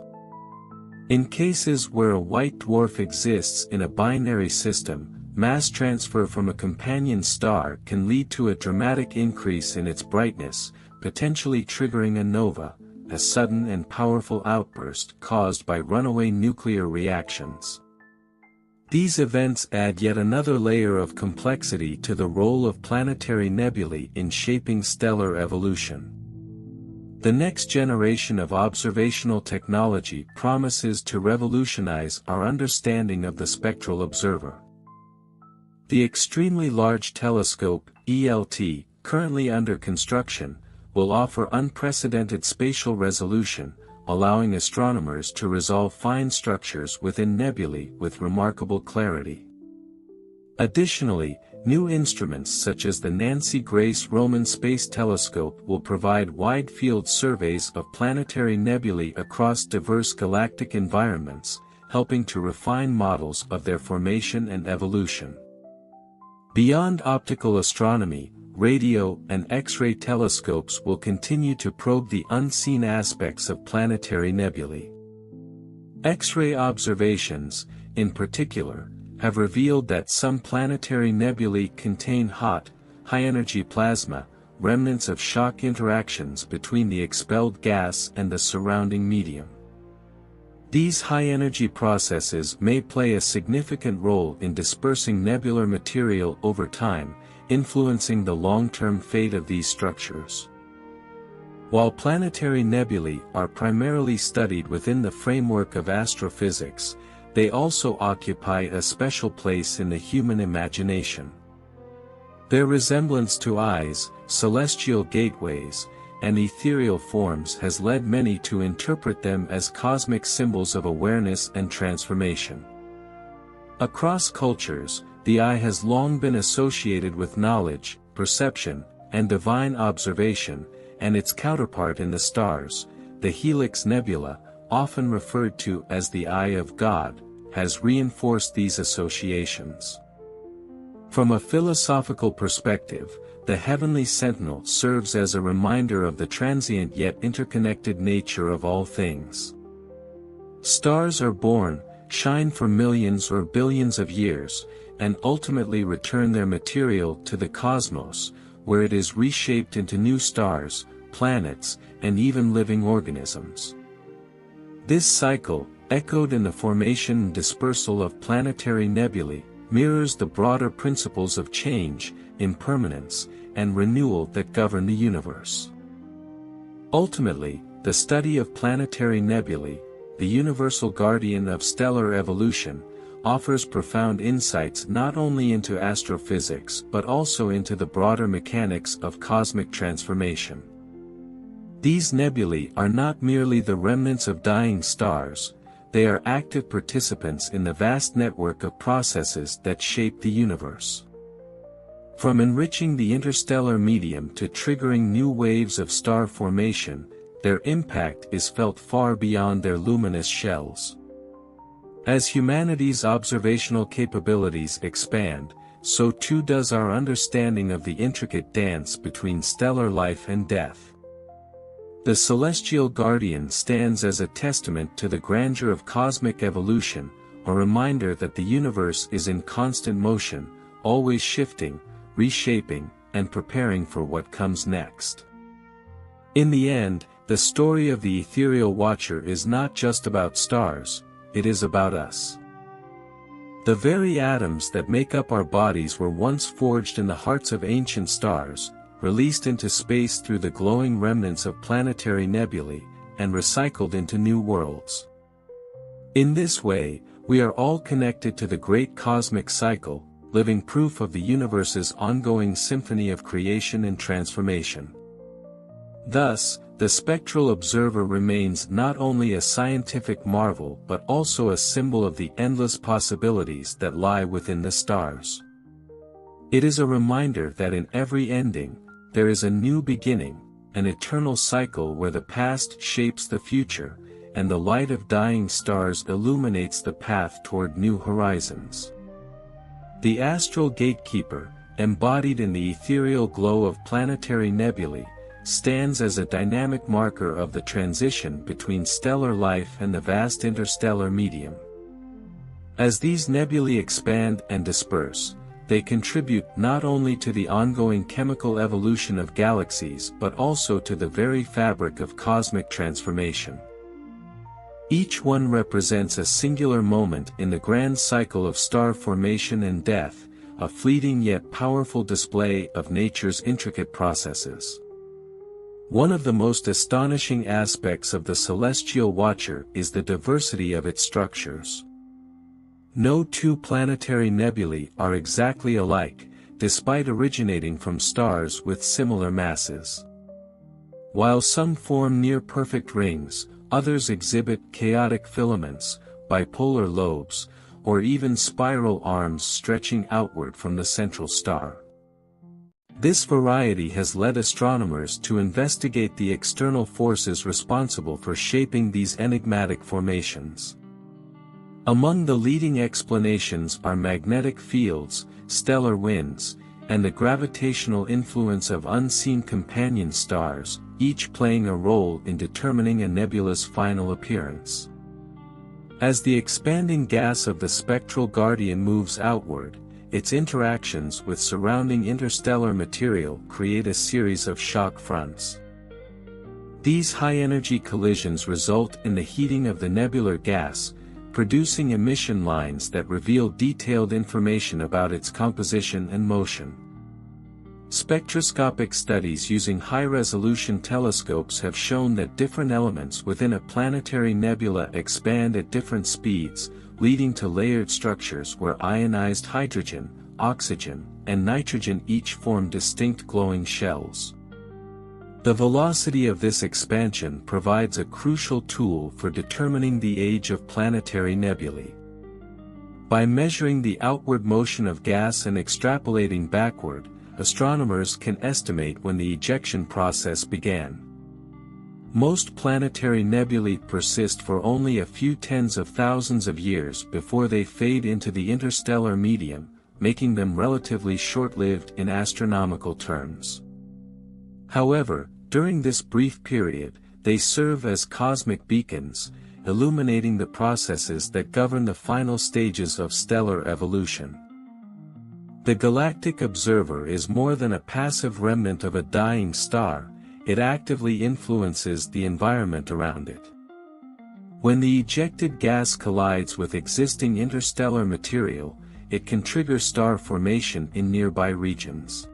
In cases where a white dwarf exists in a binary system, mass transfer from a companion star can lead to a dramatic increase in its brightness, potentially triggering a nova, a sudden and powerful outburst caused by runaway nuclear reactions. These events add yet another layer of complexity to the role of planetary nebulae in shaping stellar evolution. The next generation of observational technology promises to revolutionize our understanding of the spectral observer. The Extremely Large Telescope, ELT, currently under construction, will offer unprecedented spatial resolution, allowing astronomers to resolve fine structures within nebulae with remarkable clarity. Additionally, new instruments such as the Nancy Grace Roman Space Telescope will provide wide-field surveys of planetary nebulae across diverse galactic environments, helping to refine models of their formation and evolution. Beyond optical astronomy, radio and X-ray telescopes will continue to probe the unseen aspects of planetary nebulae. X-ray observations, in particular, have revealed that some planetary nebulae contain hot, high-energy plasma, remnants of shock interactions between the expelled gas and the surrounding medium. These high-energy processes may play a significant role in dispersing nebular material over time, influencing the long-term fate of these structures. While planetary nebulae are primarily studied within the framework of astrophysics, they also occupy a special place in the human imagination. Their resemblance to eyes, celestial gateways, and ethereal forms has led many to interpret them as cosmic symbols of awareness and transformation. Across cultures, the eye has long been associated with knowledge, perception, and divine observation, and its counterpart in the stars, the Helix Nebula, often referred to as the Eye of God, has reinforced these associations. From a philosophical perspective, the heavenly sentinel serves as a reminder of the transient yet interconnected nature of all things. Stars are born, shine for millions or billions of years, and ultimately return their material to the cosmos, where it is reshaped into new stars, planets, and even living organisms. This cycle, echoed in the formation and dispersal of planetary nebulae, mirrors the broader principles of change, impermanence, and renewal that govern the universe. Ultimately, the study of planetary nebulae, the universal guardian of stellar evolution, offers profound insights not only into astrophysics but also into the broader mechanics of cosmic transformation. These nebulae are not merely the remnants of dying stars, they are active participants in the vast network of processes that shape the universe. From enriching the interstellar medium to triggering new waves of star formation, their impact is felt far beyond their luminous shells. As humanity's observational capabilities expand, so too does our understanding of the intricate dance between stellar life and death. The celestial guardian stands as a testament to the grandeur of cosmic evolution, a reminder that the universe is in constant motion, always shifting, reshaping, and preparing for what comes next. In the end, the story of the ethereal watcher is not just about stars, it is about us. The very atoms that make up our bodies were once forged in the hearts of ancient stars, released into space through the glowing remnants of planetary nebulae, and recycled into new worlds. In this way, we are all connected to the great cosmic cycle, living proof of the universe's ongoing symphony of creation and transformation. Thus, the spectral observer remains not only a scientific marvel but also a symbol of the endless possibilities that lie within the stars. It is a reminder that in every ending, there is a new beginning, an eternal cycle where the past shapes the future, and the light of dying stars illuminates the path toward new horizons. The astral gatekeeper, embodied in the ethereal glow of planetary nebulae, stands as a dynamic marker of the transition between stellar life and the vast interstellar medium. As these nebulae expand and disperse, they contribute not only to the ongoing chemical evolution of galaxies but also to the very fabric of cosmic transformation. Each one represents a singular moment in the grand cycle of star formation and death, a fleeting yet powerful display of nature's intricate processes. One of the most astonishing aspects of the celestial watcher is the diversity of its structures. No two planetary nebulae are exactly alike, despite originating from stars with similar masses. While some form near-perfect rings, others exhibit chaotic filaments, bipolar lobes, or even spiral arms stretching outward from the central star. This variety has led astronomers to investigate the external forces responsible for shaping these enigmatic formations. Among the leading explanations are magnetic fields, stellar winds, and the gravitational influence of unseen companion stars, each playing a role in determining a nebula's final appearance. As the expanding gas of the spectral guardian moves outward, its interactions with surrounding interstellar material create a series of shock fronts. These high-energy collisions result in the heating of the nebular gas, producing emission lines that reveal detailed information about its composition and motion. Spectroscopic studies using high-resolution telescopes have shown that different elements within a planetary nebula expand at different speeds, leading to layered structures where ionized hydrogen, oxygen, and nitrogen each form distinct glowing shells. The velocity of this expansion provides a crucial tool for determining the age of planetary nebulae. By measuring the outward motion of gas and extrapolating backward, astronomers can estimate when the ejection process began. Most planetary nebulae persist for only a few tens of thousands of years before they fade into the interstellar medium, making them relatively short-lived in astronomical terms. However, during this brief period, they serve as cosmic beacons, illuminating the processes that govern the final stages of stellar evolution. The galactic observer is more than a passive remnant of a dying star, it actively influences the environment around it. When the ejected gas collides with existing interstellar material, it can trigger star formation in nearby regions.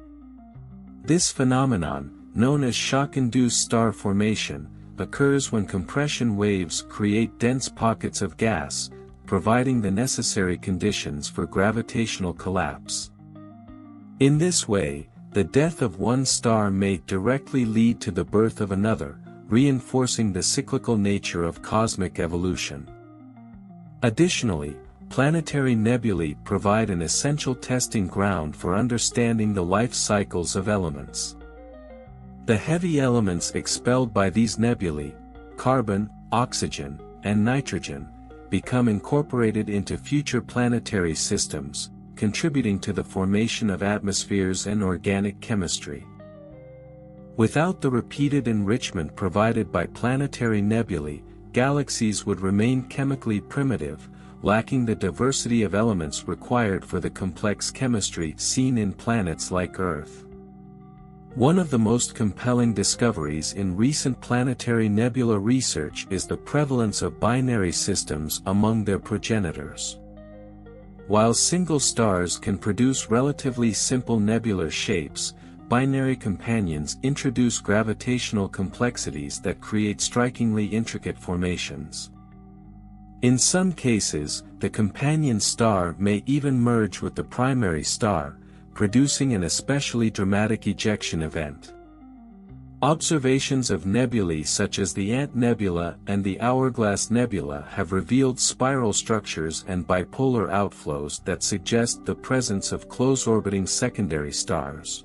This phenomenon, known as shock-induced star formation, occurs when compression waves create dense pockets of gas, providing the necessary conditions for gravitational collapse. In this way, the death of one star may directly lead to the birth of another, reinforcing the cyclical nature of cosmic evolution. Additionally, planetary nebulae provide an essential testing ground for understanding the life cycles of elements. The heavy elements expelled by these nebulae, carbon, oxygen, and nitrogen, become incorporated into future planetary systems, contributing to the formation of atmospheres and organic chemistry. Without the repeated enrichment provided by planetary nebulae, galaxies would remain chemically primitive, lacking the diversity of elements required for the complex chemistry seen in planets like Earth. One of the most compelling discoveries in recent planetary nebula research is the prevalence of binary systems among their progenitors. While single stars can produce relatively simple nebular shapes, binary companions introduce gravitational complexities that create strikingly intricate formations. In some cases, the companion star may even merge with the primary star, producing an especially dramatic ejection event. Observations of nebulae such as the Ant Nebula and the Hourglass Nebula have revealed spiral structures and bipolar outflows that suggest the presence of close-orbiting secondary stars.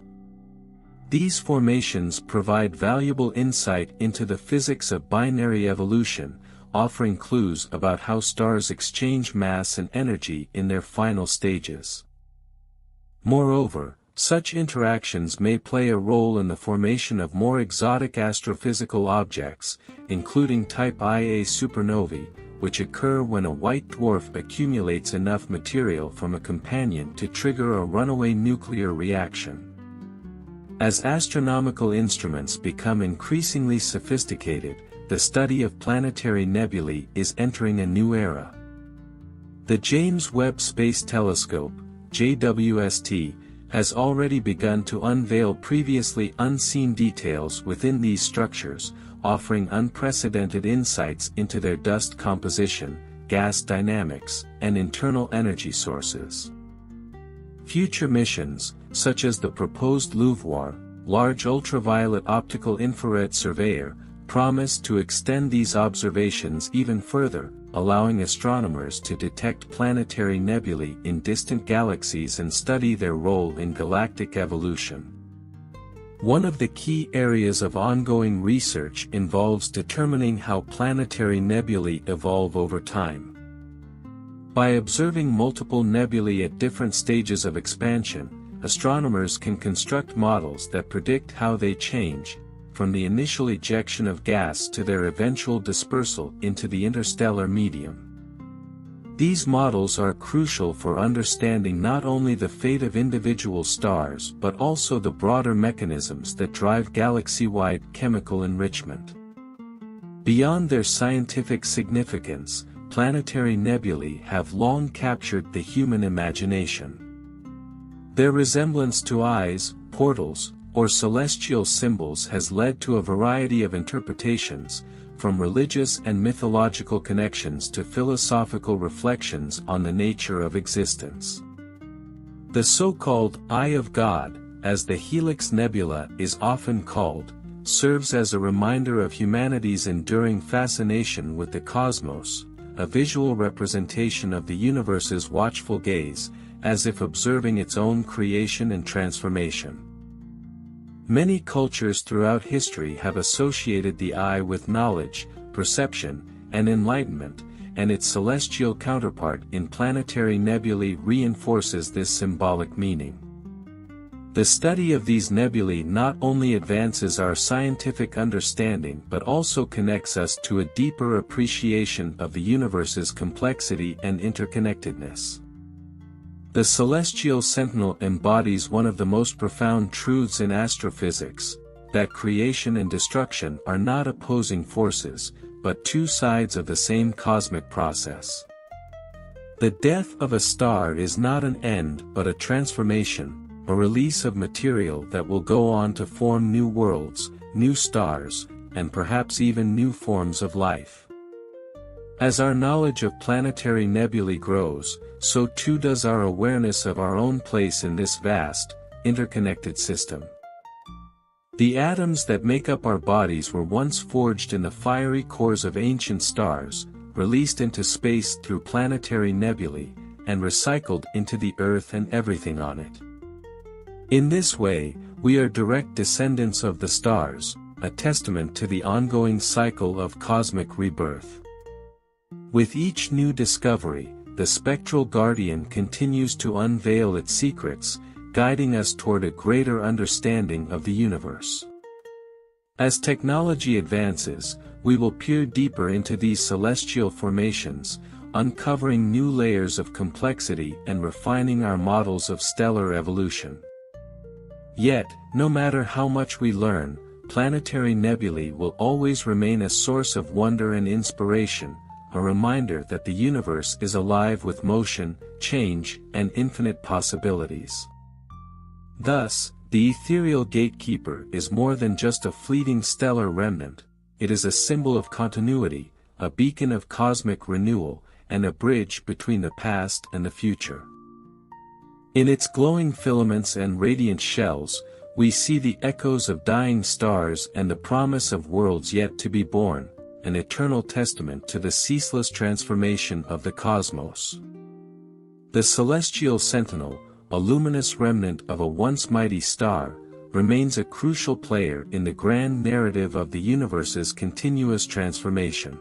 These formations provide valuable insight into the physics of binary evolution, offering clues about how stars exchange mass and energy in their final stages. Moreover, such interactions may play a role in the formation of more exotic astrophysical objects, including type Ia supernovae, which occur when a white dwarf accumulates enough material from a companion to trigger a runaway nuclear reaction. As astronomical instruments become increasingly sophisticated, the study of planetary nebulae is entering a new era. The James Webb Space Telescope, JWST, has already begun to unveil previously unseen details within these structures, offering unprecedented insights into their dust composition, gas dynamics, and internal energy sources. Future missions, such as the proposed LUVOIR, Large Ultraviolet Optical Infrared Surveyor, promise to extend these observations even further, allowing astronomers to detect planetary nebulae in distant galaxies and study their role in galactic evolution. One of the key areas of ongoing research involves determining how planetary nebulae evolve over time. By observing multiple nebulae at different stages of expansion, astronomers can construct models that predict how they change, from the initial ejection of gas to their eventual dispersal into the interstellar medium. These models are crucial for understanding not only the fate of individual stars but also the broader mechanisms that drive galaxy-wide chemical enrichment. Beyond their scientific significance, planetary nebulae have long captured the human imagination. Their resemblance to eyes, portals, or celestial symbols has led to a variety of interpretations, from religious and mythological connections to philosophical reflections on the nature of existence. The so-called Eye of God, as the Helix Nebula is often called, serves as a reminder of humanity's enduring fascination with the cosmos, a visual representation of the universe's watchful gaze, as if observing its own creation and transformation. Many cultures throughout history have associated the eye with knowledge, perception, and enlightenment, and its celestial counterpart in planetary nebulae reinforces this symbolic meaning. The study of these nebulae not only advances our scientific understanding but also connects us to a deeper appreciation of the universe's complexity and interconnectedness. The celestial sentinel embodies one of the most profound truths in astrophysics, that creation and destruction are not opposing forces, but two sides of the same cosmic process. The death of a star is not an end but a transformation, a release of material that will go on to form new worlds, new stars, and perhaps even new forms of life. As our knowledge of planetary nebulae grows, so too does our awareness of our own place in this vast, interconnected system. The atoms that make up our bodies were once forged in the fiery cores of ancient stars, released into space through planetary nebulae, and recycled into the Earth and everything on it. In this way, we are direct descendants of the stars, a testament to the ongoing cycle of cosmic rebirth. With each new discovery, the spectral guardian continues to unveil its secrets, guiding us toward a greater understanding of the universe. As technology advances, we will peer deeper into these celestial formations, uncovering new layers of complexity and refining our models of stellar evolution. Yet, no matter how much we learn, planetary nebulae will always remain a source of wonder and inspiration, a reminder that the universe is alive with motion, change, and infinite possibilities. Thus, the ethereal gatekeeper is more than just a fleeting stellar remnant, it is a symbol of continuity, a beacon of cosmic renewal, and a bridge between the past and the future. In its glowing filaments and radiant shells, we see the echoes of dying stars and the promise of worlds yet to be born, an eternal testament to the ceaseless transformation of the cosmos. The celestial sentinel, a luminous remnant of a once mighty star, remains a crucial player in the grand narrative of the universe's continuous transformation.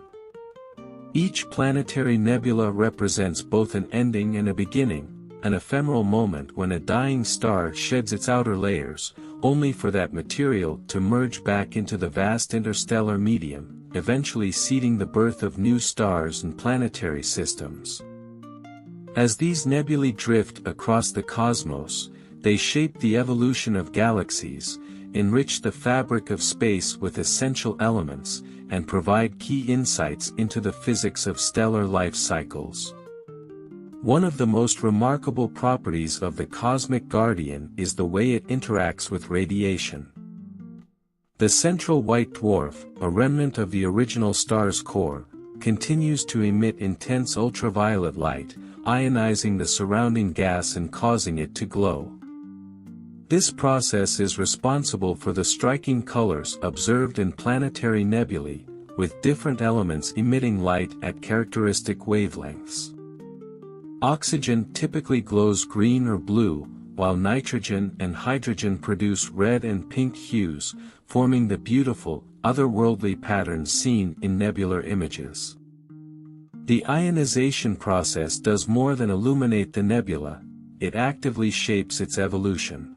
Each planetary nebula represents both an ending and a beginning, an ephemeral moment when a dying star sheds its outer layers, only for that material to merge back into the vast interstellar medium, eventually seeding the birth of new stars and planetary systems. As these nebulae drift across the cosmos, they shape the evolution of galaxies, enrich the fabric of space with essential elements, and provide key insights into the physics of stellar life cycles. One of the most remarkable properties of the cosmic guardian is the way it interacts with radiation. The central white dwarf, a remnant of the original star's core, continues to emit intense ultraviolet light, ionizing the surrounding gas and causing it to glow. This process is responsible for the striking colors observed in planetary nebulae, with different elements emitting light at characteristic wavelengths. Oxygen typically glows green or blue, while nitrogen and hydrogen produce red and pink hues, forming the beautiful, otherworldly patterns seen in nebular images. The ionization process does more than illuminate the nebula, it actively shapes its evolution.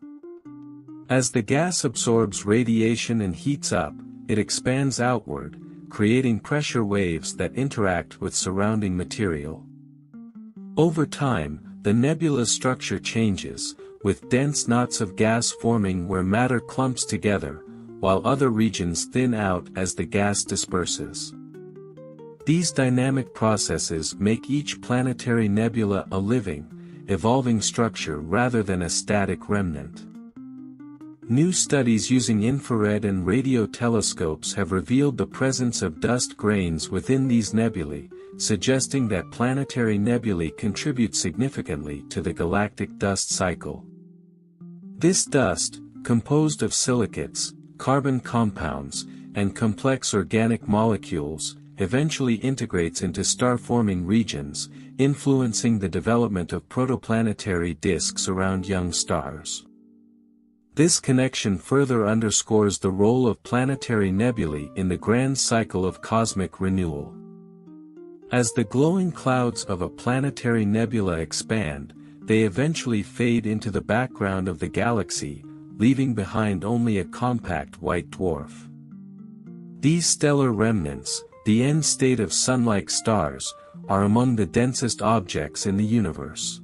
As the gas absorbs radiation and heats up, it expands outward, creating pressure waves that interact with surrounding material. Over time, the nebula's structure changes, with dense knots of gas forming where matter clumps together, while other regions thin out as the gas disperses. These dynamic processes make each planetary nebula a living, evolving structure rather than a static remnant. New studies using infrared and radio telescopes have revealed the presence of dust grains within these nebulae, suggesting that planetary nebulae contribute significantly to the galactic dust cycle. This dust, composed of silicates, carbon compounds, and complex organic molecules, eventually integrates into star-forming regions, influencing the development of protoplanetary disks around young stars. This connection further underscores the role of planetary nebulae in the grand cycle of cosmic renewal. As the glowing clouds of a planetary nebula expand, they eventually fade into the background of the galaxy, leaving behind only a compact white dwarf. These stellar remnants, the end state of sun-like stars, are among the densest objects in the universe.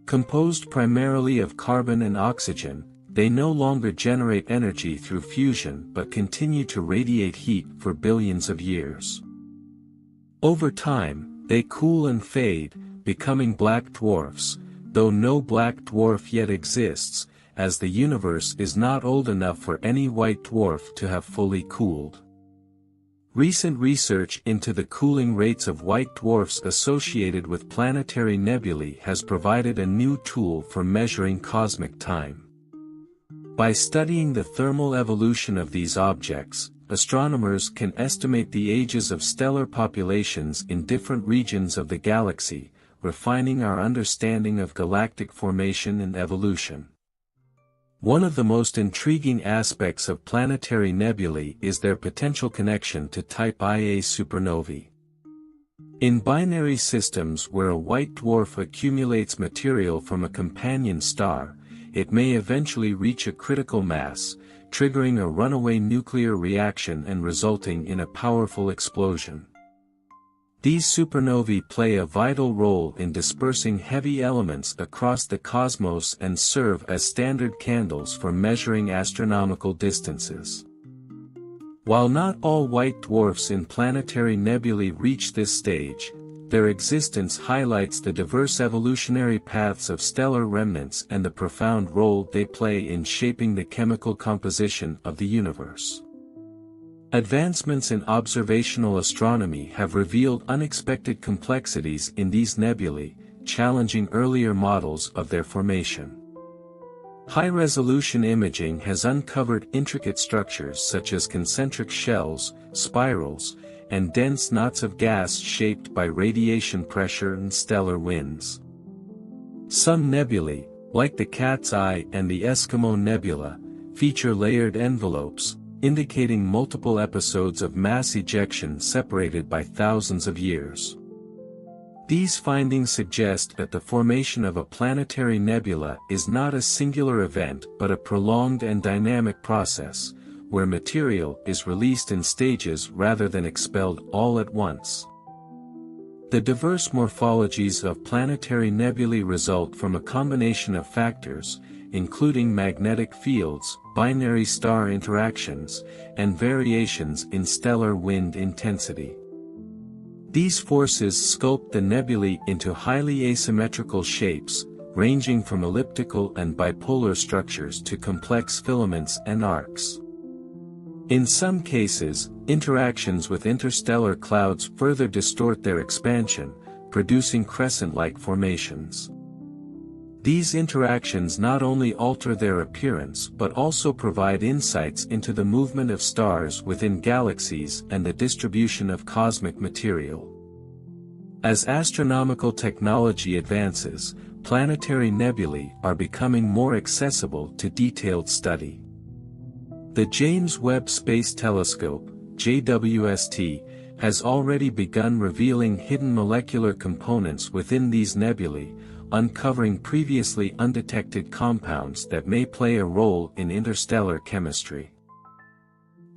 Composed primarily of carbon and oxygen, they no longer generate energy through fusion but continue to radiate heat for billions of years. Over time, they cool and fade, becoming black dwarfs, though no black dwarf yet exists, as the universe is not old enough for any white dwarf to have fully cooled. Recent research into the cooling rates of white dwarfs associated with planetary nebulae has provided a new tool for measuring cosmic time. By studying the thermal evolution of these objects, astronomers can estimate the ages of stellar populations in different regions of the galaxy, refining our understanding of galactic formation and evolution. One of the most intriguing aspects of planetary nebulae is their potential connection to Type Ia supernovae. In binary systems where a white dwarf accumulates material from a companion star, it may eventually reach a critical mass, triggering a runaway nuclear reaction and resulting in a powerful explosion. These supernovae play a vital role in dispersing heavy elements across the cosmos and serve as standard candles for measuring astronomical distances. While not all white dwarfs in planetary nebulae reach this stage, their existence highlights the diverse evolutionary paths of stellar remnants and the profound role they play in shaping the chemical composition of the universe. Advancements in observational astronomy have revealed unexpected complexities in these nebulae, challenging earlier models of their formation. High-resolution imaging has uncovered intricate structures such as concentric shells, spirals, and dense knots of gas shaped by radiation pressure and stellar winds. Some nebulae, like the Cat's Eye and the Eskimo Nebula, feature layered envelopes, indicating multiple episodes of mass ejection separated by thousands of years. These findings suggest that the formation of a planetary nebula is not a singular event but a prolonged and dynamic process, where material is released in stages rather than expelled all at once. The diverse morphologies of planetary nebulae result from a combination of factors, including magnetic fields, binary star interactions, and variations in stellar wind intensity. These forces sculpt the nebulae into highly asymmetrical shapes, ranging from elliptical and bipolar structures to complex filaments and arcs. In some cases, interactions with interstellar clouds further distort their expansion, producing crescent-like formations. These interactions not only alter their appearance but also provide insights into the movement of stars within galaxies and the distribution of cosmic material. As astronomical technology advances, planetary nebulae are becoming more accessible to detailed study. The James Webb Space Telescope, JWST, has already begun revealing hidden molecular components within these nebulae, uncovering previously undetected compounds that may play a role in interstellar chemistry.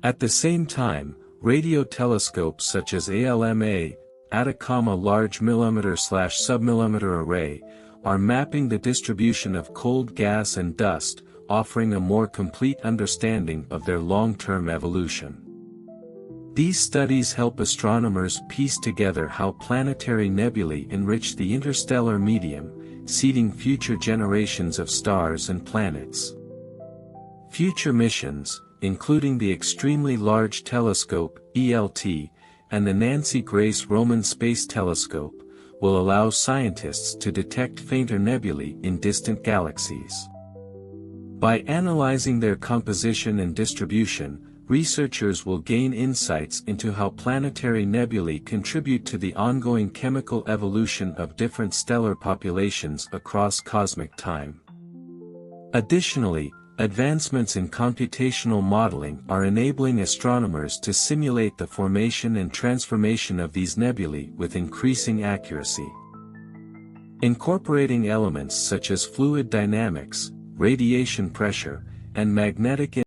At the same time, radio telescopes such as ALMA, Atacama Large Millimeter/Submillimeter Array, are mapping the distribution of cold gas and dust, offering a more complete understanding of their long-term evolution. These studies help astronomers piece together how planetary nebulae enrich the interstellar medium, seeding future generations of stars and planets. Future missions, including the Extremely Large Telescope, ELT, and the Nancy Grace Roman Space Telescope, will allow scientists to detect fainter nebulae in distant galaxies. By analyzing their composition and distribution, researchers will gain insights into how planetary nebulae contribute to the ongoing chemical evolution of different stellar populations across cosmic time. Additionally, advancements in computational modeling are enabling astronomers to simulate the formation and transformation of these nebulae with increasing accuracy. Incorporating elements such as fluid dynamics, radiation pressure, and magnetic